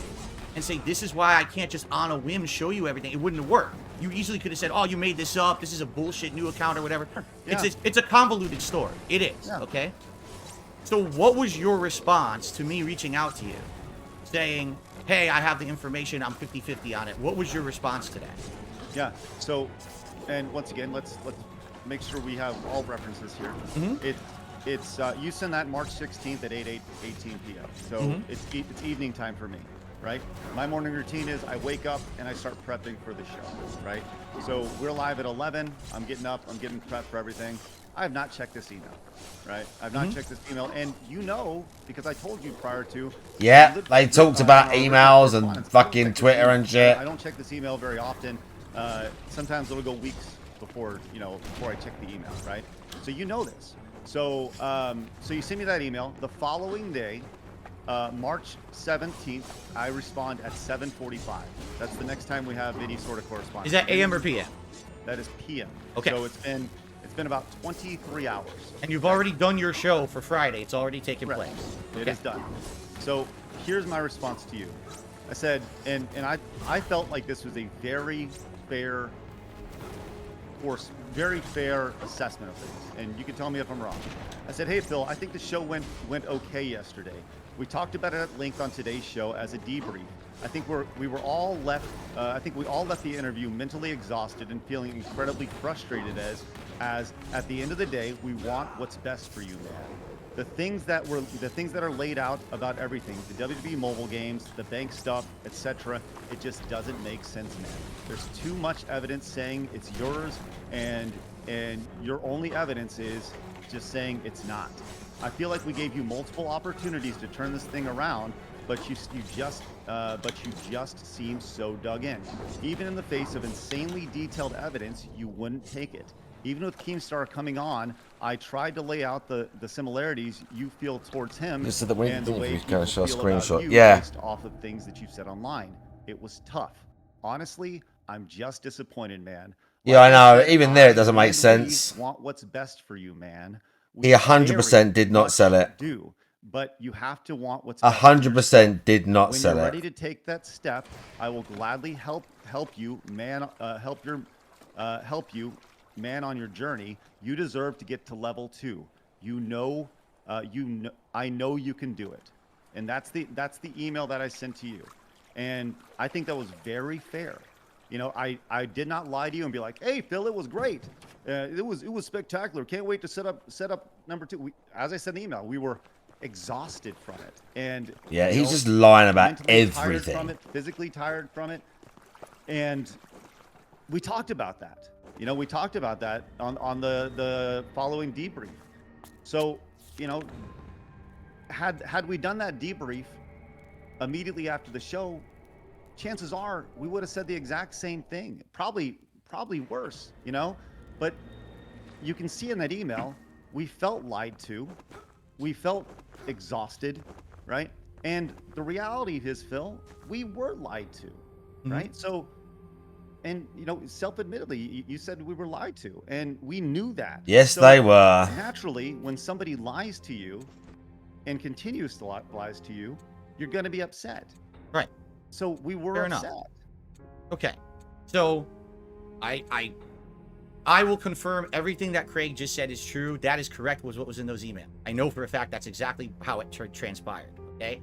[SPEAKER 2] and say, this is why I can't just on a whim show you everything. It wouldn't have worked. You easily could have said, oh, you made this up. This is a bullshit new account or whatever. Yeah. It's a convoluted story. It is, okay? So what was your response to me reaching out to you saying, hey, I have the information, I'm 50-50 on it? What was your response to that?
[SPEAKER 4] Yeah, so, and once again, let's make sure we have all references here. It's you send that March 16th at 8:18 p.m. So it's evening time for me, right? My morning routine is I wake up and I start prepping for the show, right? So we're live at 11. I'm getting up. I'm getting prepped for everything. I have not checked this email, right? I've not checked this email, and you know, because I told you prior to.
[SPEAKER 1] Yeah, they talked about emails and fucking Twitter and shit.
[SPEAKER 4] I don't check this email very often. Sometimes it'll go weeks before I check the email, right? So you know this. So so you send me that email. The following day, March 17th, I respond at 7:45. That's the next time we have any sort of correspondence.
[SPEAKER 2] Is that AM or PM?
[SPEAKER 4] That is PM.
[SPEAKER 2] Okay.
[SPEAKER 4] So it's been about 23 hours.
[SPEAKER 2] And you've already done your show for Friday. It's already taken place.
[SPEAKER 4] It is done. So here's my response to you. I said, and I felt like this was a very fair assessment of things. And you can tell me if I'm wrong. I said, hey, Phil, I think the show went okay yesterday. We talked about it at length on today's show as a debrief. I think we all left the interview mentally exhausted and feeling incredibly frustrated as at the end of the day, we want what's best for you, man. The things that are laid out about everything, the WWE mobile games, the bank stuff, etc., it just doesn't make sense, man. There's too much evidence saying it's yours, and your only evidence is just saying it's not. I feel like we gave you multiple opportunities to turn this thing around, but you just seem so dug in. Even in the face of insanely detailed evidence, you wouldn't take it. Even with Keemstar coming on, I tried to lay out the similarities you feel towards him and the way you feel about you based off of things that you've said online. It was tough. Honestly, I'm just disappointed, man.
[SPEAKER 1] Yeah, I know. Even there, it doesn't make sense.
[SPEAKER 4] Want what's best for you, man.
[SPEAKER 1] He 100% did not sell it.
[SPEAKER 4] But you have to want what's
[SPEAKER 1] 100% did not sell it.
[SPEAKER 4] When you're ready to take that step, I will gladly help you, man. Help you, man, on your journey. You deserve to get to level 2. I know you can do it, and that's the email that I sent to you, and I think that was very fair. I did not lie to you and be like, hey, Phil, it was great. It was spectacular. Can't wait to set up number 2. As I said in the email, we were exhausted from it, and
[SPEAKER 1] yeah, he's just lying about everything.
[SPEAKER 4] Tired from it, physically tired from it, and we talked about that. We talked about that on the following debrief. So, had we done that debrief immediately after the show, chances are we would have said the exact same thing. Probably worse, But you can see in that email, we felt lied to. We felt exhausted, right? And the reality is, Phil, we were lied to, right? So, and self-admittedly, you said we were lied to, and we knew that.
[SPEAKER 1] Yes, so they were.
[SPEAKER 4] Naturally, when somebody lies to you and continues to lies to you, you're going to be upset.
[SPEAKER 2] Right.
[SPEAKER 4] So we were upset.
[SPEAKER 2] Enough. Okay. So I will confirm everything that Craig just said is true. That is correct, was what was in those emails. I know for a fact that's exactly how it transpired. Okay.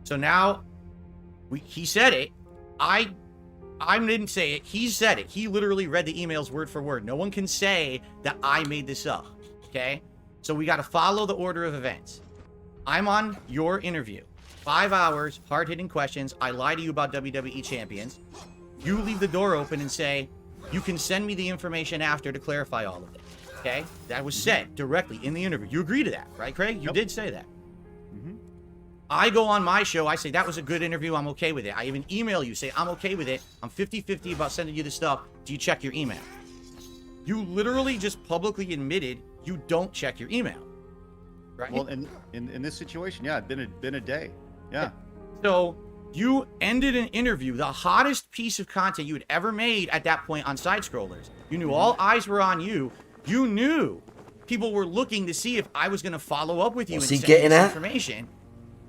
[SPEAKER 2] So now he said it. I didn't say it. He said it. He literally read the emails word for word. No one can say that I made this up. Okay. So we got to follow the order of events. I'm on your interview. 5 hours, hard-hitting questions. I lie to you about WWE champions. You leave the door open and say, you can send me the information after to clarify all of it. Okay? That was said directly in the interview. You agree to that, right, Craig? You did say that. I go on my show, I say, that was a good interview, I'm okay with it. I even email you, say, I'm okay with it. I'm 50-50 about sending you the stuff. Do you check your email? You literally just publicly admitted you don't check your email. Right?
[SPEAKER 4] Well, in this situation, yeah, it's been a day. Yeah.
[SPEAKER 2] So you ended an interview, the hottest piece of content you had ever made at that point on Side Scrollers. You knew all eyes were on you. You knew people were looking to see if I was going to follow up with you and send you this information.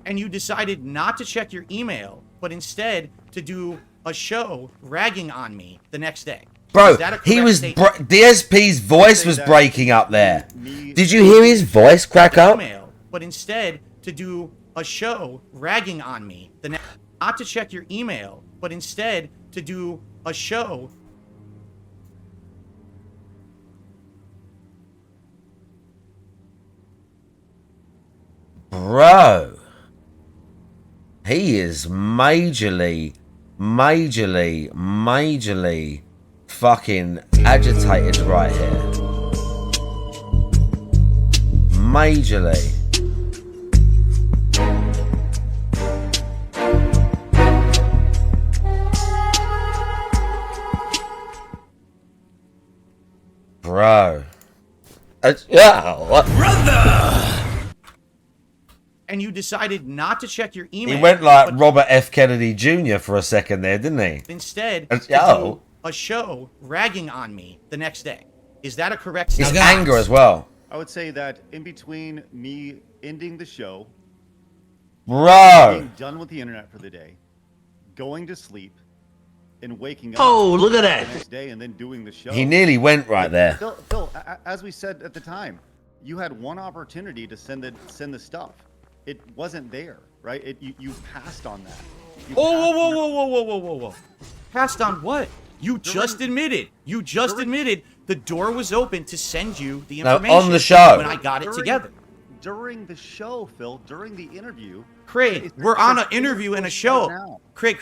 [SPEAKER 2] And you decided not to check your email, but instead to do a show ragging on me the next day.
[SPEAKER 1] Bro, he was DSP's voice was breaking up there. Did you hear his voice crack up?
[SPEAKER 2] But instead to do a show ragging on me the next, not to check your email, but instead to do a show.
[SPEAKER 1] Bro, he is majorly fucking agitated right here. Majorly. Bro.
[SPEAKER 2] And you decided not to check your email.
[SPEAKER 1] He went like Robert F. Kennedy Jr. for a second there, didn't he?
[SPEAKER 2] Instead, to do a show ragging on me the next day. Is that a correct statement?
[SPEAKER 1] It's anger as well.
[SPEAKER 4] I would say that in between me ending the show, being done with the internet for the day, going to sleep, and waking up
[SPEAKER 3] look at that.
[SPEAKER 4] the next day and then doing the show.
[SPEAKER 1] He nearly went right there.
[SPEAKER 4] Phil, as we said at the time, you had one opportunity to send the stuff. It wasn't there, right? You passed on that.
[SPEAKER 2] Whoa. Passed on what? You just admitted the door was open to send you the information
[SPEAKER 1] on the show
[SPEAKER 2] when I got it together.
[SPEAKER 4] During the show, Phil, during the interview.
[SPEAKER 2] Craig, we're on an interview and a show. Craig.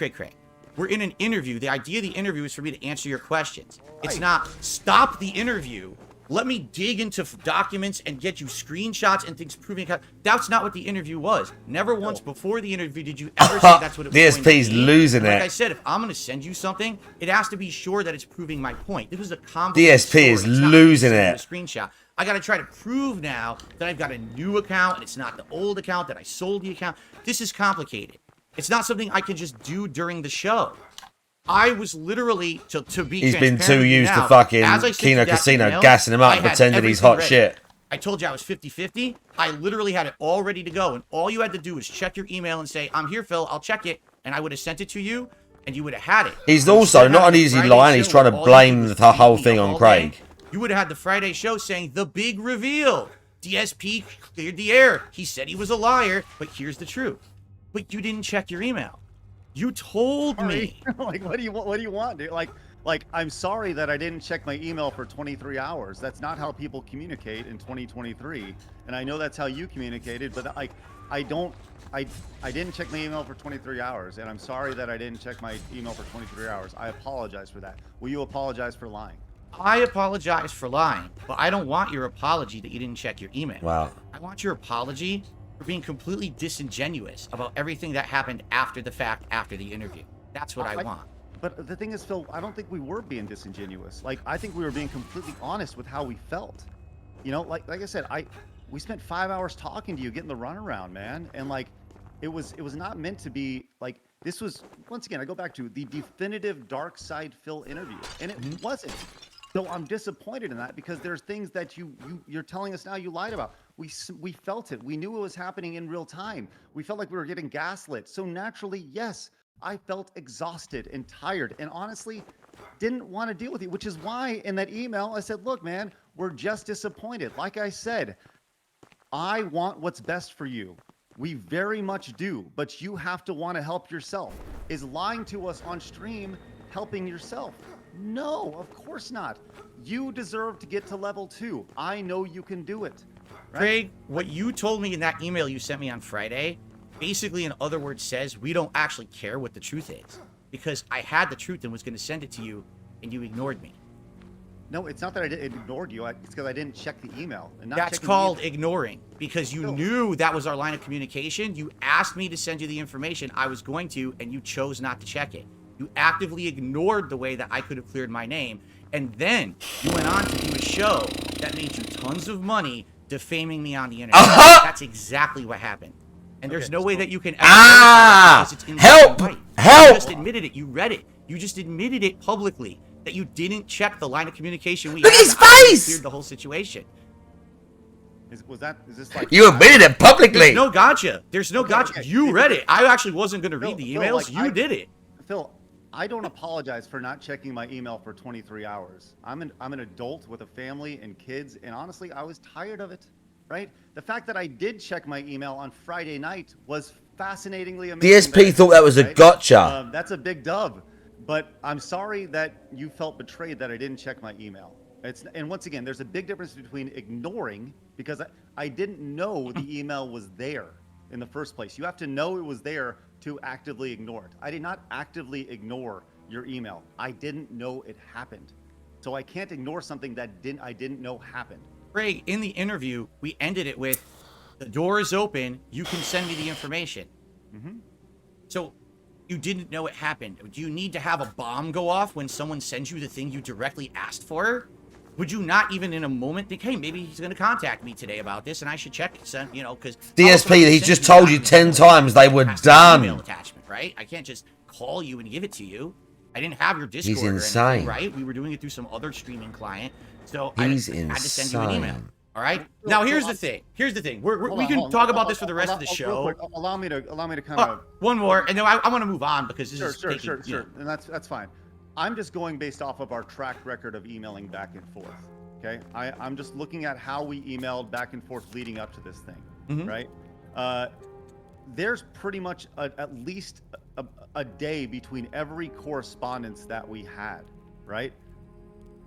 [SPEAKER 2] We're in an interview. The idea of the interview is for me to answer your questions. It's not stop the interview. Let me dig into documents and get you screenshots and things proving that's not what the interview was. Never once before the interview did you ever say that's what it was.
[SPEAKER 1] DSP's losing it.
[SPEAKER 2] Like I said, if I'm going to send you something, it has to be sure that it's proving my point. This was a
[SPEAKER 1] DSP is losing it.
[SPEAKER 2] A screenshot. I got to try to prove now that I've got a new account and it's not the old account that I sold the account. This is complicated. It's not something I can just do during the show. I was literally, to be
[SPEAKER 1] He's been too used to fucking Kino Casino gassing him up, pretending he's hot shit.
[SPEAKER 2] I told you I was 50-50. I literally had it all ready to go, and all you had to do was check your email and say, I'm here, Phil, I'll check it, and I would have sent it to you, and you would have had it.
[SPEAKER 1] He's also not an easy line, he's trying to blame the whole thing on Craig.
[SPEAKER 2] You would have had the Friday show saying, the big reveal. DSP cleared the air. He said he was a liar, but here's the truth. But you didn't check your email. You told me.
[SPEAKER 4] Like, what do you want, dude? Like, I'm sorry that I didn't check my email for 23 hours. That's not how people communicate in 2023. And I know that's how you communicated, but I didn't check my email for 23 hours. And I'm sorry that I didn't check my email for 23 hours. I apologize for that. Will you apologize for lying?
[SPEAKER 2] I apologize for lying, but I don't want your apology that you didn't check your email.
[SPEAKER 1] Wow.
[SPEAKER 2] I want your apology for being completely disingenuous about everything that happened after the fact, after the interview. That's what I want.
[SPEAKER 4] But the thing is, Phil, I don't think we were being disingenuous. Like, I think we were being completely honest with how we felt. You know, like I said, we spent 5 hours talking to you, getting the runaround, man. And like, it was not meant to be like, this was, once again, I go back to the definitive Dark Side Phil interview, and it wasn't. So I'm disappointed in that because there's things that you're telling us now you lied about. We felt it. We knew it was happening in real time. We felt like we were getting gaslit. So naturally, yes, I felt exhausted and tired and honestly didn't want to deal with it, which is why in that email I said, look, man, we're just disappointed. Like I said, I want what's best for you. We very much do, but you have to want to help yourself. Is lying to us on stream helping yourself? No, of course not. You deserve to get to level 2. I know you can do it. Right?
[SPEAKER 2] Craig, what you told me in that email you sent me on Friday, basically in other words says we don't actually care what the truth is. Because I had the truth and was going to send it to you, and you ignored me.
[SPEAKER 4] No, it's not that I ignored you. It's because I didn't check the email. And not
[SPEAKER 2] That's
[SPEAKER 4] checking
[SPEAKER 2] called
[SPEAKER 4] the email.
[SPEAKER 2] ignoring, because you knew that was our line of communication. You asked me to send you the information. I was going to, and you chose not to check it. You actively ignored the way that I could have cleared my name. And then you went on to do a show that made you tons of money defaming me on the internet. That's exactly what happened. And there's no way that you can ever because it's in the
[SPEAKER 1] help!
[SPEAKER 2] right.
[SPEAKER 1] Help!
[SPEAKER 2] You just admitted it. You read it. You just admitted it publicly that you didn't check the line of communication we
[SPEAKER 1] Look
[SPEAKER 2] had.
[SPEAKER 1] at his
[SPEAKER 2] I
[SPEAKER 1] face!
[SPEAKER 2] cleared the whole situation.
[SPEAKER 4] Is this like...
[SPEAKER 1] You admitted it publicly.
[SPEAKER 2] There's no gotcha. There's no gotcha.
[SPEAKER 4] Okay.
[SPEAKER 2] You read it. I actually wasn't going to read
[SPEAKER 4] Phil,
[SPEAKER 2] the
[SPEAKER 4] Phil,
[SPEAKER 2] emails.
[SPEAKER 4] like,
[SPEAKER 2] You did it.
[SPEAKER 4] Phil, I don't apologize for not checking my email for 23 hours. I'm an adult with a family and kids, and honestly, I was tired of it, right? The fact that I did check my email on Friday night was fascinatingly amazing.
[SPEAKER 1] DSP thought that was a gotcha.
[SPEAKER 4] That's a big dub, but I'm sorry that you felt betrayed that I didn't check my email. And once again, there's a big difference between ignoring, because I didn't know the email was there in the first place. You have to know it was there to actively ignore it. I did not actively ignore your email. I didn't know it happened. So I can't ignore something that I didn't know happened.
[SPEAKER 2] Craig, in the interview, we ended it with, the door is open, you can send me the information. So you didn't know it happened. Do you need to have a bomb go off when someone sends you the thing you directly asked for? Would you not even in a moment think, hey, maybe he's going to contact me today about this and I should check, you know, because...
[SPEAKER 1] DSP, he just told you 10 times they were done.
[SPEAKER 2] Email attachment, right? I can't just call you and give it to you. I didn't have your Discord
[SPEAKER 1] He's
[SPEAKER 2] or
[SPEAKER 1] insane.
[SPEAKER 2] anything, right? We were doing it through some other streaming client. So I had to send you an email. All right. Now here's the thing. Here's the thing. We can talk about this for the rest of the show.
[SPEAKER 4] Allow me to kind of...
[SPEAKER 2] One more, and then I want to move on because this is taking,
[SPEAKER 4] Sure. And that's fine. I'm just going based off of our track record of emailing back and forth. Okay, I'm just looking at how we emailed back and forth leading up to this thing, right? There's pretty much at least a day between every correspondence that we had, right?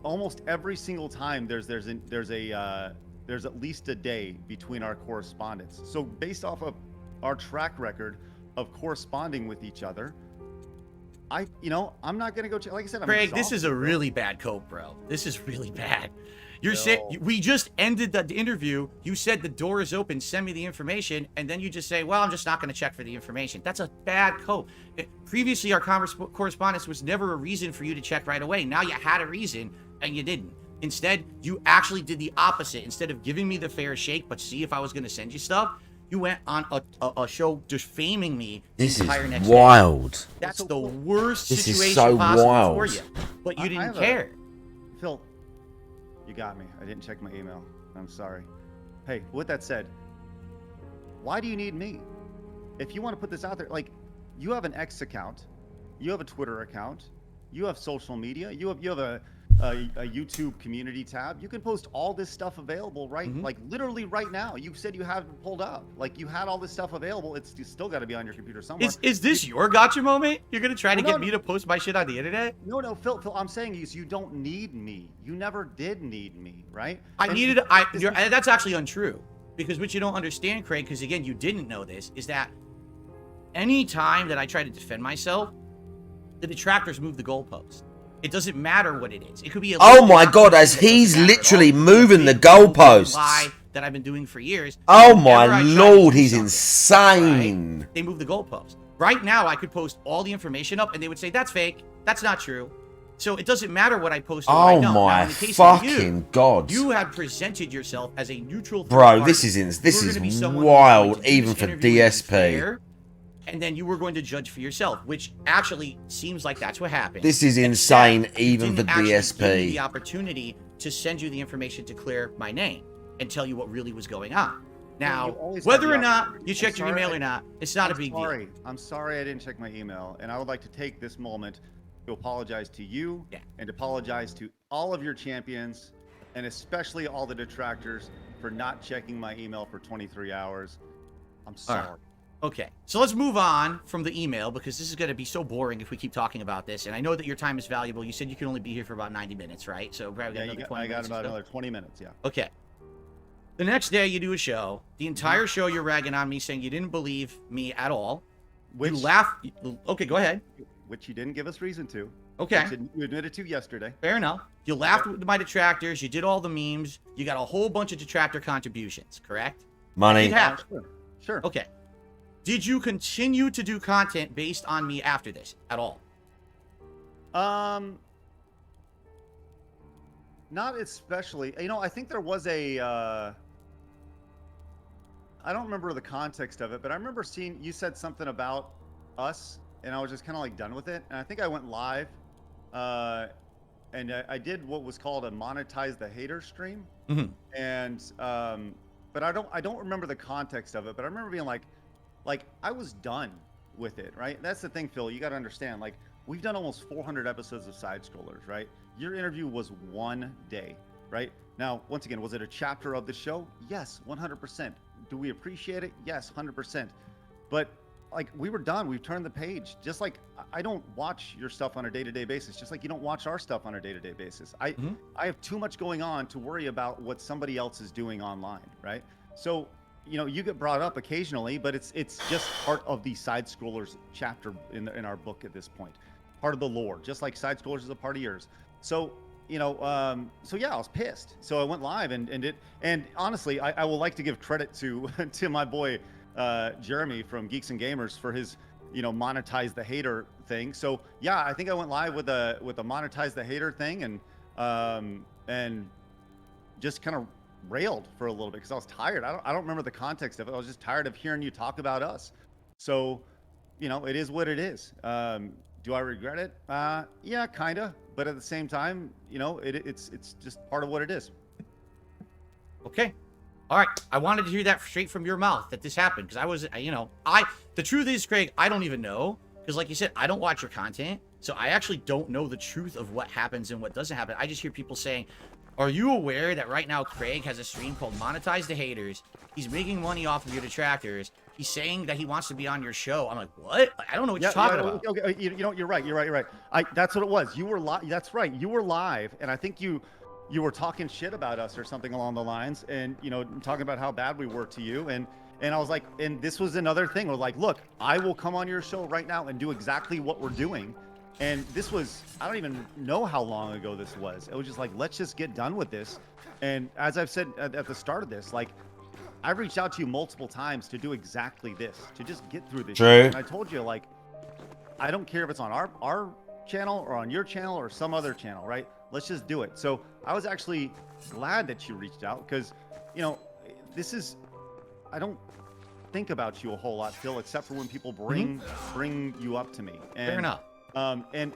[SPEAKER 4] Almost every single time there's at least a day between our correspondence. So based off of our track record of corresponding with each other, I'm not gonna go check. Like I said,
[SPEAKER 2] Craig, this is a really bad cope, bro. This is really bad. You're saying we just ended the interview. You said the door is open. Send me the information, and then you just say, "Well, I'm just not going to check for the information." That's a bad cope. Previously, our correspondence was never a reason for you to check right away. Now you had a reason, and you didn't. Instead, you actually did the opposite. Instead of giving me the fair shake, but see if I was going to send you stuff, you went on a show defaming me the entire next day.
[SPEAKER 1] Wild.
[SPEAKER 2] That's the worst
[SPEAKER 1] This is
[SPEAKER 2] situation
[SPEAKER 1] so
[SPEAKER 2] possible
[SPEAKER 1] wild.
[SPEAKER 2] for you. But you didn't care.
[SPEAKER 4] Phil, you got me. I didn't check my email. I'm sorry. Hey, with that said, why do you need me? If you want to put this out there, like, you have an X account, you have a Twitter account, you have social media, you have a YouTube community tab. You can post all this stuff available, right? Like literally right now. You said you have it pulled up. Like you had all this stuff available. It's still got to be on your computer somewhere.
[SPEAKER 2] Is this your gotcha moment? You're gonna try to get me to post my shit on the internet?
[SPEAKER 4] No, Phil. I'm saying is you don't need me. You never did need me, right?
[SPEAKER 2] That's actually untrue. Because what you don't understand, Craig, because again, you didn't know this, is that any time that I try to defend myself, the detractors move the goalpost. It doesn't matter what it is. It could be a
[SPEAKER 1] Oh my god, as he's literally moving the goalposts.
[SPEAKER 2] Lie that I've been doing for years.
[SPEAKER 1] Oh my lord, he's insane.
[SPEAKER 2] Right? They move the goalpost. Right now, I could post all the information up, and they would say that's fake. That's not true. So it doesn't matter what I post.
[SPEAKER 1] Oh my fucking god!
[SPEAKER 2] You have presented yourself as a neutral.
[SPEAKER 1] Bro, this is wild, even for DSP.
[SPEAKER 2] And then you were going to judge for yourself, which actually seems like that's what happened.
[SPEAKER 1] This is insane, even for
[SPEAKER 2] DSP. Give me
[SPEAKER 1] DSP.
[SPEAKER 2] the opportunity to send you the information to clear my name and tell you what really was going on. Now, whether or not you checked your email or not, it's not a big deal.
[SPEAKER 4] I'm sorry I didn't check my email, and I would like to take this moment to apologize to you and apologize to all of your champions, and especially all the detractors for not checking my email for 23 hours. I'm sorry.
[SPEAKER 2] Okay, so let's move on from the email because this is going to be so boring if we keep talking about this. And I know that your time is valuable. You said you can only be here for about 90 minutes, right? So probably
[SPEAKER 4] I got about another 20 minutes, yeah.
[SPEAKER 2] Okay. The next day you do a show. The entire show you're ragging on me, saying you didn't believe me at all. You laugh. Okay, go ahead.
[SPEAKER 4] which you didn't give us reason to.
[SPEAKER 2] Okay.
[SPEAKER 4] Which you admitted to yesterday.
[SPEAKER 2] Fair enough. You laughed with my detractors. You did all the memes. You got a whole bunch of detractor contributions, correct?
[SPEAKER 1] Money.
[SPEAKER 2] It happened.
[SPEAKER 4] Sure.
[SPEAKER 2] Okay. Did you continue to do content based on me after this at all?
[SPEAKER 4] Not especially. You know, I think there was a. I don't remember the context of it, but I remember seeing you said something about us, and I was just kind of like done with it. And I think I went live, and I did what was called a monetize the hater stream. And but I don't remember the context of it. But I remember being like I was done with it, right? That's the thing, Phil. You got to understand, like, we've done almost 400 episodes of Side Scrollers, right? Your interview was 1 day, right? Now, once again, was it a chapter of the show? Yes, 100%. Do we appreciate it? Yes, 100%. But like, we were done. We've turned the page. Just like I don't watch your stuff on a day-to-day basis, just like you don't watch our stuff on a day-to-day basis. I have too much going on to worry about what somebody else is doing online, right? So, you know, you get brought up occasionally, but it's just part of the Side Scrollers chapter in our book at this point. Part of the lore, just like Side Scrollers is a part of yours. So, you know, so yeah, I was pissed. So I went live and honestly, I will like to give credit to to my boy Jeremy from Geeks and Gamers for his, you know, monetize the hater thing. So yeah, I think I went live with a monetize the hater thing and just kind of railed for a little bit because I was tired. I don't remember the context of it. I was just tired of hearing you talk about us. So, you know, it is what it is. Do I regret it? Yeah, kinda. But at the same time, you know, it's just part of what it is.
[SPEAKER 2] Okay. All right. I wanted to hear that straight from your mouth that this happened because I was, you know, the truth is, Craig, I don't even know because, like you said, I don't watch your content, so I actually don't know the truth of what happens and what doesn't happen. I just hear people saying, "Are you aware that right now Craig has a stream called Monetize the Haters? He's making money off of your detractors. He's saying that he wants to be on your show." I'm like, what? I don't know what you're talking about.
[SPEAKER 4] Okay, you know, you're right. That's what it was. You were live. That's right. You were live, and I think you were talking shit about us or something along the lines, and you know, talking about how bad we were to you, and I was like, and this was another thing. We're like, look, I will come on your show right now and do exactly what we're doing. And this was, I don't even know how long ago this was. It was just like, let's just get done with this. And as I've said at the start of this, like, I've reached out to you multiple times to do exactly this, to just get through this.
[SPEAKER 1] True.
[SPEAKER 4] And I told you, like, I don't care if it's on our channel or on your channel or some other channel, right? Let's just do it. So I was actually glad that you reached out because, you know, this is, I don't think about you a whole lot, Phil, except for when people bring you up to me. And,
[SPEAKER 2] fair enough.
[SPEAKER 4] And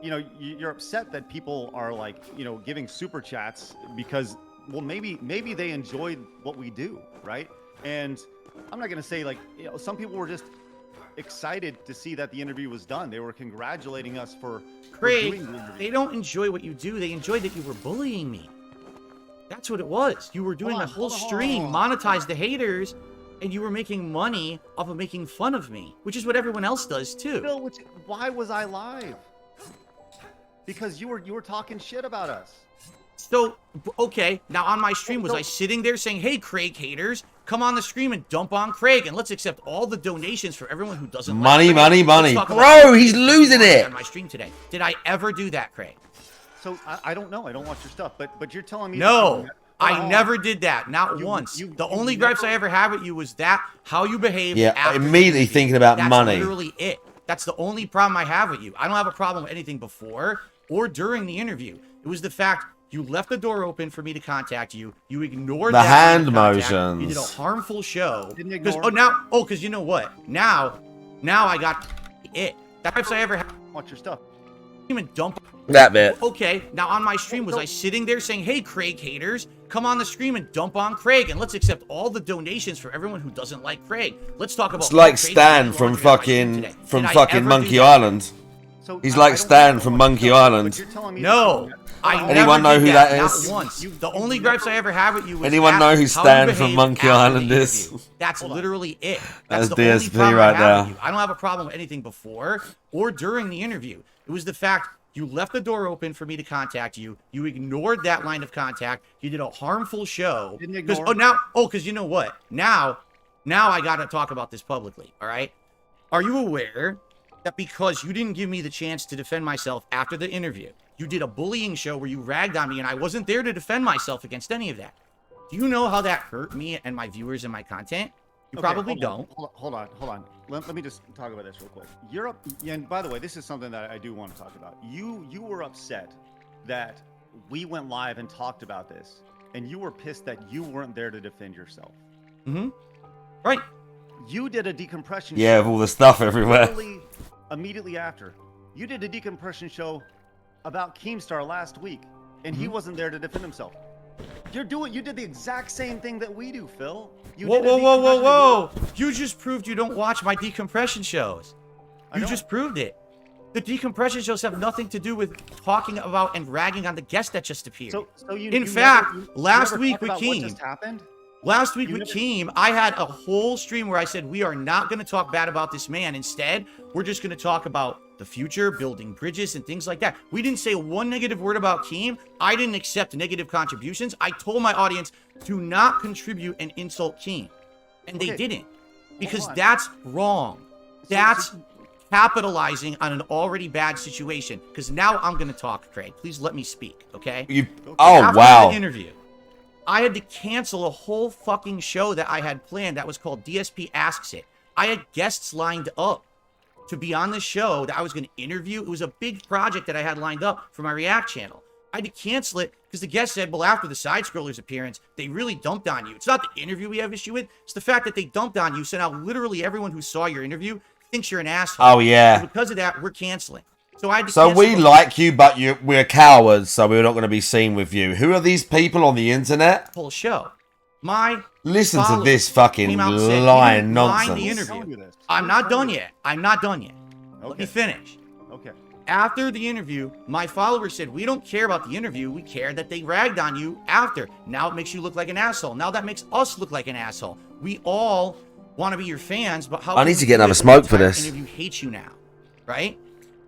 [SPEAKER 4] you know, you're upset that people are like, you know, giving super chats because, well, maybe they enjoyed what we do, right? And I'm not gonna say, like, you know, some people were just excited to see that the interview was done. They were congratulating us for
[SPEAKER 2] Craig,
[SPEAKER 4] doing the interview.
[SPEAKER 2] they don't enjoy what you do. They enjoyed that you were bullying me. That's what it was. You were doing a whole stream, monetize the haters, and you were making money off of making fun of me, which is what everyone else does too.
[SPEAKER 4] Phil, why was I live? Because you were talking shit about us.
[SPEAKER 2] So, okay, now on my stream, was I sitting there saying, "Hey, Craig haters, come on the stream and dump on Craig, and let's accept all the donations for everyone who doesn't
[SPEAKER 1] money,
[SPEAKER 2] like Craig.
[SPEAKER 1] money. Bro, he's losing it.
[SPEAKER 2] On my stream today, did I ever do that, Craig?
[SPEAKER 4] So I don't know. I don't watch your stuff, but you're telling me
[SPEAKER 2] no. I never did that, not once. The only gripes I ever had with you was that, how you behaved.
[SPEAKER 1] Yeah, immediately thinking about money.
[SPEAKER 2] That's literally it. That's the only problem I have with you. I don't have a problem with anything before or during the interview. It was the fact you left the door open for me to contact you. You ignored
[SPEAKER 1] the
[SPEAKER 2] that
[SPEAKER 1] hand motions.
[SPEAKER 2] You did a harmful show.
[SPEAKER 4] Because
[SPEAKER 2] you know what? Now I got it. That's gripes I ever had.
[SPEAKER 4] Watch your stuff.
[SPEAKER 2] Even dump.
[SPEAKER 1] That bit.
[SPEAKER 2] Okay, now on my stream, was I sitting there saying, "Hey, Craig haters, come on the stream and dump on Craig, and let's accept all the donations for everyone who doesn't like Craig. Let's talk about."
[SPEAKER 1] It's like Stan from fucking Monkey Island. He's like Stan from Monkey Island.
[SPEAKER 2] No,
[SPEAKER 1] anyone know who that is?
[SPEAKER 2] Not once. The only gripes I ever had with you was
[SPEAKER 1] anyone know who Stan from Monkey Island is?
[SPEAKER 2] That's literally it.
[SPEAKER 1] That's
[SPEAKER 2] the
[SPEAKER 1] DSP
[SPEAKER 2] only
[SPEAKER 1] right
[SPEAKER 2] there.
[SPEAKER 1] there.
[SPEAKER 2] I don't have a problem with anything before or during the interview. It was the fact you left the door open for me to contact you. You ignored that line of contact. You did a harmful show. Because you know what? Now I got to talk about this publicly. All right. Are you aware that because you didn't give me the chance to defend myself after the interview, you did a bullying show where you ragged on me and I wasn't there to defend myself against any of that. Do you know how that hurt me and my viewers and my content? You probably don't.
[SPEAKER 4] Hold on. Let me just talk about this real quick. Europe, and by the way, this is something that I do want to talk about. You were upset that we went live and talked about this, and you were pissed that you weren't there to defend yourself.
[SPEAKER 2] Mm-hmm. Right.
[SPEAKER 4] You did a decompression
[SPEAKER 1] Yeah,
[SPEAKER 4] show
[SPEAKER 1] of all the stuff everywhere.
[SPEAKER 4] Immediately after. You did a decompression show about Keemstar last week, and he wasn't there to defend himself. You did the exact same thing that we do, Phil.
[SPEAKER 2] Whoa. You just proved you don't watch my decompression shows. You just proved it. The decompression shows have nothing to do with talking about and ragging on the guest that just appeared. In fact, last week with Keem, I had a whole stream where I said, we are not going to talk bad about this man. Instead, we're just going to talk about the future, building bridges and things like that. We didn't say one negative word about Keem. I didn't accept negative contributions. I told my audience, do not contribute and insult Keem. And they didn't. Because that's wrong. That's capitalizing on an already bad situation. Because now I'm going to talk, Craig. Please let me speak, okay? After the interview, I had to cancel a whole fucking show that I had planned that was called DSP Asks It. I had guests lined up to be on the show that I was going to interview. It was a big project that I had lined up for my React channel. I had to cancel it because the guest said, well, after the Side Scrollers appearance, they really dumped on you. It's not the interview we have issue with. It's the fact that they dumped on you. So now literally everyone who saw your interview thinks you're an asshole.
[SPEAKER 1] Oh, yeah.
[SPEAKER 2] So because of that, we're canceling. So I had to
[SPEAKER 1] So
[SPEAKER 2] cancel
[SPEAKER 1] we like you, but we're cowards, so we're not going to be seen with you. Who are these people on the internet?
[SPEAKER 2] Whole show.
[SPEAKER 1] Listen to this fucking lying nonsense.
[SPEAKER 2] I'm not done yet. Let me finish.
[SPEAKER 4] Okay.
[SPEAKER 2] After the interview, my followers said, we don't care about the interview. We care that they ragged on you after. Now it makes you look like an asshole. Now that makes us look like an asshole. We all want to be your fans, but how
[SPEAKER 1] I need to get another smoke for this.
[SPEAKER 2] Interview hates you now, right?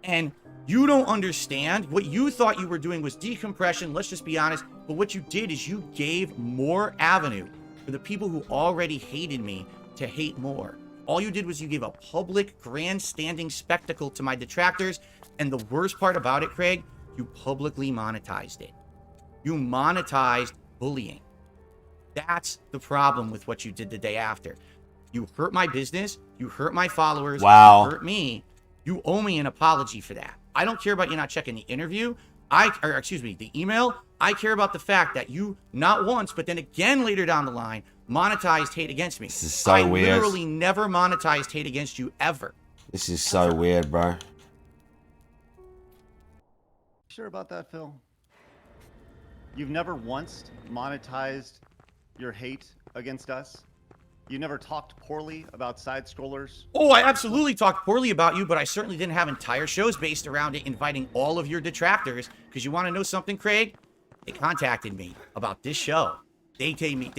[SPEAKER 2] And you don't understand. What you thought you were doing was decompression. Let's just be honest. But what you did is you gave more avenue for the people who already hated me to hate more. All you did was you gave a public grandstanding spectacle to my detractors. And the worst part about it, Craig, you publicly monetized it. You monetized bullying. That's the problem with what you did the day after. You hurt my business. You hurt my followers.
[SPEAKER 1] Wow.
[SPEAKER 2] You hurt me. You owe me an apology for that. I don't care about you not checking the interview. The email. I care about the fact that you not once, but then again later down the line, monetized hate against me.
[SPEAKER 1] This is so weird.
[SPEAKER 2] I literally never monetized hate against you ever.
[SPEAKER 1] This is so weird, bro.
[SPEAKER 4] Sure about that, Phil? You've never once monetized your hate against us? You never talked poorly about Side Scrollers?
[SPEAKER 2] Oh, I absolutely talked poorly about you, but I certainly didn't have entire shows based around it, inviting all of your detractors. Because you want to know something, Craig? They contacted me about this show. They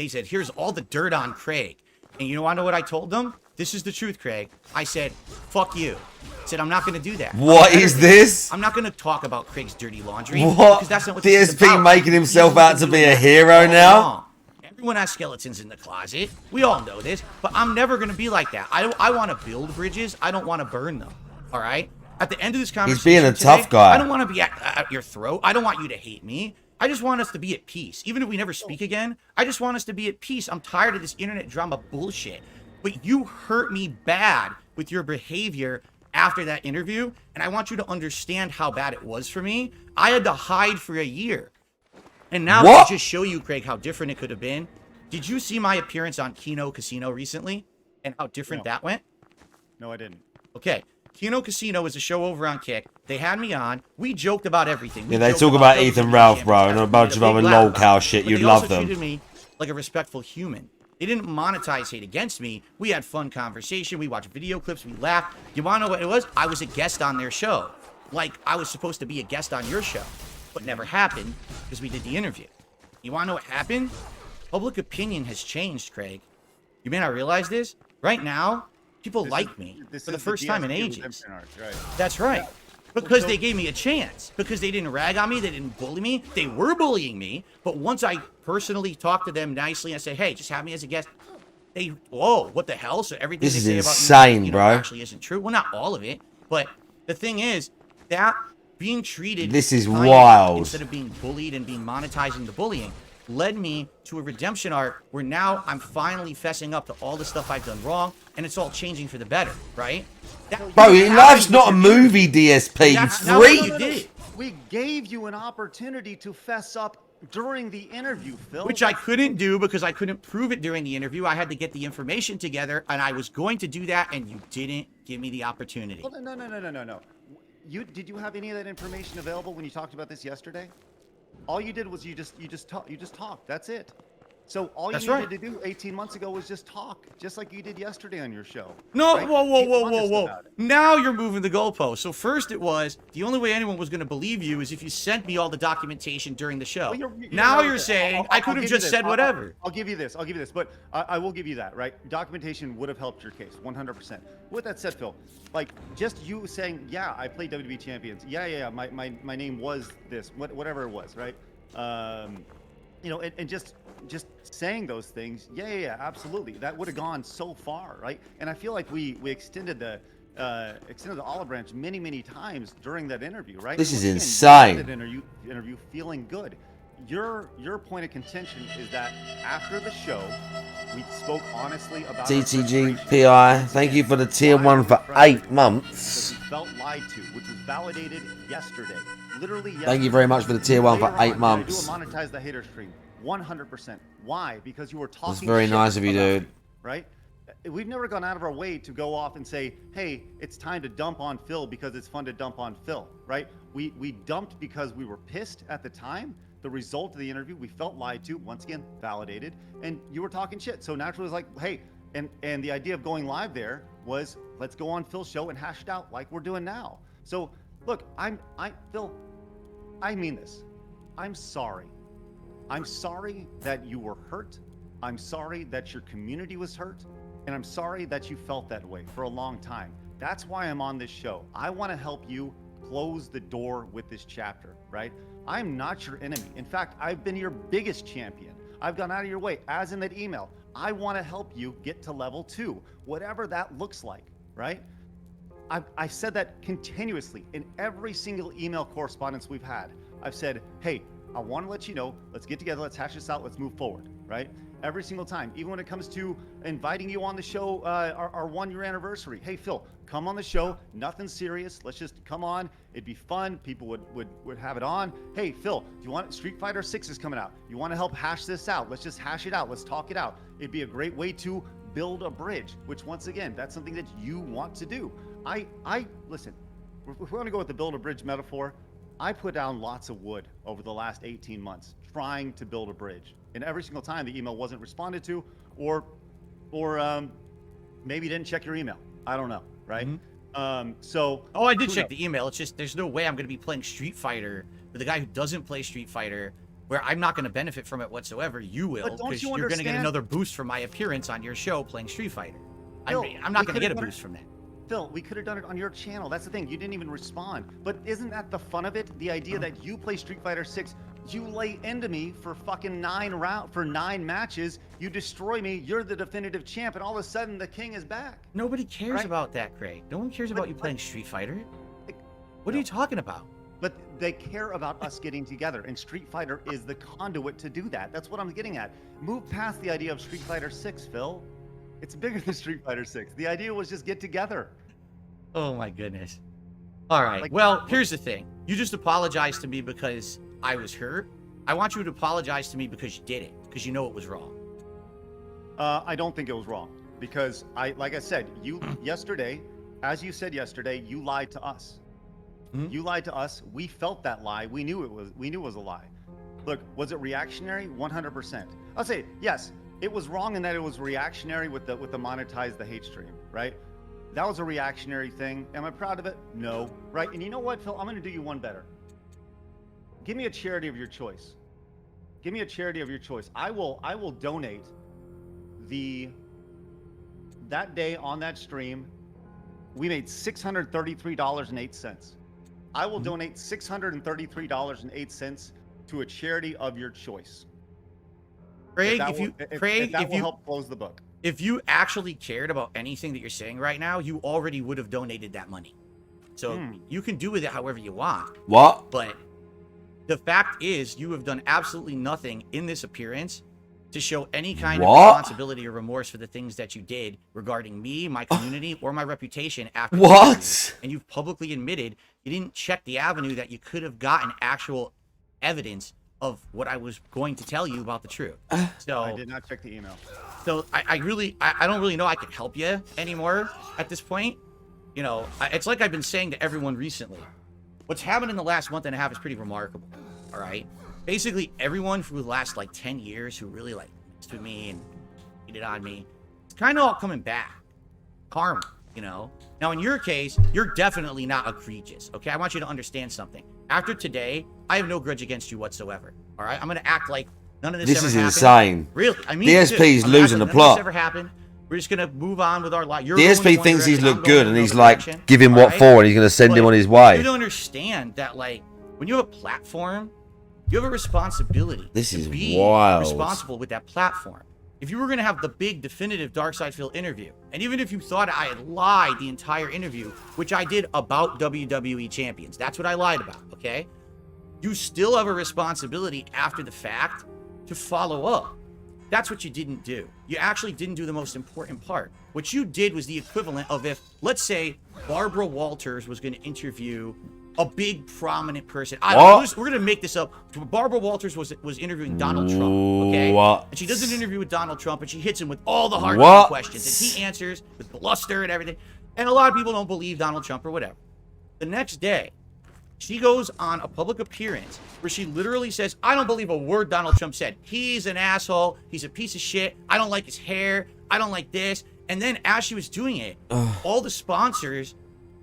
[SPEAKER 2] said, here's all the dirt on Craig. And you know what I told them? This is the truth, Craig. I said, fuck you. I said, I'm not going to do that.
[SPEAKER 1] What is this?
[SPEAKER 2] I'm not going to talk about Craig's dirty laundry.
[SPEAKER 1] What?
[SPEAKER 2] Because that's not what this is
[SPEAKER 1] DSP
[SPEAKER 2] about.
[SPEAKER 1] making himself out to be a hero now?
[SPEAKER 2] Everyone has skeletons in the closet. We all know this. But I'm never going to be like that. I want to build bridges. I don't want to burn them. All right? At the end of this conversation
[SPEAKER 1] He's being a tough guy.
[SPEAKER 2] I don't want to be at your throat. I don't want you to hate me. I just want us to be at peace. Even if we never speak again, I just want us to be at peace. I'm tired of this internet drama bullshit. But you hurt me bad with your behavior after that interview, and I want you to understand how bad it was for me. I had to hide for a year. And now to just show you, Craig, how different it could have been. Did you see my appearance on Kino Casino recently and how different that went?
[SPEAKER 4] No, I didn't.
[SPEAKER 2] Okay. Kino Casino is a show over on Kick. They had me on. We joked about everything.
[SPEAKER 1] Yeah, they talk about Ethan Ralph, bro, and a bunch of other lol cow shit. You'd love them.
[SPEAKER 2] They also treated me like a respectful human. They didn't monetize hate against me. We had fun conversation. We watched video clips. We laughed. You want to know what it was? I was a guest on their show. Like, I was supposed to be a guest on your show. But never happened because we did the interview. You want to know what happened? Public opinion has changed, Craig. You may not realize this. Right now, people like me for the first time in ages. That's right. Because they gave me a chance. Because they didn't rag on me. They didn't bully me. They were bullying me. But once I personally talked to them nicely and say, hey, just have me as a guest, they, whoa, what the hell? So everything
[SPEAKER 1] this
[SPEAKER 2] they
[SPEAKER 1] is
[SPEAKER 2] say
[SPEAKER 1] insane,
[SPEAKER 2] about you,
[SPEAKER 1] bro.
[SPEAKER 2] actually isn't true. Well, not all of it. But the thing is that being treated
[SPEAKER 1] This is
[SPEAKER 2] kindly
[SPEAKER 1] wild.
[SPEAKER 2] instead of being bullied and being monetizing the bullying led me to a redemption arc where now I'm finally fessing up to all the stuff I've done wrong, and it's all changing for the better, right?
[SPEAKER 1] Bro, life's not a movie, DSP.
[SPEAKER 2] That's not what
[SPEAKER 1] Free.
[SPEAKER 2] you did.
[SPEAKER 4] We gave you an opportunity to fess up during the interview, Phil.
[SPEAKER 2] Which I couldn't do because I couldn't prove it during the interview. I had to get the information together, and I was going to do that, and you didn't give me the opportunity.
[SPEAKER 4] Well, no. Did you have any of that information available when you talked about this yesterday? All you did was you just talked. That's it. So all you needed to do 18 months ago was just talk, just like you did yesterday on your show.
[SPEAKER 2] No,
[SPEAKER 4] right?
[SPEAKER 2] whoa. Now you're moving the goalpost. So first it was, the only way anyone was going to believe you is if you sent me all the documentation during the show.
[SPEAKER 4] Well,
[SPEAKER 2] now you're saying I could have just said whatever.
[SPEAKER 4] I'll give you this. But I will give you that, right? Documentation would have helped your case, 100%. With that said, Phil, like just you saying, yeah, I played WWE Champions. Yeah, my name was this, whatever it was, right? You know, and just saying those things, yeah, absolutely. That would have gone so far, right? And I feel like we extended the olive branch many times during that interview, right?
[SPEAKER 1] This is
[SPEAKER 4] Again,
[SPEAKER 1] insane.
[SPEAKER 4] you ended that interview feeling good. Your point of contention is that after the show, we spoke honestly about
[SPEAKER 1] TTG PI, thank you for the tier 1 for 8 months.
[SPEAKER 4] we felt lied to, which was validated yesterday. Literally yesterday.
[SPEAKER 1] Thank you very much for the tier 1 for
[SPEAKER 4] Later
[SPEAKER 1] 8
[SPEAKER 4] on,
[SPEAKER 1] months.
[SPEAKER 4] I do a monetize the hater stream, 100%. Why? Because you were talking.
[SPEAKER 1] That's very
[SPEAKER 4] shit
[SPEAKER 1] nice of you,
[SPEAKER 4] about
[SPEAKER 1] dude.
[SPEAKER 4] me, right? We've never gone out of our way to go off and say, hey, it's time to dump on Phil because it's fun to dump on Phil, right? We dumped because we were pissed at the time. The result of the interview, we felt lied to, once again, validated, and you were talking shit. So naturally it was like, hey, and the idea of going live there was, let's go on Phil's show and hash it out like we're doing now. So look, Phil, I mean this. I'm sorry. I'm sorry that you were hurt. I'm sorry that your community was hurt. And I'm sorry that you felt that way for a long time. That's why I'm on this show. I want to help you close the door with this chapter, right? I'm not your enemy. In fact, I've been your biggest champion. I've gone out of your way, as in that email. I want to help you get to level 2, whatever that looks like, right? I've said that continuously in every single email correspondence we've had. I've said, hey, I want to let you know, let's get together, let's hash this out, let's move forward, right? Every single time, even when it comes to inviting you on the show, our 1-year anniversary. Hey, Phil, come on the show, nothing serious, let's just come on, it'd be fun, people would have it on. Hey, Phil, do you want, Street Fighter 6 is coming out, you want to help hash this out, let's just hash it out, let's talk it out. It'd be a great way to build a bridge, which once again, that's something that you want to do. Listen, if we want to go with the build a bridge metaphor, I put down lots of wood over the last 18 months trying to build a bridge. And every single time the email wasn't responded to, or maybe you didn't check your email. I don't know, right? Mm-hmm.
[SPEAKER 2] I did check the email. It's just there's no way I'm going to be playing Street Fighter with a guy who doesn't play Street Fighter, where I'm not going to benefit from it whatsoever. You will, because you're going to get another boost from my appearance on your show playing Street Fighter.
[SPEAKER 4] Phil,
[SPEAKER 2] I'm not going to get a boost from that.
[SPEAKER 4] Phil, we could have done it on your channel. That's the thing. You didn't even respond. But isn't that the fun of it? The idea that you play Street Fighter 6, you lay into me for fucking 9 matches, you destroy me, you're the definitive champ, and all of a sudden the king is back.
[SPEAKER 2] Nobody cares about that, Craig. No one cares about you playing Street Fighter. What are you talking about?
[SPEAKER 4] But they care about us getting together, and Street Fighter is the conduit to do that. That's what I'm getting at. Move past the idea of Street Fighter 6, Phil. It's bigger than Street Fighter 6. The idea was just get together.
[SPEAKER 2] Oh my goodness. All right. Well, here's the thing. You just apologized to me because I was hurt. I want you to apologize to me because you did it, because you know it was wrong.
[SPEAKER 4] I don't think it was wrong, because like I said, yesterday, as you said yesterday, you lied to us. Mm-hmm. You lied to us. We felt that lie. We knew it was a lie. Look, was it reactionary? 100%. I'll say yes. It was wrong in that it was reactionary with the monetize the hate stream, right? That was a reactionary thing. Am I proud of it? No, right? And you know what, Phil? I'm going to do you one better. Give me a charity of your choice. Give me a charity of your choice. I will donate that day on that stream. We made $633.08. I will donate $633.08 to a charity of your choice.
[SPEAKER 2] Craig,
[SPEAKER 4] if that will help close the book.
[SPEAKER 2] If you actually cared about anything that you're saying right now, you already would have donated that money. So you can do with it however you want.
[SPEAKER 1] What?
[SPEAKER 2] But the fact is, you have done absolutely nothing in this appearance to show any kind of responsibility or remorse for the things that you did regarding me, my community, or my reputation after the
[SPEAKER 1] What?
[SPEAKER 2] interview. And you've publicly admitted you didn't check the avenue that you could have gotten actual evidence of what I was going to tell you about the truth. So
[SPEAKER 4] I did not check the email.
[SPEAKER 2] So I don't really know I can help you anymore at this point. You know, it's like I've been saying to everyone recently. What's happened in the last month and a half is pretty remarkable. All right. Basically, everyone for the last like 10 years who really like messed with me and cheated on me, it's kind of all coming back. Karma, you know. Now, in your case, you're definitely not egregious. Okay, I want you to understand something. After today, I have no grudge against you whatsoever. All right, I'm gonna act like none of this ever
[SPEAKER 1] is
[SPEAKER 2] happened.
[SPEAKER 1] insane.
[SPEAKER 2] Really, I mean,
[SPEAKER 1] DSP's losing the
[SPEAKER 2] none
[SPEAKER 1] plot.
[SPEAKER 2] of this ever happened. We're just gonna move on with our life.
[SPEAKER 1] DSP thinks he's looked good, and he's like, give him what for, and he's gonna send him on his way.
[SPEAKER 2] You don't understand that, like, when you have a platform, you have a responsibility.
[SPEAKER 1] This is
[SPEAKER 2] be
[SPEAKER 1] wild.
[SPEAKER 2] Responsible with that platform. If you were gonna have the big definitive Dark Side Phil interview, and even if you thought I had lied the entire interview, which I did about WWE champions, that's what I lied about. Okay, you still have a responsibility after the fact to follow up. That's what you didn't do. You actually didn't do the most important part. What you did was the equivalent of if, let's say, Barbara Walters was going to interview a big prominent person. We're going to make this up. Barbara Walters was interviewing Donald Trump, okay?
[SPEAKER 1] What?
[SPEAKER 2] And she does an interview with Donald Trump, and she hits him with all the hard questions. And he answers with bluster and everything. And a lot of people don't believe Donald Trump or whatever. The next day, she goes on a public appearance where she literally says, I don't believe a word Donald Trump said. He's an asshole. He's a piece of shit. I don't like his hair. I don't like this. And then as she was doing it, all the sponsors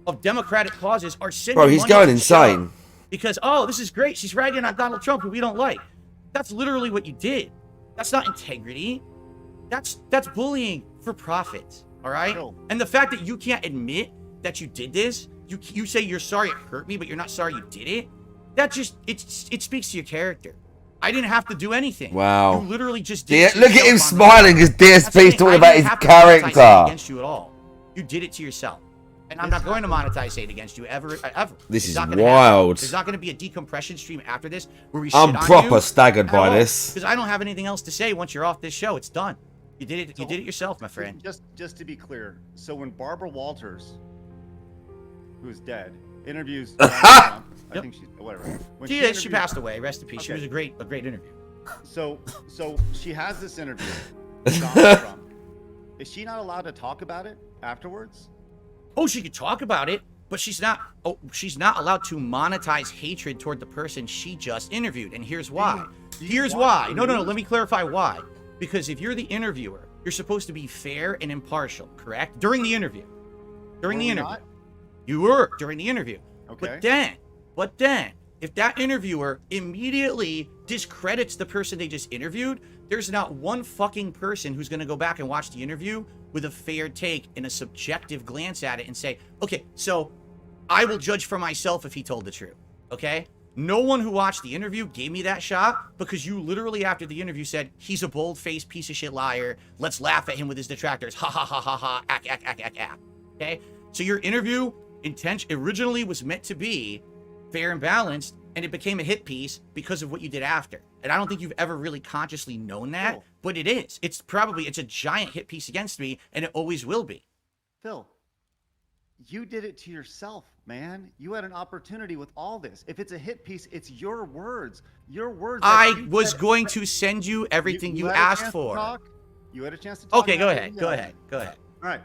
[SPEAKER 2] of Democratic causes are sending
[SPEAKER 1] Bro, he's
[SPEAKER 2] money
[SPEAKER 1] going
[SPEAKER 2] to the show
[SPEAKER 1] insane.
[SPEAKER 2] because, oh, this is great. She's ragging on Donald Trump, who we don't like. That's literally what you did. That's not integrity. That's bullying for profit, all right? And the fact that you can't admit that you did this, you say you're sorry it hurt me, but you're not sorry you did it. That just it speaks to your character. I didn't have to do anything.
[SPEAKER 1] Wow.
[SPEAKER 2] You literally just did.
[SPEAKER 1] Look at him smiling because DSP's talking about his character.
[SPEAKER 2] Against you at all. You did it to yourself, and I'm not going to monetize it against you ever.
[SPEAKER 1] This is wild.
[SPEAKER 2] There's not going to be a decompression stream after this where we.
[SPEAKER 1] I'm proper staggered by this
[SPEAKER 2] because I don't have anything else to say once you're off this show. It's done. You did it. You did it yourself, my friend.
[SPEAKER 4] Just to be clear, so when Barbara Walters, who's dead, interviews Donald Trump, I think she's whatever. When
[SPEAKER 2] she passed away. Rest in peace. Okay. She was a great interview.
[SPEAKER 4] So she has this interview with Donald Trump. Is she not allowed to talk about it afterwards?
[SPEAKER 2] Oh, she could talk about it, but she's not. Oh, she's not allowed to monetize hatred toward the person she just interviewed. And here's why. Here's why. No. Let me clarify why. Because if you're the interviewer, you're supposed to be fair and impartial, correct? During the interview. You were during the interview. Okay. But then, if that interviewer immediately discredits the person they just interviewed, there's not one fucking person who's going to go back and watch the interview with a fair take and a subjective glance at it and say, okay, so I will judge for myself if he told the truth. Okay? No one who watched the interview gave me that shot because you literally after the interview said, he's a bold-faced piece of shit liar. Let's laugh at him with his detractors. Ha ha ha ha ha. Ack. Okay? So your interview originally was meant to be fair and balanced, and it became a hit piece because of what you did after. And I don't think you've ever really consciously known that, but it is. It's a giant hit piece against me, and it always will be.
[SPEAKER 4] Phil, you did it to yourself, man. You had an opportunity with all this. If it's a hit piece, it's your words. Your words.
[SPEAKER 2] I was going to send you everything you asked for.
[SPEAKER 4] You had a chance to talk.
[SPEAKER 2] Okay, go ahead. Go ahead.
[SPEAKER 4] All right.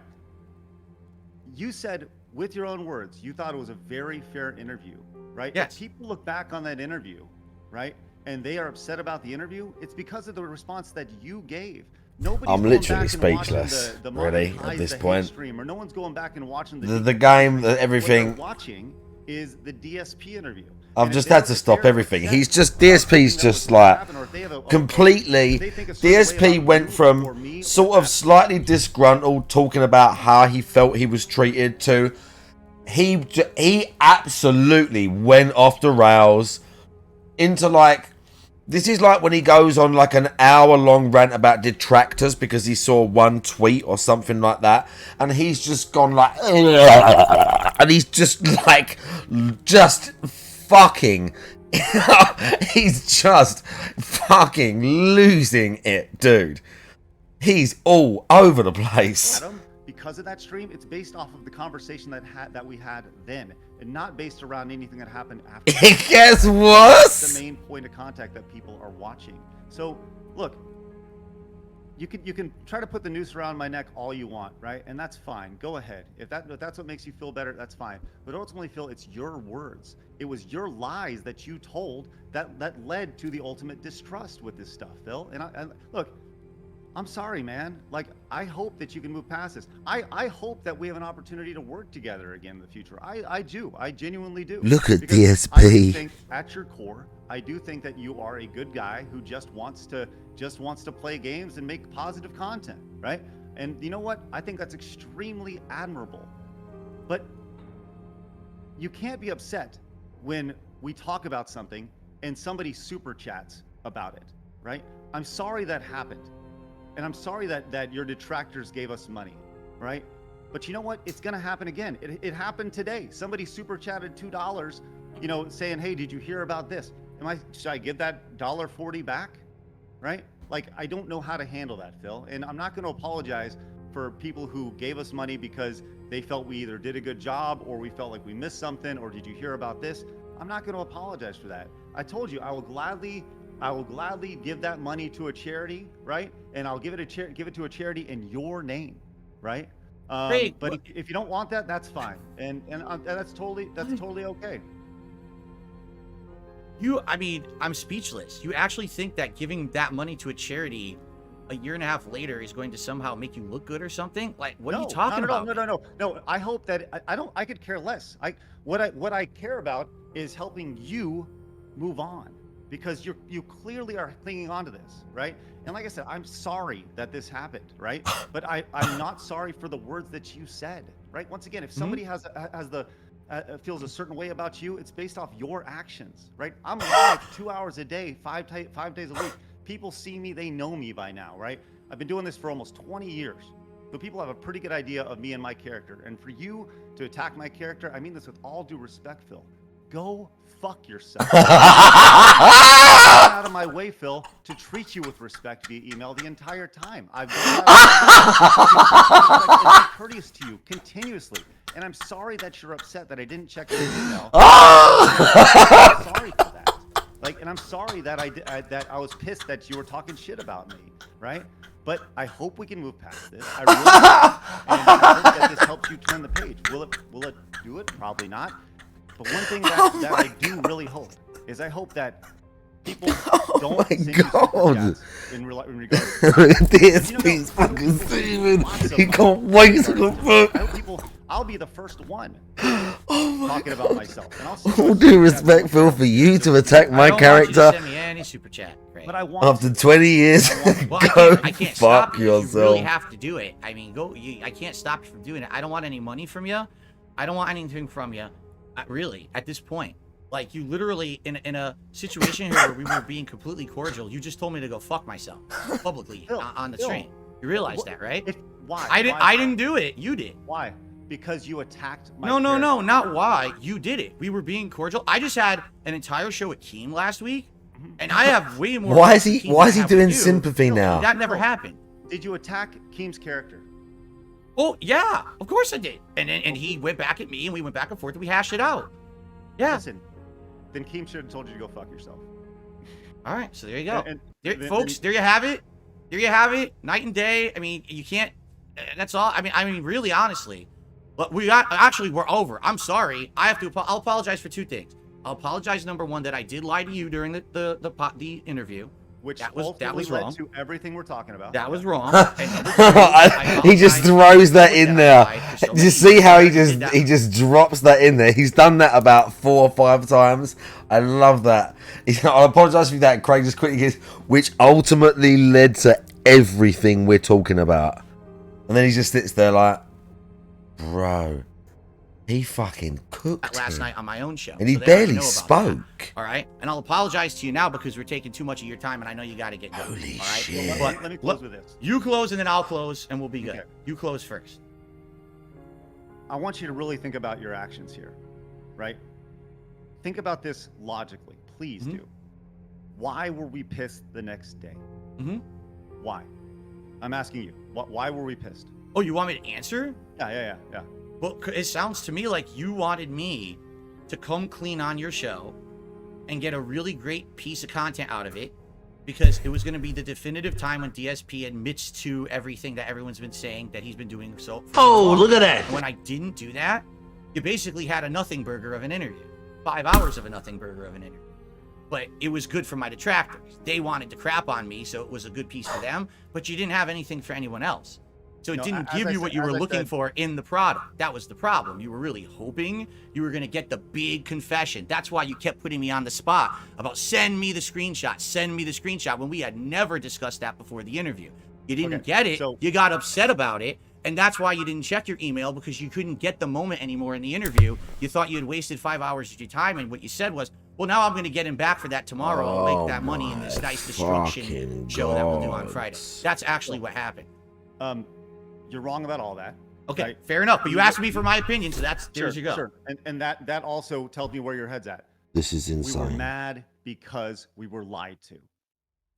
[SPEAKER 4] You said with your own words, you thought it was a very fair interview, right?
[SPEAKER 2] Yes.
[SPEAKER 4] If people look back on that interview, right, and they are upset about the interview, it's because of the response that you gave.
[SPEAKER 1] I'm literally speechless, really, at this point.
[SPEAKER 4] Or no one's going back and watching
[SPEAKER 1] the game, everything.
[SPEAKER 4] What they're watching is the DSP interview.
[SPEAKER 1] I've just had to stop everything. DSP's just like completely. DSP went from sort of slightly disgruntled, talking about how he felt he was treated, to he absolutely went off the rails into like This is like when he goes on like an hour-long rant about detractors because he saw one tweet or something like that, and he's just gone like, and he's just like, just fucking, he's just fucking losing it, dude. He's all over the place.
[SPEAKER 4] Adam, because of that stream, it's based off of the conversation that we had then, and not based around anything that happened after.
[SPEAKER 1] It gets worse.
[SPEAKER 4] That's the main point of contact that people are watching. So, look, you can try to put the noose around my neck all you want, right? And that's fine. Go ahead. If that's what makes you feel better, that's fine. But ultimately, Phil, it's your words. It was your lies that you told that led to the ultimate distrust with this stuff, Phil. And look, I'm sorry, man. Like, I hope that you can move past this. I hope that we have an opportunity to work together again in the future. I do. I genuinely do.
[SPEAKER 1] Look at
[SPEAKER 4] Because
[SPEAKER 1] DSP.
[SPEAKER 4] I do think at your core, I do think that you are a good guy who just wants to play games and make positive content, right? And you know what? I think that's extremely admirable. But you can't be upset when we talk about something and somebody super chats about it, right? I'm sorry that happened. And I'm sorry that your detractors gave us money, right? But you know what? It's gonna happen again. It happened today. Somebody super chatted $2, you know, saying, "Hey, did you hear about this?" Should I give that $1.40 back, right? Like, I don't know how to handle that, Phil. And I'm not going to apologize for people who gave us money because they felt we either did a good job or we felt like we missed something, or did you hear about this? I'm not going to apologize for that. I told you I will gladly give that money to a charity, right? And I'll give it to a charity in your name, right?
[SPEAKER 2] Craig,
[SPEAKER 4] but if you don't want that, that's fine, and that's totally okay.
[SPEAKER 2] I mean, I'm speechless. You actually think that giving that money to a charity a year and a half later is going to somehow make you look good or something? Like, what are you talking about?
[SPEAKER 4] No. I hope that I could care less. What I care about is helping you move on, because you clearly are clinging on to this, right? And like I said, I'm sorry that this happened, right? But I'm not sorry for the words that you said, right? Once again, if somebody feels a certain way about you, it's based off your actions, right? I'm live 2 hours a day, 5 days a week. People see me, they know me by now, right? I've been doing this for almost 20 years. So people have a pretty good idea of me and my character. And for you to attack my character, I mean this with all due respect, Phil. Go fuck yourself. Get out of my way, Phil, to treat you with respect via email the entire time. I've done that and be courteous to you continuously. And I'm sorry that you're upset that I didn't check your email. I'm sorry for that. And I'm sorry that I was pissed that you were talking shit about me, right? But I hope we can move past this. I really do. And I hope that this helps you turn the page. Will it do it? Probably not. But one thing that I do really hope is I hope that people don't send you super chats in regards to
[SPEAKER 1] DSP's fucking Steven. He can't wait to go back.
[SPEAKER 4] I'll be the first one talking about myself. And
[SPEAKER 1] All due respect, Phil, for you to attack my character.
[SPEAKER 2] Send me any super chat. Great.
[SPEAKER 4] But I want
[SPEAKER 1] after 20 years, go
[SPEAKER 2] I can't
[SPEAKER 1] fuck
[SPEAKER 2] stop you.
[SPEAKER 1] yourself.
[SPEAKER 2] You really have to do it. I mean, I can't stop you from doing it. I don't want any money from you. I don't want anything from you. Really, at this point. Like, you literally, in a situation here where we were being completely cordial, you just told me to go fuck myself publicly on the stream. You realize that, right?
[SPEAKER 4] Why?
[SPEAKER 2] I didn't do it. You did.
[SPEAKER 4] Why? Because you attacked my
[SPEAKER 2] No,
[SPEAKER 4] character.
[SPEAKER 2] not why. You did it. We were being cordial. I just had an entire show with Keem last week, and I have way more.
[SPEAKER 1] Why is he doing sympathy now?
[SPEAKER 2] That never happened.
[SPEAKER 4] Did you attack Keem's character?
[SPEAKER 2] Oh yeah, of course I did. And he went back at me, and we went back and forth, and we hashed it out. Yeah.
[SPEAKER 4] Listen, then Keem should have told you to go fuck yourself.
[SPEAKER 2] All right, so there you go.
[SPEAKER 4] Folks,
[SPEAKER 2] there you have it. There you have it. Night and day. I mean, you can't. That's all. I mean, really, honestly. But we're over. I'm sorry. I'll apologize for two things. I'll apologize, number one, that I did lie to you during the interview.
[SPEAKER 4] Which
[SPEAKER 2] that was
[SPEAKER 4] led
[SPEAKER 2] wrong.
[SPEAKER 4] to everything we're talking about.
[SPEAKER 2] That was wrong.
[SPEAKER 1] He just throws that in there. Do you see how he just drops that in there? He's done that about 4 or 5 times. I love that. I apologize for that, Craig. Just quickly, which ultimately led to everything we're talking about. And then he just sits there like, bro, He fucking cooked
[SPEAKER 2] last
[SPEAKER 1] him.
[SPEAKER 2] night on my own show.
[SPEAKER 1] And he
[SPEAKER 2] So they already
[SPEAKER 1] barely
[SPEAKER 2] know about
[SPEAKER 1] spoke.
[SPEAKER 2] that, all right? And I'll apologize to you now because we're taking too much of your time and I know you got to get going.
[SPEAKER 1] Holy
[SPEAKER 2] all right?
[SPEAKER 1] shit.
[SPEAKER 2] But
[SPEAKER 4] Let me close with this.
[SPEAKER 2] You close and then I'll close and we'll be good.
[SPEAKER 4] Okay.
[SPEAKER 2] You close first.
[SPEAKER 4] I want you to really think about your actions here, right? Think about this logically. Please do. Why were we pissed the next day? Why? I'm asking you. Why were we pissed?
[SPEAKER 2] Oh, you want me to answer?
[SPEAKER 4] Yeah.
[SPEAKER 2] Well, it sounds to me like you wanted me to come clean on your show and get a really great piece of content out of it because it was going to be the definitive time when DSP admits to everything that everyone's been saying that he's been doing.
[SPEAKER 3] Oh, look at that.
[SPEAKER 2] And when I didn't do that, you basically had a nothing burger of an interview. 5 hours of a nothing burger of an interview. But it was good for my detractors. They wanted to crap on me, so it was a good piece for them, but you didn't have anything for anyone else. So it didn't give you what you were looking for in the product. That was the problem. You were really hoping you were going to get the big confession. That's why you kept putting me on the spot about send me the screenshot, when we had never discussed that before the interview. You didn't get it. You got upset about it. And that's why you didn't check your email because you couldn't get the moment anymore in the interview. You thought you had wasted 5 hours of your time. And what you said was, well, now I'm going to get him back for that tomorrow. I'll make that money in this nice destruction show that we'll do on Friday. That's actually what happened.
[SPEAKER 4] You're wrong about all that.
[SPEAKER 2] Okay,
[SPEAKER 4] right?
[SPEAKER 2] fair enough. But you asked me for my opinion, so there you go.
[SPEAKER 4] Sure. And that also tells me where your head's at.
[SPEAKER 1] This is insane.
[SPEAKER 4] We were mad because we were lied to.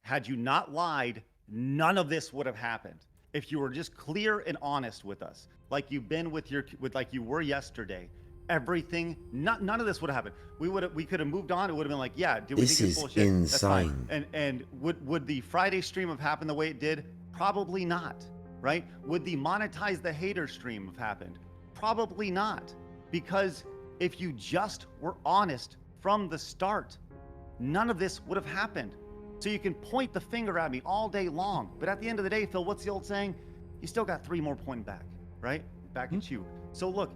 [SPEAKER 4] Had you not lied, none of this would have happened. If you were just clear and honest with us, like you've been like you were yesterday, everything, none of this would have happened. We could have moved on. It would have been like, yeah, do we
[SPEAKER 1] This
[SPEAKER 4] think it's
[SPEAKER 1] is
[SPEAKER 4] bullshit?
[SPEAKER 1] insane.
[SPEAKER 4] That's fine. And would the Friday stream have happened the way it did? Probably not. Right? Would the monetize the hater stream have happened? Probably not. Because if you just were honest from the start, none of this would have happened. So you can point the finger at me all day long. But at the end of the day, Phil, what's the old saying? You still got 3 more pointing back, right? Back at you. So look,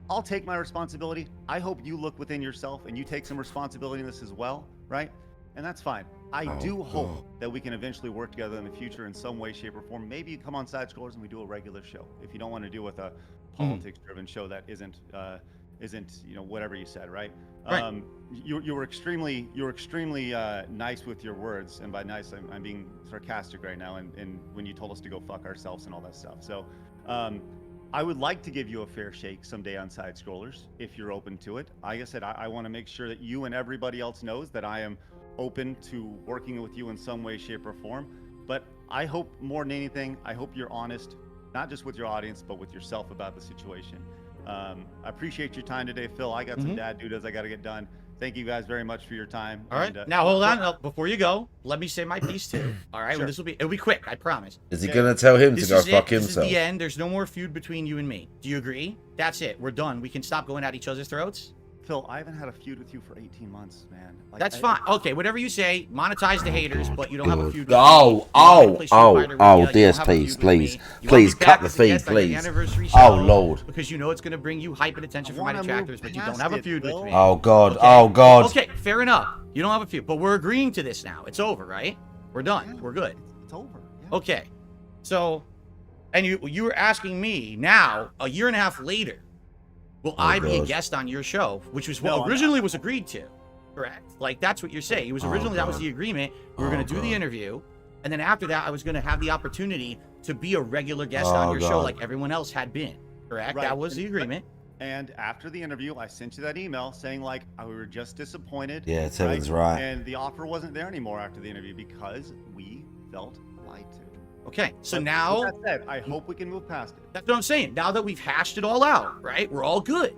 [SPEAKER 4] I'll take my responsibility. I hope you look within yourself and you take some responsibility in this as well, right? And that's fine. I do hope that we can eventually work together in the future in some way, shape, or form. Maybe you come on Side Scrollers and we do a regular show. If you don't want to do with a politics-driven show that isn't whatever you said, right? You were extremely nice with your words, and by nice I'm being sarcastic right now. And when you told us to go fuck ourselves and all that stuff, so I would like to give you a fair shake someday on Side Scrollers if you're open to it. Like I said, I want to make sure that you and everybody else knows that I am open to working with you in some way, shape, or form. But I hope more than anything, I hope you're honest, not just with your audience, but with yourself about the situation. I appreciate your time today, Phil. I got some dad duties I got to get done. Thank you guys very much for your time.
[SPEAKER 2] All right. Now hold on. Before you go, let me say my piece too. All right.
[SPEAKER 4] Sure.
[SPEAKER 2] Well, it'll be quick. I promise.
[SPEAKER 1] Is he gonna tell him to go fuck
[SPEAKER 2] This
[SPEAKER 1] himself?
[SPEAKER 2] is the end. There's no more feud between you and me. Do you agree? That's it. We're done. We can stop going at each other's throats.
[SPEAKER 4] Phil, I haven't had a feud with you for 18 months, man.
[SPEAKER 2] That's fine. Okay, whatever you say. Monetize the haters, but you don't have a feud with me.
[SPEAKER 1] DSPs, please cut the feed, please. Oh Lord.
[SPEAKER 2] Because you know it's going to bring you hype and attention from my detractors, but you don't have a feud with me.
[SPEAKER 1] Oh God. Oh God.
[SPEAKER 2] Okay, fair enough. You don't have a feud, but we're agreeing to this now. It's over, right? We're done. We're good.
[SPEAKER 4] It's over. Yeah.
[SPEAKER 2] Okay. So, and you were asking me now, a year and a half later, will I be a guest on your show? Which was what originally was agreed to. Correct. Like, that's what you're saying. It was originally, that was the agreement. We were going to do the interview. And then after that, I was going to have the opportunity to be a regular guest on your show like everyone else had been. Correct?
[SPEAKER 4] Right.
[SPEAKER 2] That was the agreement.
[SPEAKER 4] And after the interview, I sent you that email saying, like, we were just disappointed.
[SPEAKER 1] Yeah, Tevin's right.
[SPEAKER 4] And the offer wasn't there anymore after the interview because we felt lied to.
[SPEAKER 2] Okay, so
[SPEAKER 4] But
[SPEAKER 2] now...
[SPEAKER 4] with that said, I hope we can move past it.
[SPEAKER 2] That's what I'm saying. Now that we've hashed it all out, right? We're all good.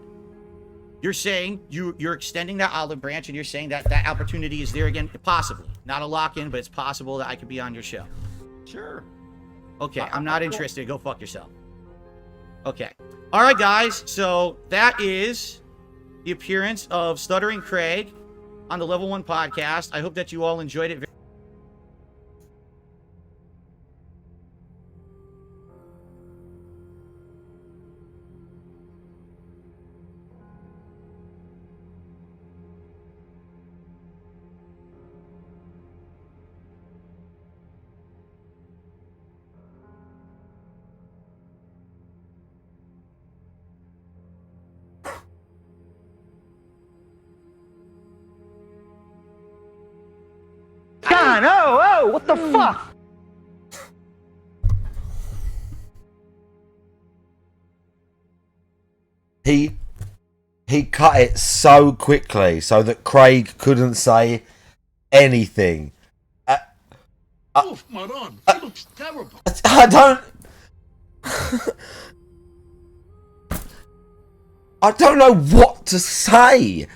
[SPEAKER 2] You're saying you're extending that olive branch, and you're saying that that opportunity is there again, possibly. Not a lock-in, but it's possible that I could be on your show.
[SPEAKER 4] Sure.
[SPEAKER 2] Okay, I'm not interested. Go fuck yourself. Okay. All right, guys. So that is the appearance of Stuttering Craig on the Level 1 podcast. I hope that you all enjoyed it.
[SPEAKER 13] on. Oh, what the fuck?
[SPEAKER 1] He cut it so quickly so that Craig couldn't say anything.
[SPEAKER 3] Oof, Maron, he looks terrible.
[SPEAKER 1] I don't know what to say.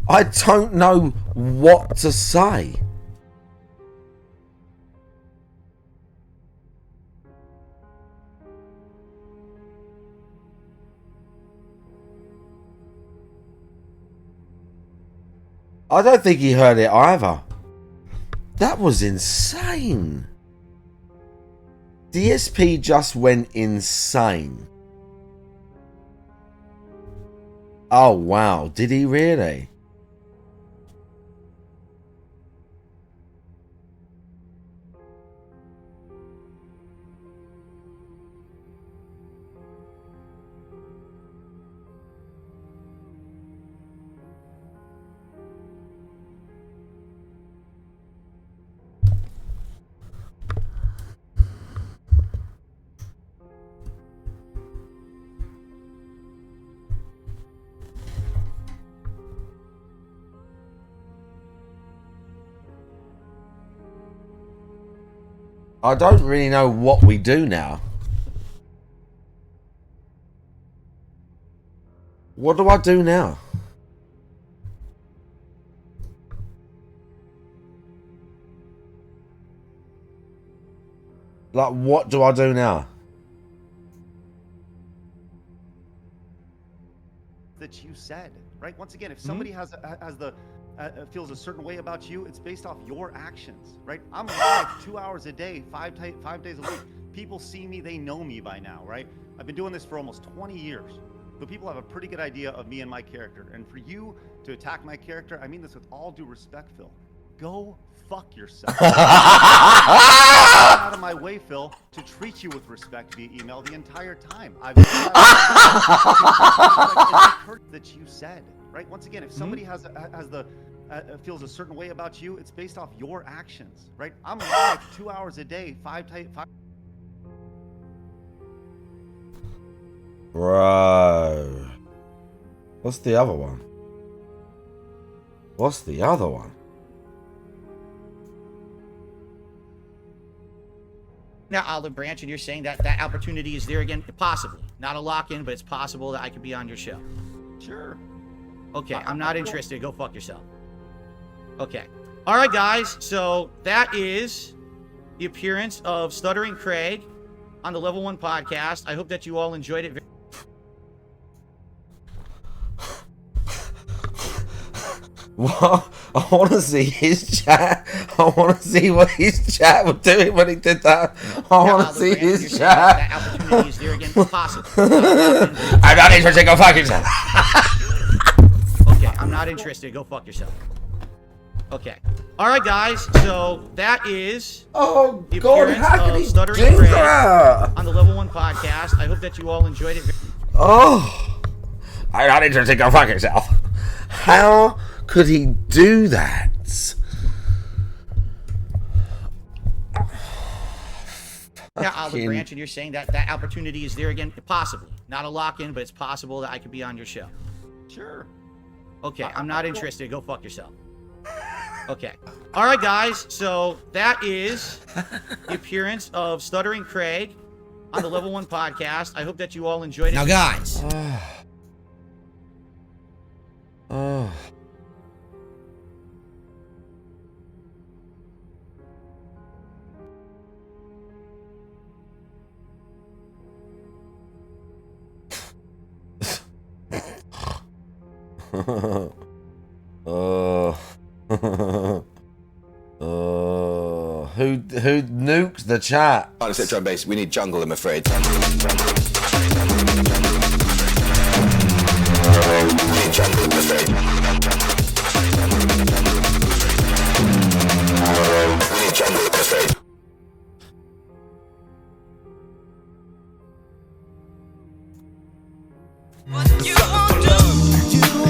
[SPEAKER 1] I don't know what to say. I don't think he heard it either. That was insane. DSP just went insane. Oh wow, did he really? I don't really know what we do now. What do I do now? Like, what do I do now?
[SPEAKER 4] That you said, right? Once again, if somebody feels a certain way about you, it's based off your actions, right? I'm live 2 hours a day, 5 days a week. People see me, they know me by now, right? I've been doing this for almost 20 years. So people have a pretty good idea of me and my character. And for you to attack my character, I mean this with all due respect, Phil. Go fuck yourself. Out of my way, Phil, to treat you with respect via email the entire time. I've been that you said, right? Once again, if somebody feels a certain way about you, it's based off your actions, right? I'm live 2 hours a day, 5
[SPEAKER 1] Bro. What's the other one? What's the other one?
[SPEAKER 2] Now, Olive Branch, and you're saying that that opportunity is there again? Possibly. Not a lock-in, but it's possible that I could be on your show.
[SPEAKER 4] Sure.
[SPEAKER 2] Okay, I'm not interested. Go fuck yourself. Okay. All right, guys. So that is the appearance of Stuttering Craig on the Level 1 podcast. I hope that you all enjoyed it.
[SPEAKER 1] What? I want to see his chat. I want to see what his chat was doing when he did that. I want to see his chat.
[SPEAKER 2] That opportunity is there again? Possible.
[SPEAKER 1] I'm not interested. Go fuck yourself.
[SPEAKER 2] Okay, I'm not interested. Go fuck yourself. Okay. All right, guys. So that is the appearance of Stuttering Craig on the Level 1 podcast. I hope that you all enjoyed it.
[SPEAKER 1] Oh, I'm not interested. Go fuck yourself. How could he do that?
[SPEAKER 2] Now, Olive Branch, and you're saying that that opportunity is there again? Possibly. Not a lock-in, but it's possible that I could be on your show.
[SPEAKER 4] Sure.
[SPEAKER 2] Okay, I'm not interested. Go fuck yourself. Okay. All right, guys. So that is the appearance of Stuttering Craig on the Level 1 podcast. I hope that you all enjoyed it.
[SPEAKER 14] Now, guys.
[SPEAKER 1] Oh. Who nukes the chat?
[SPEAKER 15] Honestly, drum bass. We need jungle, I'm afraid. We need jungle, I'm afraid. We need jungle, I'm afraid.
[SPEAKER 10] What you want to do?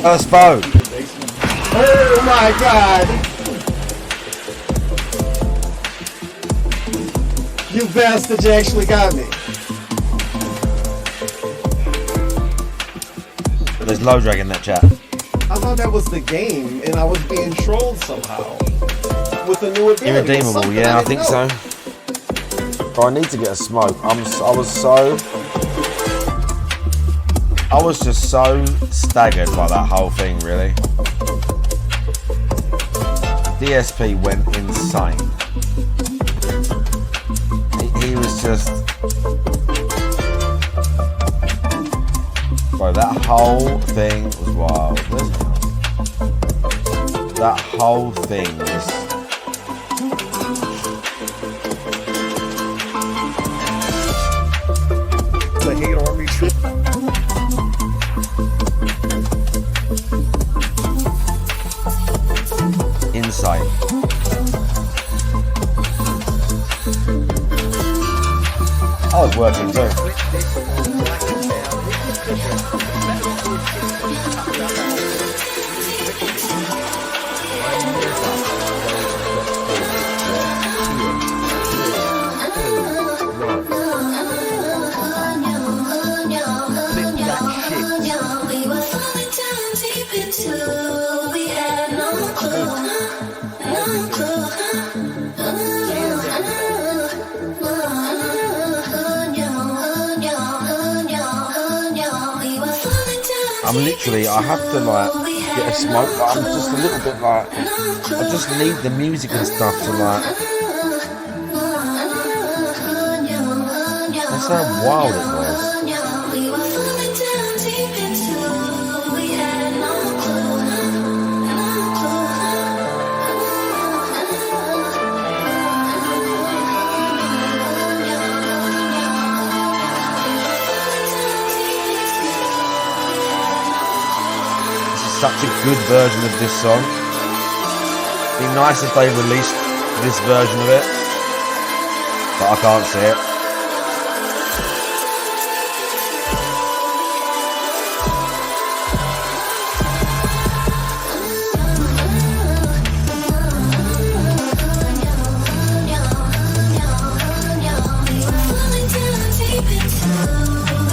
[SPEAKER 1] First bow.
[SPEAKER 6] Oh my god! You bastards actually got me.
[SPEAKER 1] There's low drag in that chat.
[SPEAKER 6] I thought that was the game, and I was being trolled somehow with the new ability.
[SPEAKER 1] Irredeemable, yeah, I think so. Bro, I need to get a smoke. I was just so staggered by that whole thing, really. DSP went insane. He was just... Bro, that whole thing was wild. Where's the house? That whole thing was...
[SPEAKER 6] The hate army trip.
[SPEAKER 1] Insight. I was working too. I'm literally, I have to like get a smoke, but I'm just a little bit like, I just need the music and stuff to like, that's how wild it was. Such a good version of this song. Be nice if they released this version of it, but I can't see it.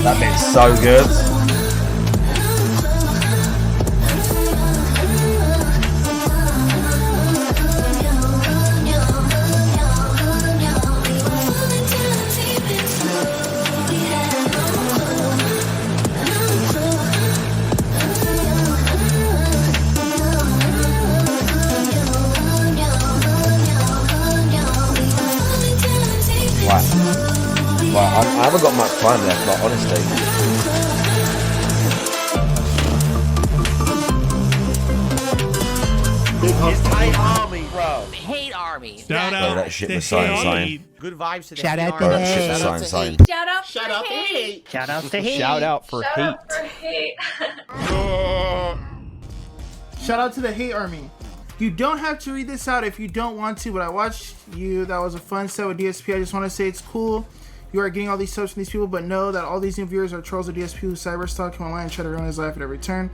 [SPEAKER 1] That bit's so good. I haven't got much time left, but honestly.
[SPEAKER 2] It's hate army, bro.
[SPEAKER 14] Hate army.
[SPEAKER 1] Shout out. That shit was sign.
[SPEAKER 2] Good vibes to the
[SPEAKER 14] Shout out
[SPEAKER 2] hate
[SPEAKER 14] to
[SPEAKER 2] army.
[SPEAKER 1] That shit was sign.
[SPEAKER 5] Shout out for hate.
[SPEAKER 14] Shout out to hate.
[SPEAKER 12] Shout out for
[SPEAKER 5] Shout
[SPEAKER 12] hate.
[SPEAKER 5] out for hate.
[SPEAKER 16] Shout out to the hate army. You don't have to read this out if you don't want to, but I watched you. That was a fun set with DSP. I just want to say it's cool. You are getting all these subs from these people, but know that all these new viewers are trolls of DSP who cyberstalk him online and try to ruin his life at every turn.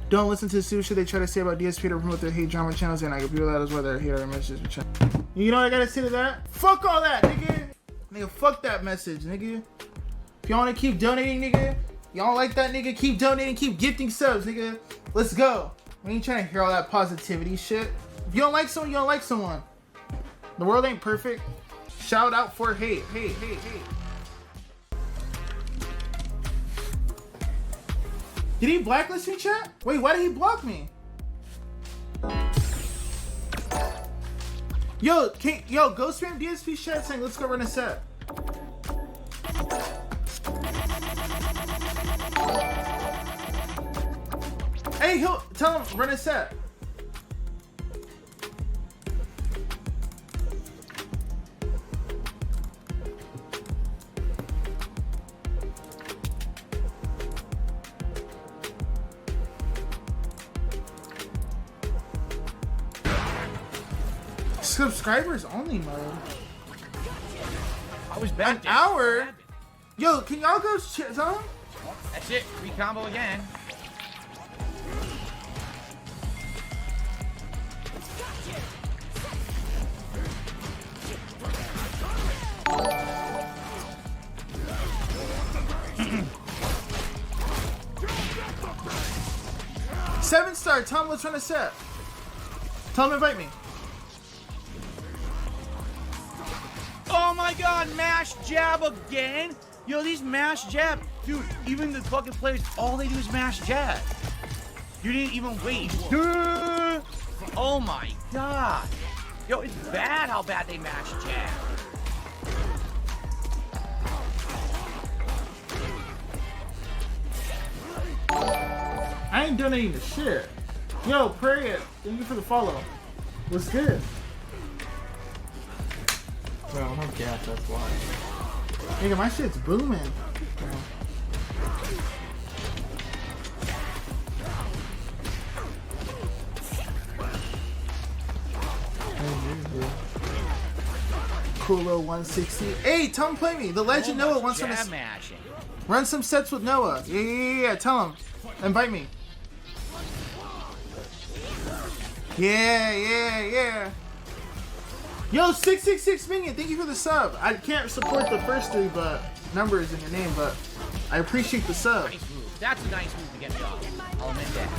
[SPEAKER 16] Don't listen to the stupid shit they try to say about DSP to promote their hate drama channels, and I can feel that as well. Their hate messages. You know what I gotta say to that? Fuck all that, nigga. Nigga, fuck that message, nigga. If y'all wanna keep donating, nigga, y'all like that, nigga, keep donating, keep gifting subs, nigga. Let's go. We ain't trying to hear all that positivity shit. If you don't like someone, you don't like someone. The world ain't perfect. Shout out for hate. Hate. Did he blacklist me, chat? Wait, why did he block me? Yo, go spam DSP chat saying let's go run a set. Hey, tell him run a set. Subscribers only mode.
[SPEAKER 2] I was back.
[SPEAKER 16] An hour? Yo, can y'all go tell him?
[SPEAKER 2] That's it. Free combo again.
[SPEAKER 16] Seven-star, tell him what's trying to set. Tell him to invite me.
[SPEAKER 2] Oh my god, mash jab again? Yo, these mash jab. Dude, even the fucking players, all they do is mash jab. You didn't even wait. Oh my god. Yo, it's bad how bad they mash jab.
[SPEAKER 16] I ain't donating the shit. Yo, pray it. Thank you for the follow. What's good? Bro, I'm on gas, that's why. Nigga, my shit's booming. Coolo 160. Hey, tell him play me. The legend Noah wants to run some sets with Noah. Yeah. Tell him. Invite me. Yeah. Yo, 666 Minion, thank you for the sub. I can't support the first three numbers in your name, but I appreciate the sub.
[SPEAKER 2] Nice move. That's a nice move to get me off. I'll admit that.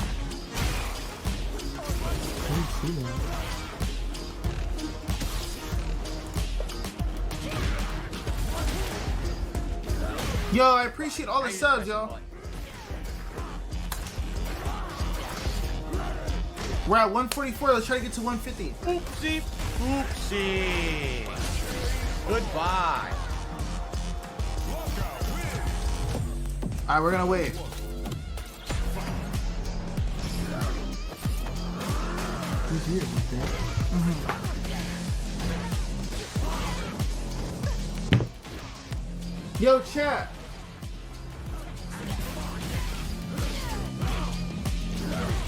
[SPEAKER 16] Yo, I appreciate all the subs, yo. We're at 144. Let's try to get to 150.
[SPEAKER 2] Oopsie. Goodbye.
[SPEAKER 16] Alright, we're gonna wait. Who's here? Yo, chat.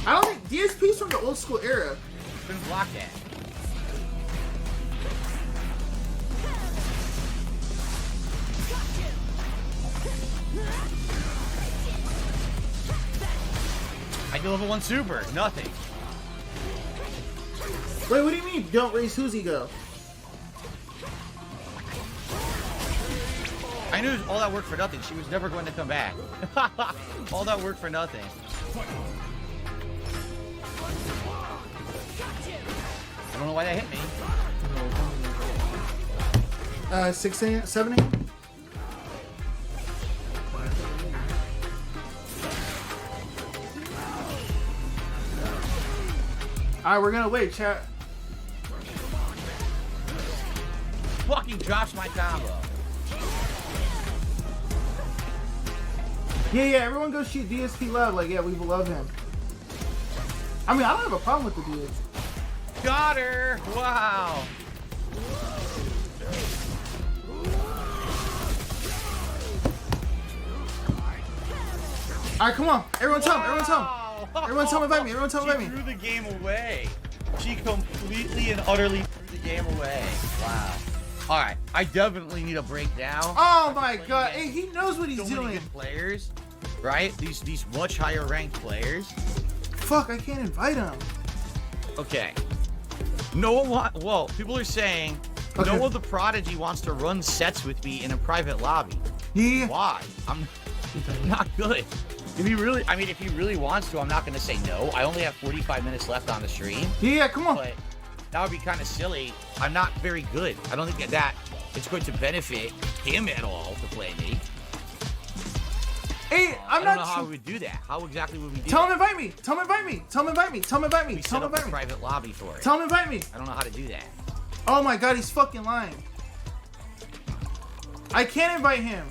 [SPEAKER 16] I don't think DSP's from the old school era.
[SPEAKER 2] Couldn't block that. I do level 1 super. Nothing.
[SPEAKER 16] Wait, what do you mean? Don't raise whose ego?
[SPEAKER 2] I knew all that work for nothing. She was never going to come back. All that work for nothing. I don't know why that hit me.
[SPEAKER 16] 6 a.m., 7 a.m. Alright, we're gonna wait, chat.
[SPEAKER 2] Fucking drops my combo.
[SPEAKER 16] Yeah, everyone go shoot DSP love. Like, yeah, we love him. I mean, I don't have a problem with the dude.
[SPEAKER 2] Got her! Wow!
[SPEAKER 16] Alright, come on. Everyone tell him. Everyone tell him. Everyone tell him invite me. Everyone tell him invite me.
[SPEAKER 2] She threw the game away. She completely and utterly threw the game away. Wow. Alright, I definitely need a breakdown.
[SPEAKER 16] Oh my god. Hey, he knows what he's
[SPEAKER 2] so
[SPEAKER 16] doing.
[SPEAKER 2] Many good players, right? These much higher ranked players.
[SPEAKER 16] Fuck, I can't invite him.
[SPEAKER 2] Okay. Well, people are saying Noah the Prodigy wants to run sets with me in a private lobby.
[SPEAKER 16] Yeah.
[SPEAKER 2] Why? I'm not good. If he really wants to, I'm not going to say no. I only have 45 minutes left on the stream.
[SPEAKER 16] Yeah, come on.
[SPEAKER 2] But that would be kind of silly. I'm not very good. I don't think that it's going to benefit him at all to play me.
[SPEAKER 16] Hey,
[SPEAKER 2] I don't know how we would do that. How exactly would we do
[SPEAKER 16] Tell him
[SPEAKER 2] that?
[SPEAKER 16] invite me. Tell him invite me. Tell him invite me. Tell him invite me. Tell him invite me.
[SPEAKER 2] Private lobby for it.
[SPEAKER 16] Tell him invite me.
[SPEAKER 2] I don't know how to do that.
[SPEAKER 16] Oh my god, he's fucking lying. I can't invite him.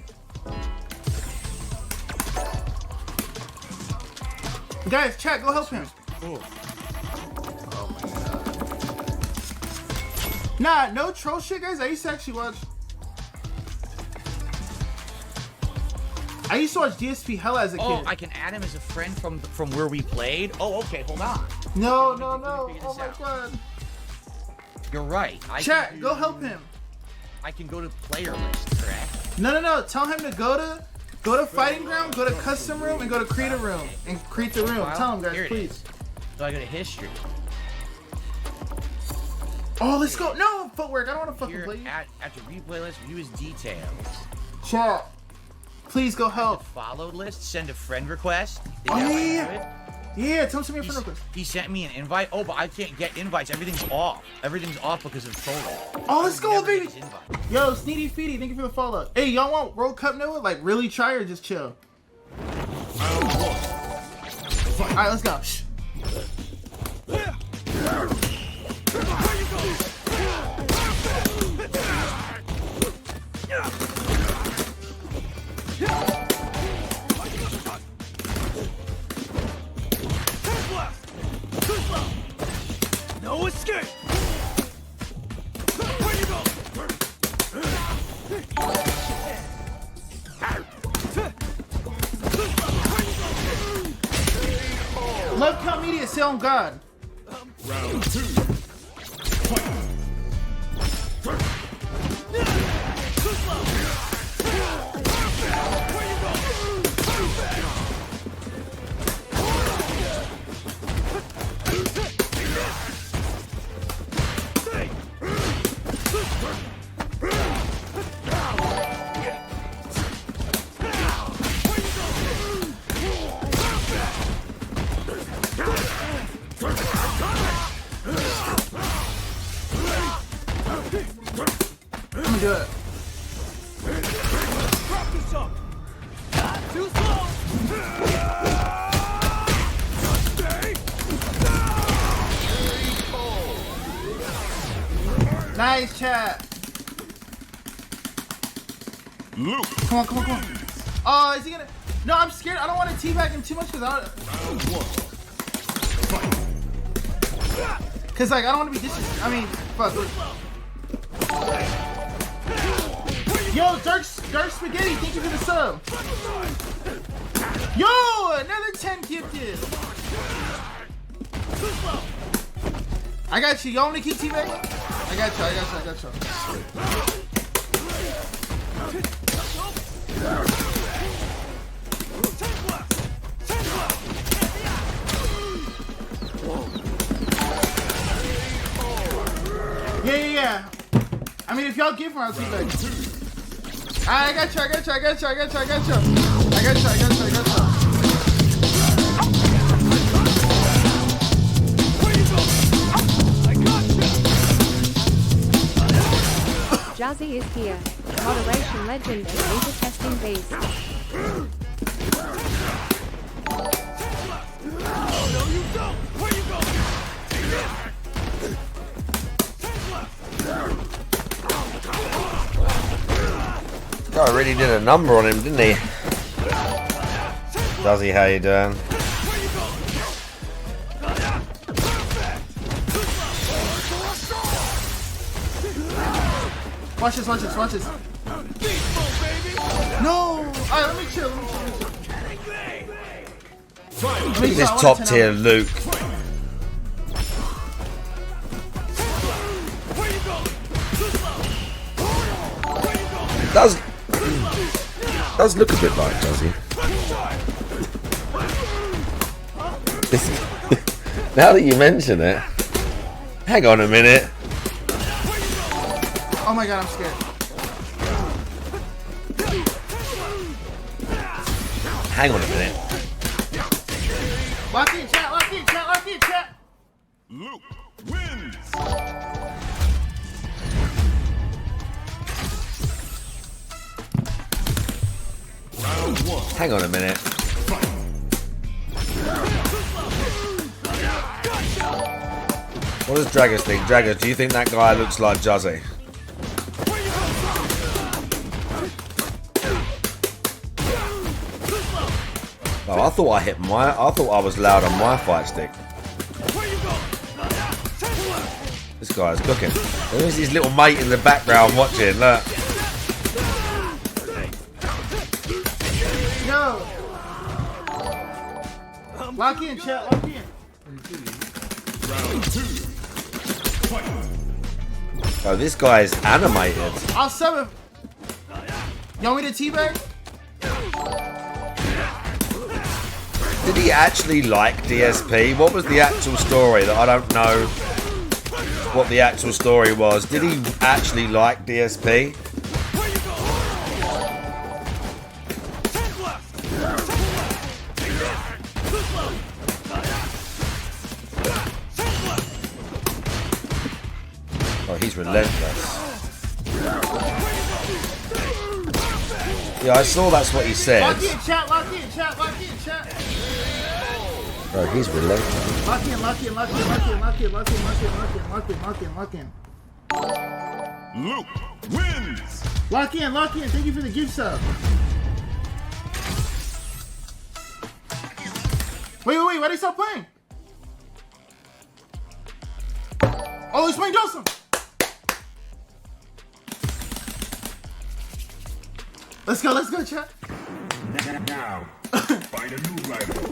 [SPEAKER 16] Guys, chat, go help him. Nah, no troll shit, guys. I used to actually watch. I used to watch DSP hella as a kid.
[SPEAKER 2] Oh, I can add him as a friend from where we played. Oh, okay. Hold on.
[SPEAKER 16] No. Oh my god.
[SPEAKER 2] You're right.
[SPEAKER 16] Chat, go help him.
[SPEAKER 2] I can go to player list, correct?
[SPEAKER 16] No. Tell him to go to fighting ground, go to custom room, and go to creative room and create the room. Tell him, guys, please.
[SPEAKER 2] So I go to history.
[SPEAKER 16] Oh, let's go. No, footwork. I don't want to fucking
[SPEAKER 2] Here
[SPEAKER 16] play you.
[SPEAKER 2] at your replay list, view his details.
[SPEAKER 16] Chat. Please go help.
[SPEAKER 2] Followed list, send a friend request.
[SPEAKER 16] Oh, yeah. Yeah, tell him to send me a friend request.
[SPEAKER 2] He sent me an invite. Oh, but I can't get invites. Everything's off. Everything's off because of trolling.
[SPEAKER 16] Oh, let's go, baby. Yo, Sneedy Feedy, thank you for the follow. Hey, y'all want World Cup Noah? Like, really try or just chill? Alright, let's go. Shh.
[SPEAKER 6] No escape! Where you go?
[SPEAKER 16] Love Count Media, say on God.
[SPEAKER 6] Round 2. Fight!
[SPEAKER 16] Let me do it.
[SPEAKER 6] Too slow!
[SPEAKER 16] Nice chat.
[SPEAKER 6] Luke.
[SPEAKER 16] Come on, come on, come on. Oh, is he gonna? No, I'm scared. I don't want to teabag him too much because like I don't want to be disrespectful. I mean, fuck. Yo, Dark Spaghetti, thank you for the sub. Yo, another 10 gifted. I got you. Y'all want to keep teabagging? I got you. Yeah. I mean, if y'all give him, I'll teabag. I got you.
[SPEAKER 14] Jazzy is here. Moderation legend and beta testing beast.
[SPEAKER 6] No, you don't! Where you go?
[SPEAKER 1] Guy really did a number on him, didn't he? Does he? How you doing?
[SPEAKER 16] Watch this. No! Alright, let me chill.
[SPEAKER 1] Look at this top tier Luke. Does look a bit like, does he? Now that you mention it, hang on a minute.
[SPEAKER 16] Oh my god, I'm scared.
[SPEAKER 1] Hang on a minute.
[SPEAKER 16] Lock in, chat.
[SPEAKER 6] Luke wins! Round 1.
[SPEAKER 1] Hang on a minute. What does Draggers think? Draggers, do you think that guy looks like Juzzy? Oh, I thought I was loud on my fight stick. This guy's cooking. There's his little mate in the background watching, look.
[SPEAKER 16] Yo! Lock in, chat, lock in.
[SPEAKER 6] Round 2. Fight!
[SPEAKER 1] Oh, this guy is animated.
[SPEAKER 16] I'll sub him. You want me to teabag?
[SPEAKER 1] Did he actually like DSP? What was the actual story that I don't know? what the actual story was. Did he actually like DSP? Oh, he's relentless. Yeah, I saw that's what he said.
[SPEAKER 16] Lock in, chat, lock in, chat, lock in, chat.
[SPEAKER 1] Bro, he's relentless.
[SPEAKER 16] Lock in, lock in, lock in, lock in, lock in, lock in, lock in, lock in, lock in, lock in, lock in.
[SPEAKER 6] Luke wins.
[SPEAKER 16] Lock in, lock in. Thank you for the gift sub. Wait, wait, wait. Why did he stop playing? Oh, he's playing Dawson. Let's go, chat.
[SPEAKER 6] Now, find a new rival.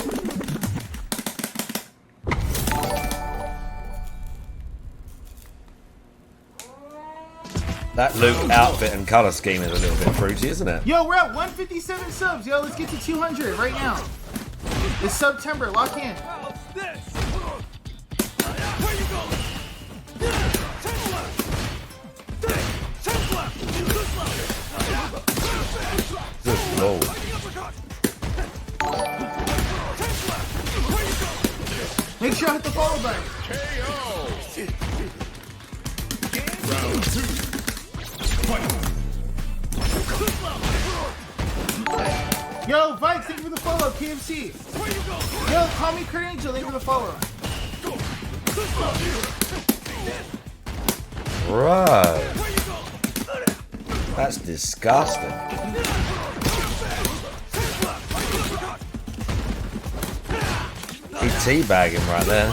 [SPEAKER 1] That Luke outfit and color scheme is a little bit fruity, isn't it?
[SPEAKER 16] Yo, we're at 157 subs. Yo, let's get to 200 right now. It's September. Lock in.
[SPEAKER 1] Good lord.
[SPEAKER 16] Make sure I hit the follow button.
[SPEAKER 6] Round 2.
[SPEAKER 16] Yo, Vikes, thank you for the follow. KFC. Yo, call me Kurt Angel. Thank you for the follow.
[SPEAKER 1] Bro. That's disgusting. He teabagged him right there.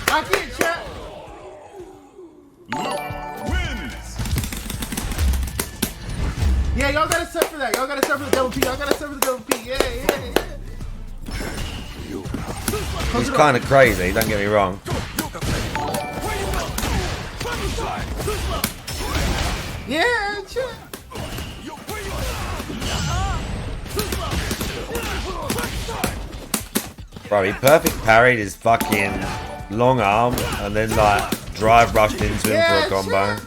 [SPEAKER 16] Lock in, chat. Yeah, y'all gotta sub for that. Y'all gotta sub for the double P. Y'all gotta sub for the double P. Yeah.
[SPEAKER 1] He's kind of crazy, don't get me wrong.
[SPEAKER 16] Yeah, chat.
[SPEAKER 1] Bro, he perfect parried his fucking long arm and then like drive rushed into him for a combo.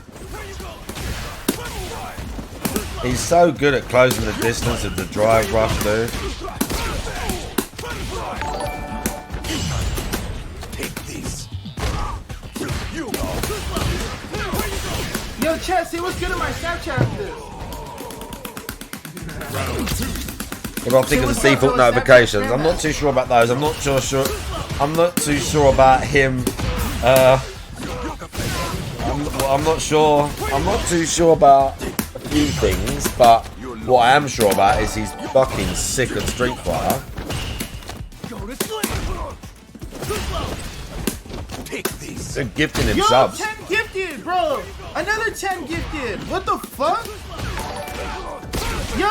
[SPEAKER 1] He's so good at closing the distance of the drive rush, dude.
[SPEAKER 16] Yo, chat, say what's good in my Snapchat after this.
[SPEAKER 1] If I think of the default notifications, I'm not too sure about those. I'm not too sure about him. I'm not sure. I'm not too sure about a few things, but what I am sure about is he's fucking sick at Street Fighter. They're gifting him subs.
[SPEAKER 16] 10 gifted, bro. Another 10 gifted. What the fuck? Yo.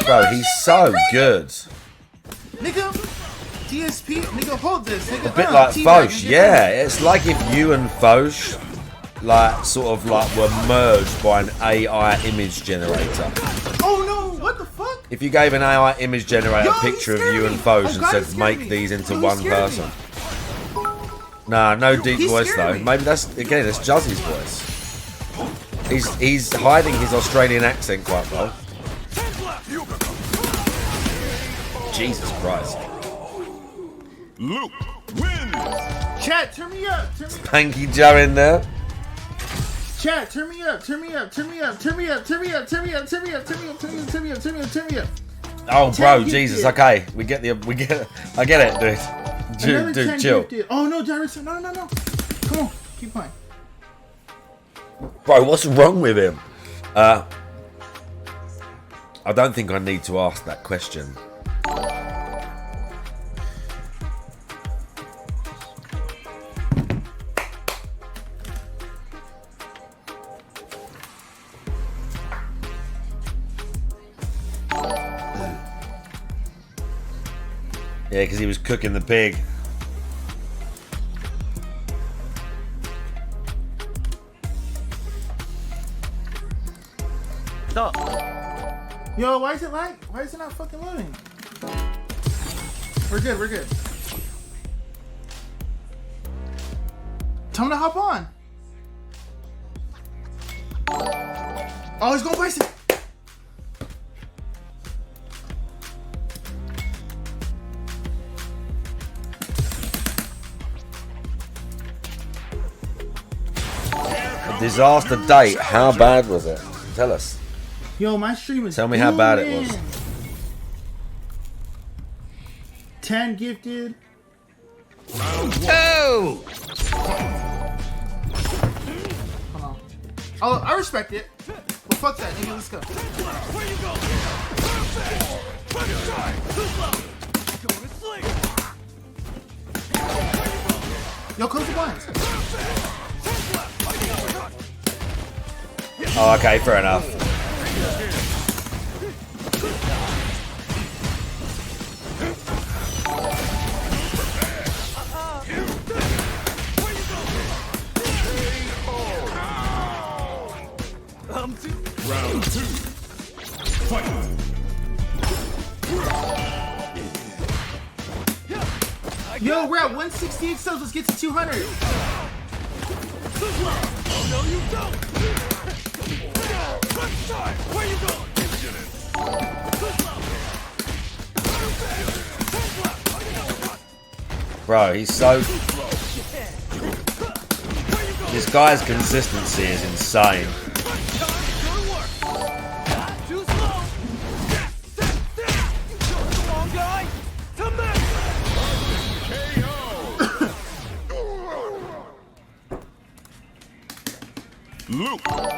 [SPEAKER 1] Bro, he's so good.
[SPEAKER 16] Nigga, DSP, nigga, hold this. Nigga,
[SPEAKER 1] A bit like Foch, yeah. It's like if you and Foch, like, sort of like were merged by an AI image generator.
[SPEAKER 16] Oh no, what the fuck?
[SPEAKER 1] If you gave an AI image generator a picture of you and Foch and said make these into one person. Nah, no deep voice though. Maybe that's Juzzy's voice. He's hiding his Australian accent quite well. Jesus Christ.
[SPEAKER 6] Luke wins.
[SPEAKER 16] Chat, turn me up. Turn me up.
[SPEAKER 1] Panky Joe in there.
[SPEAKER 16] Chat, turn me up. Turn me up. Turn me up. Turn me up. Turn me up. Turn me up. Turn me up. Turn me up. Turn me up. Turn me up. Turn me up. Turn me up.
[SPEAKER 1] Oh, bro, Jesus. Okay, I get it, dude. Dude, chill.
[SPEAKER 16] Gifted. Oh no, Dyrus, no. Come on, keep playing.
[SPEAKER 1] Bro, what's wrong with him? I don't think I need to ask that question. Yeah, because he was cooking the pig.
[SPEAKER 2] Stop.
[SPEAKER 16] Yo, why is it not fucking loading? We're good, we're good. Tell him to hop on. Oh, he's going bison.
[SPEAKER 1] Disaster date. How bad was it? Tell us.
[SPEAKER 16] Yo, my stream is.
[SPEAKER 1] Tell me how bad it was.
[SPEAKER 16] 10 gifted.
[SPEAKER 6] Oh!
[SPEAKER 16] Hold on. Oh, I respect it. Well, fuck that, nigga. Let's go. Yo, close the blinds.
[SPEAKER 1] Oh, okay, fair enough.
[SPEAKER 6] Round 2. Fight.
[SPEAKER 16] Yo, we're at 168 subs. Let's get to 200.
[SPEAKER 6] No, you don't. Where you going?
[SPEAKER 1] Bro, he's so... This guy's consistency is insane.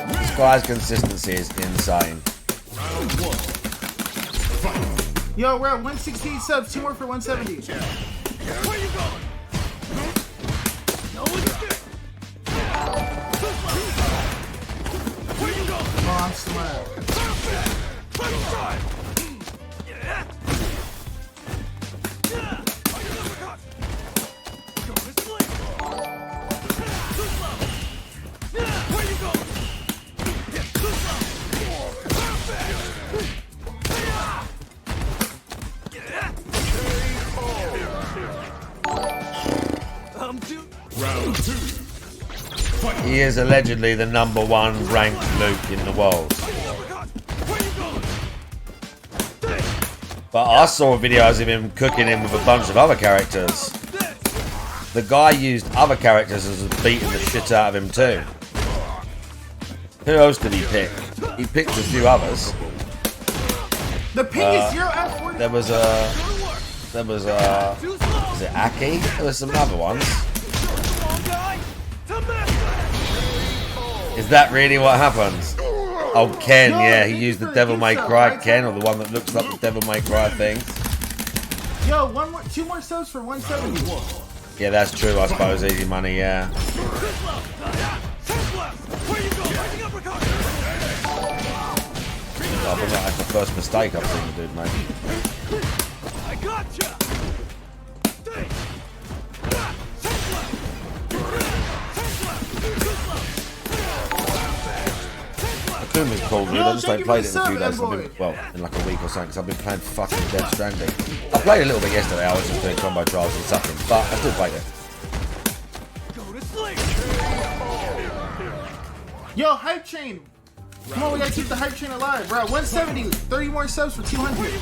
[SPEAKER 1] This guy's consistency is insane.
[SPEAKER 16] Yo, we're at 168 subs. 2 more for 170.
[SPEAKER 6] Where you going? No escape. Where you going?
[SPEAKER 16] Oh, I'm smart.
[SPEAKER 6] Round 2.
[SPEAKER 1] He is allegedly the #1 ranked Luke in the world. But I saw videos of him cooking him with a bunch of other characters. The guy used other characters as beating the shit out of him too. Who else did he pick? He picked a few others.
[SPEAKER 16] The ping is 0 out of 40.
[SPEAKER 1] There was is it Aki? There was some other ones. Is that really what happens? Oh, Ken, yeah, he used the Devil May Cry Ken, or the one that looks like the Devil May Cry thing.
[SPEAKER 16] Yo, 2 more subs for 170.
[SPEAKER 1] Yeah, that's true, I suppose. Easy money, yeah. I think that's the first mistake I've seen the dude make.
[SPEAKER 6] I gotcha.
[SPEAKER 1] Akuma's cool, dude. I just ain't played it in a few days. I've been, well, in like a week or something, because I've been playing fucking Death Stranding. I played a little bit yesterday. I was just doing combo trials and something, but I still played it.
[SPEAKER 16] Yo, hype train. Come on, we gotta keep the hype train alive, bro. 170, 30 more subs for 200.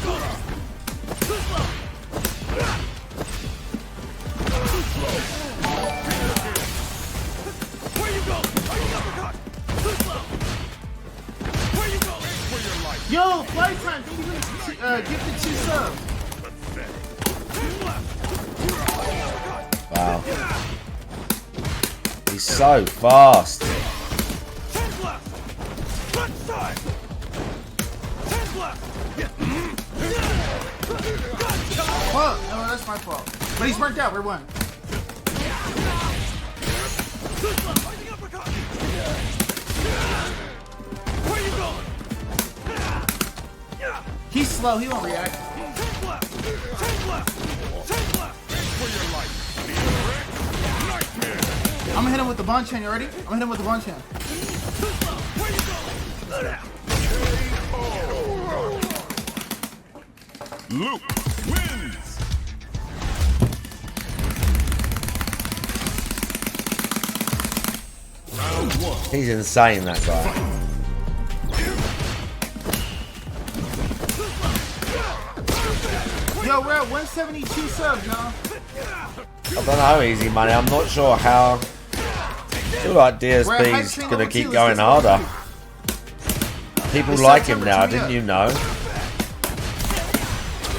[SPEAKER 16] Yo, flight time. Thank you for gifted 2 subs.
[SPEAKER 1] Wow. He's so fast.
[SPEAKER 16] Fuck, no, that's my fault. But he's burnt out, we're 1. He's slow, he won't react. I'm gonna hit him with the Bonchan, you ready? I'm gonna hit him with the Bonchan.
[SPEAKER 6] Luke wins.
[SPEAKER 1] He's insane, that guy.
[SPEAKER 16] Yo, we're at 172 subs, y'all.
[SPEAKER 1] I don't know, Easy Money. I'm not sure how. I feel like DSP's gonna keep going harder. People like him now, didn't you know?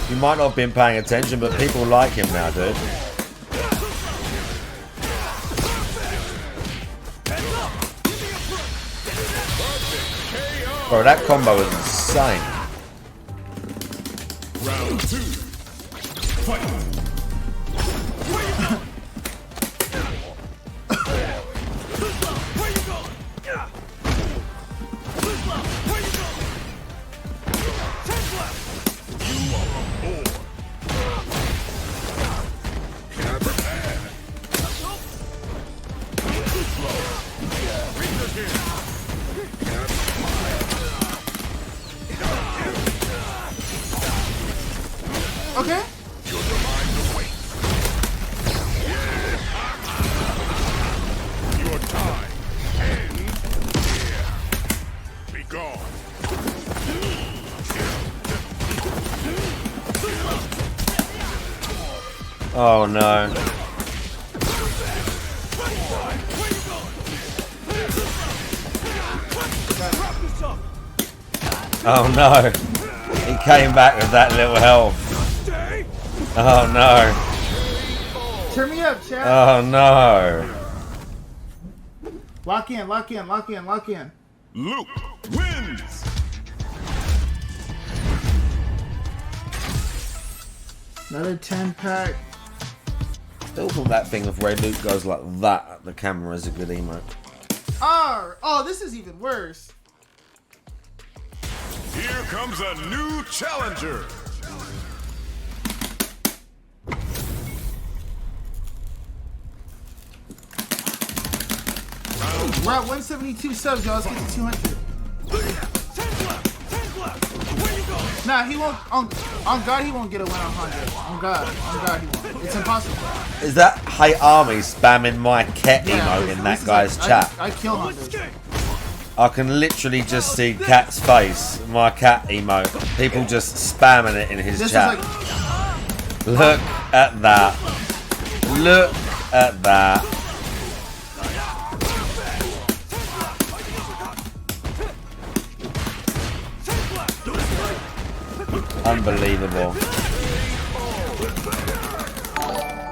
[SPEAKER 1] You might not have been paying attention, but people like him now, dude. Bro, that combo was insane.
[SPEAKER 6] Round 2. Fight.
[SPEAKER 16] Okay.
[SPEAKER 6] Your time ends here. Be gone.
[SPEAKER 1] Oh no. Oh no. He came back with that little health. Oh no.
[SPEAKER 16] Turn me up, chat.
[SPEAKER 1] Oh no.
[SPEAKER 16] Lock in, lock in, lock in, lock in.
[SPEAKER 6] Luke wins.
[SPEAKER 16] Another 10 pack.
[SPEAKER 1] Still thought that thing of where Luke goes like that at the camera is a good emote.
[SPEAKER 16] Oh, this is even worse.
[SPEAKER 6] Here comes a new challenger.
[SPEAKER 16] We're at 172 subs, y'all. Let's get to 200. Nah, he won't. On God, he won't get a win on 100. On God, he won't. It's impossible.
[SPEAKER 1] Is that Hey Army spamming my cat emote in that guy's chat?
[SPEAKER 16] I kill 100.
[SPEAKER 1] I can literally just see Cat's face, my cat emote. People just spamming it in his chat. Look at that. Look at that. Unbelievable.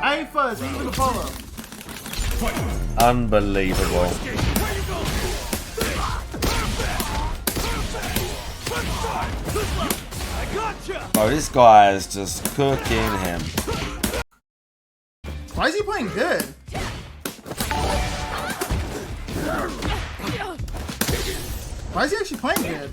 [SPEAKER 16] Hey Fuzz, thank you for the follow.
[SPEAKER 1] Unbelievable. Oh, this guy is just cooking him.
[SPEAKER 16] Why is he playing good? Why is he actually playing good?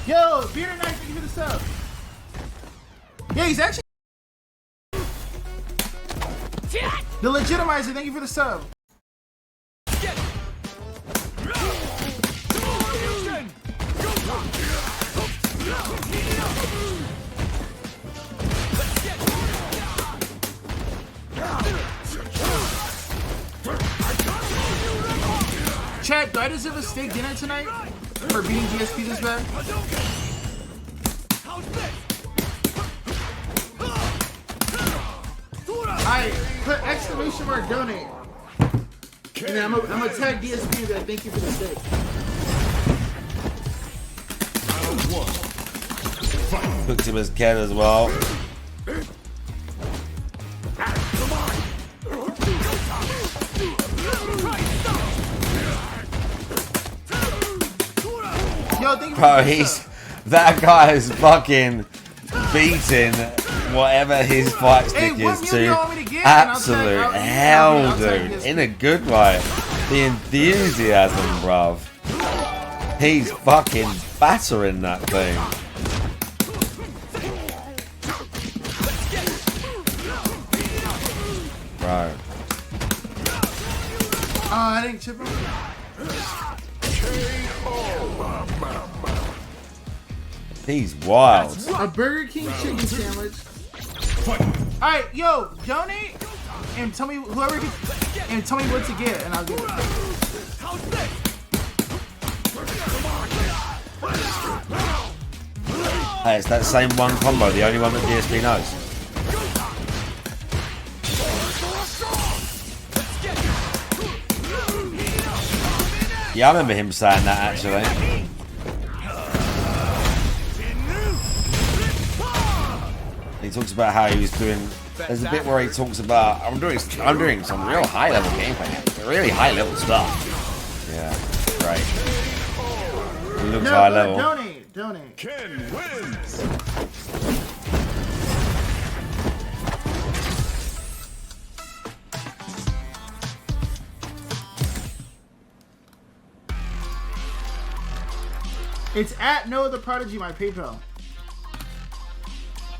[SPEAKER 16] Yo, Bearded Knight, thank you for the sub. Yeah, he's actually the Legitimizer, thank you for the sub. Chad, do I deserve a steak dinner tonight for beating DSP this bad? I put exclamation mark donate. And then I'm gonna tag DSP and be like, thank you for the steak.
[SPEAKER 1] Cooked him as Ken as well.
[SPEAKER 16] Yo, thank you
[SPEAKER 1] Bro, that guy is fucking beating whatever his fight stick is to absolute hell, dude. In a good way. The enthusiasm, bruv. He's fucking battering that thing. Bro.
[SPEAKER 16] Oh, I didn't chip him.
[SPEAKER 1] He's wild.
[SPEAKER 16] A Burger King chicken sandwich. Alright, yo, donate and tell me whoever gets, and tell me what to get, and I'll get it.
[SPEAKER 1] Hey, it's that same one combo, the only one that DSP knows. Yeah, I remember him saying that actually. He talks about how he was doing. There's a bit where he talks about I'm doing some real high level gameplay, really high level stuff. Yeah, great. He looks high level.
[SPEAKER 16] Donate.
[SPEAKER 6] Ken wins.
[SPEAKER 16] It's at Noah the Prodigy, my PayPal.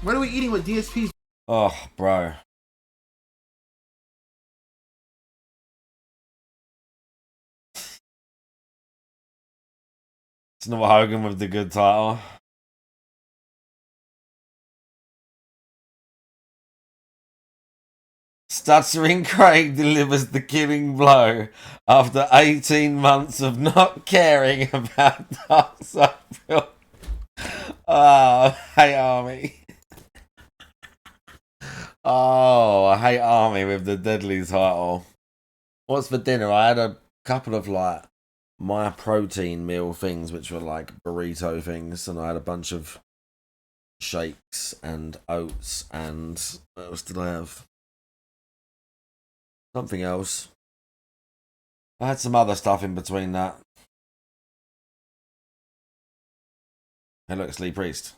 [SPEAKER 16] What are we eating with DSP's?
[SPEAKER 1] Oh, bro. It's not Hogan with the good title. Stuttering Craig delivers the killing blow after 18 months of not caring about Dark Side. Oh, hey Army. Oh, I hate Army with the deadly title. What's for dinner? I had a couple of like my protein meal things, which were like burrito things, and I had a bunch of shakes and oats, and what else did I have? Something else. I had some other stuff in between that. Hey, look, it's Lee Priest.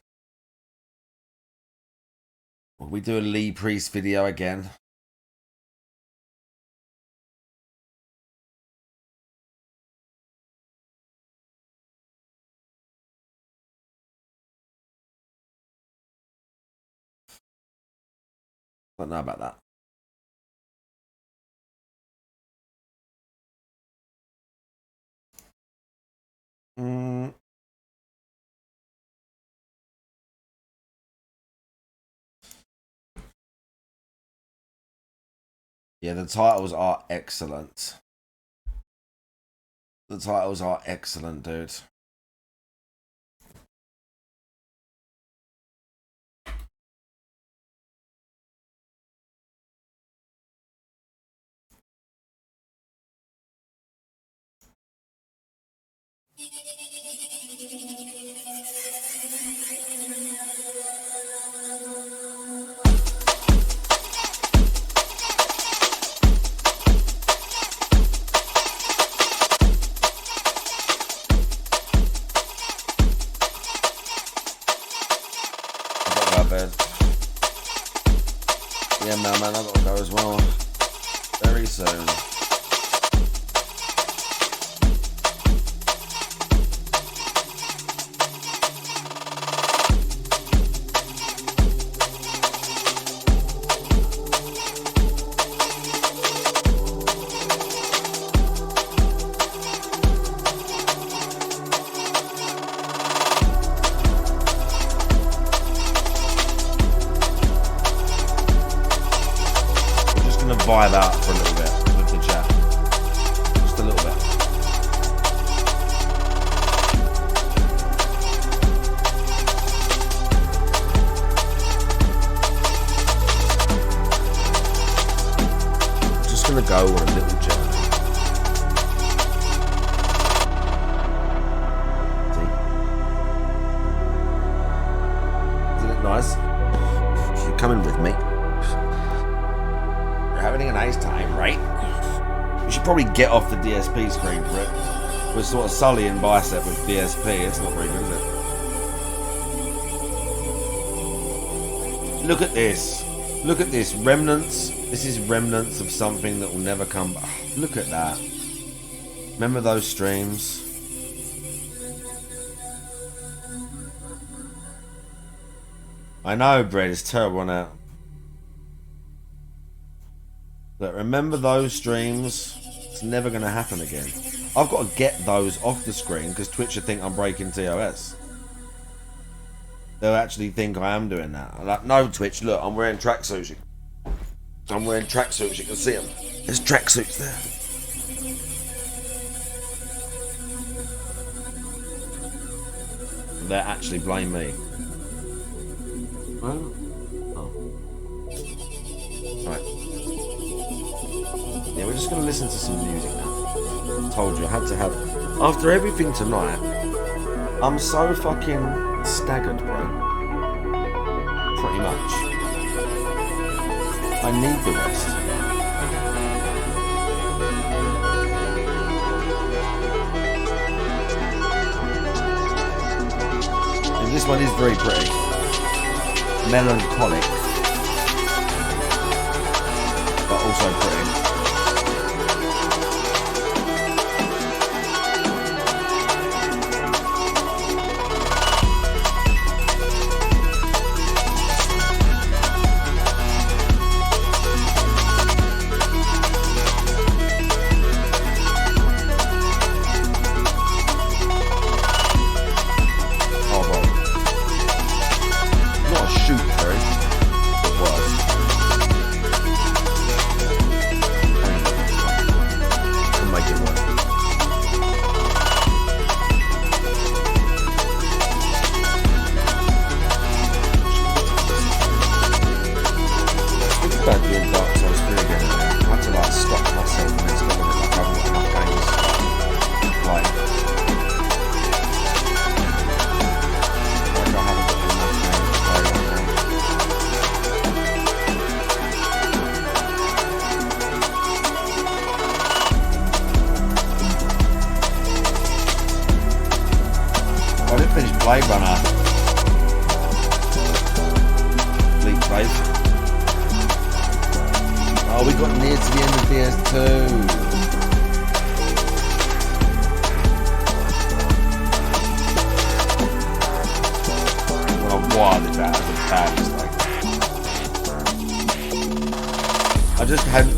[SPEAKER 1] Will we do a Lee Priest video again? Don't know about that. Yeah, the titles are excellent. The titles are excellent, dude. Yeah, man, I gotta go as well. Very soon. Vibe out for a little bit with the chat. Just a little bit. I'm just gonna go on a little journey. See? Isn't it nice? You're coming with me. Having a nice time, right? We should probably get off the DSP screen for it. We're sort of sullying bicep with DSP. It's not very good, is it? Look at this. Look at this. Remnants. This is remnants of something that will never come back. Look at that. Remember those streams? I know, Brett. It's terrible now. But remember those streams? It's never going to happen again. I've got to get those off the screen because Twitch would think I'm breaking TOS. They'll actually think I am doing that. I'm like, no, Twitch, look, I'm wearing tracksuits. I'm wearing tracksuits, you can see them. There's tracksuits there. They actually blame me. Well, oh. Right. Yeah, we're just going to listen to some music now. I told you, I had to have... After everything tonight, I'm so fucking staggered, bro. Pretty much. I need the rest. And this one is very pretty. Melancholic. But also pretty.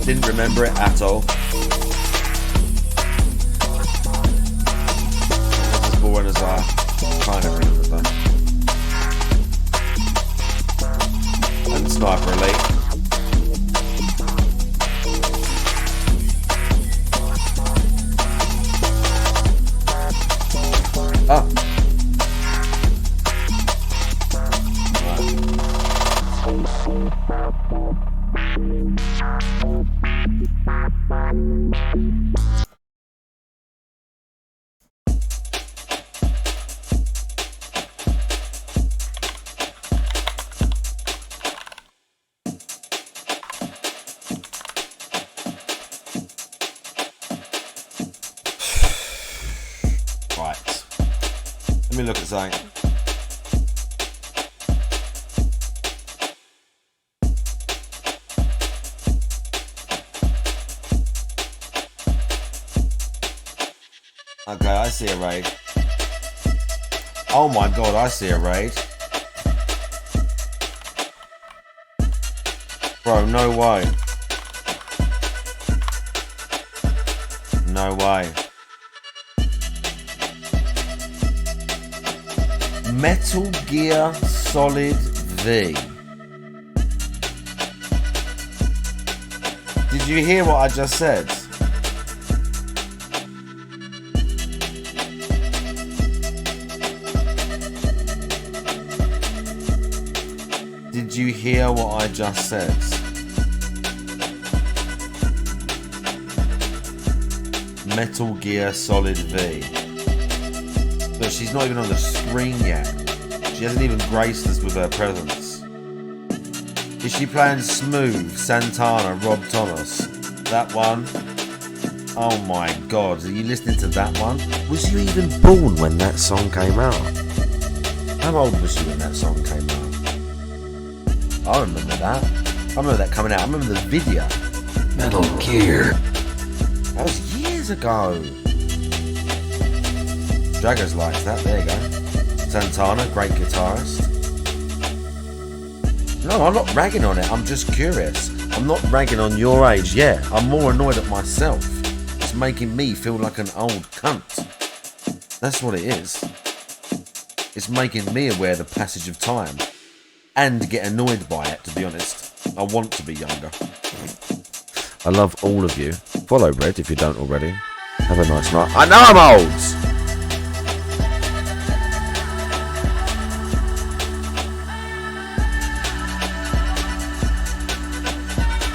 [SPEAKER 1] Didn't remember it at all. It's as boring as I kind of remember them. And Sniper Elite. Ah. Let me look at something. Okay, I see a raid. Oh my god, I see a raid. Bro, no way. No way. Metal Gear Solid V. Did you hear what I just said? Did you hear what I just said? Metal Gear Solid V. But she's not even on the screen yet. She hasn't even graced us with her presence. Is she playing Smooth, Santana, Rob Thomas? That one? Oh my god, are you listening to that one? Was you even born when that song came out? How old was you when that song came out? I remember that. I remember that coming out. I remember the video. Metal Gear. That was years ago. Draggers likes that, there you go. Santana, great guitarist. No, I'm not ragging on it, I'm just curious. I'm not ragging on your age, yeah. I'm more annoyed at myself. It's making me feel like an old cunt. That's what it is. It's making me aware of the passage of time. And get annoyed by it, to be honest. I want to be younger. I love all of you. Follow Red if you don't already. Have a nice night. I know I'm old!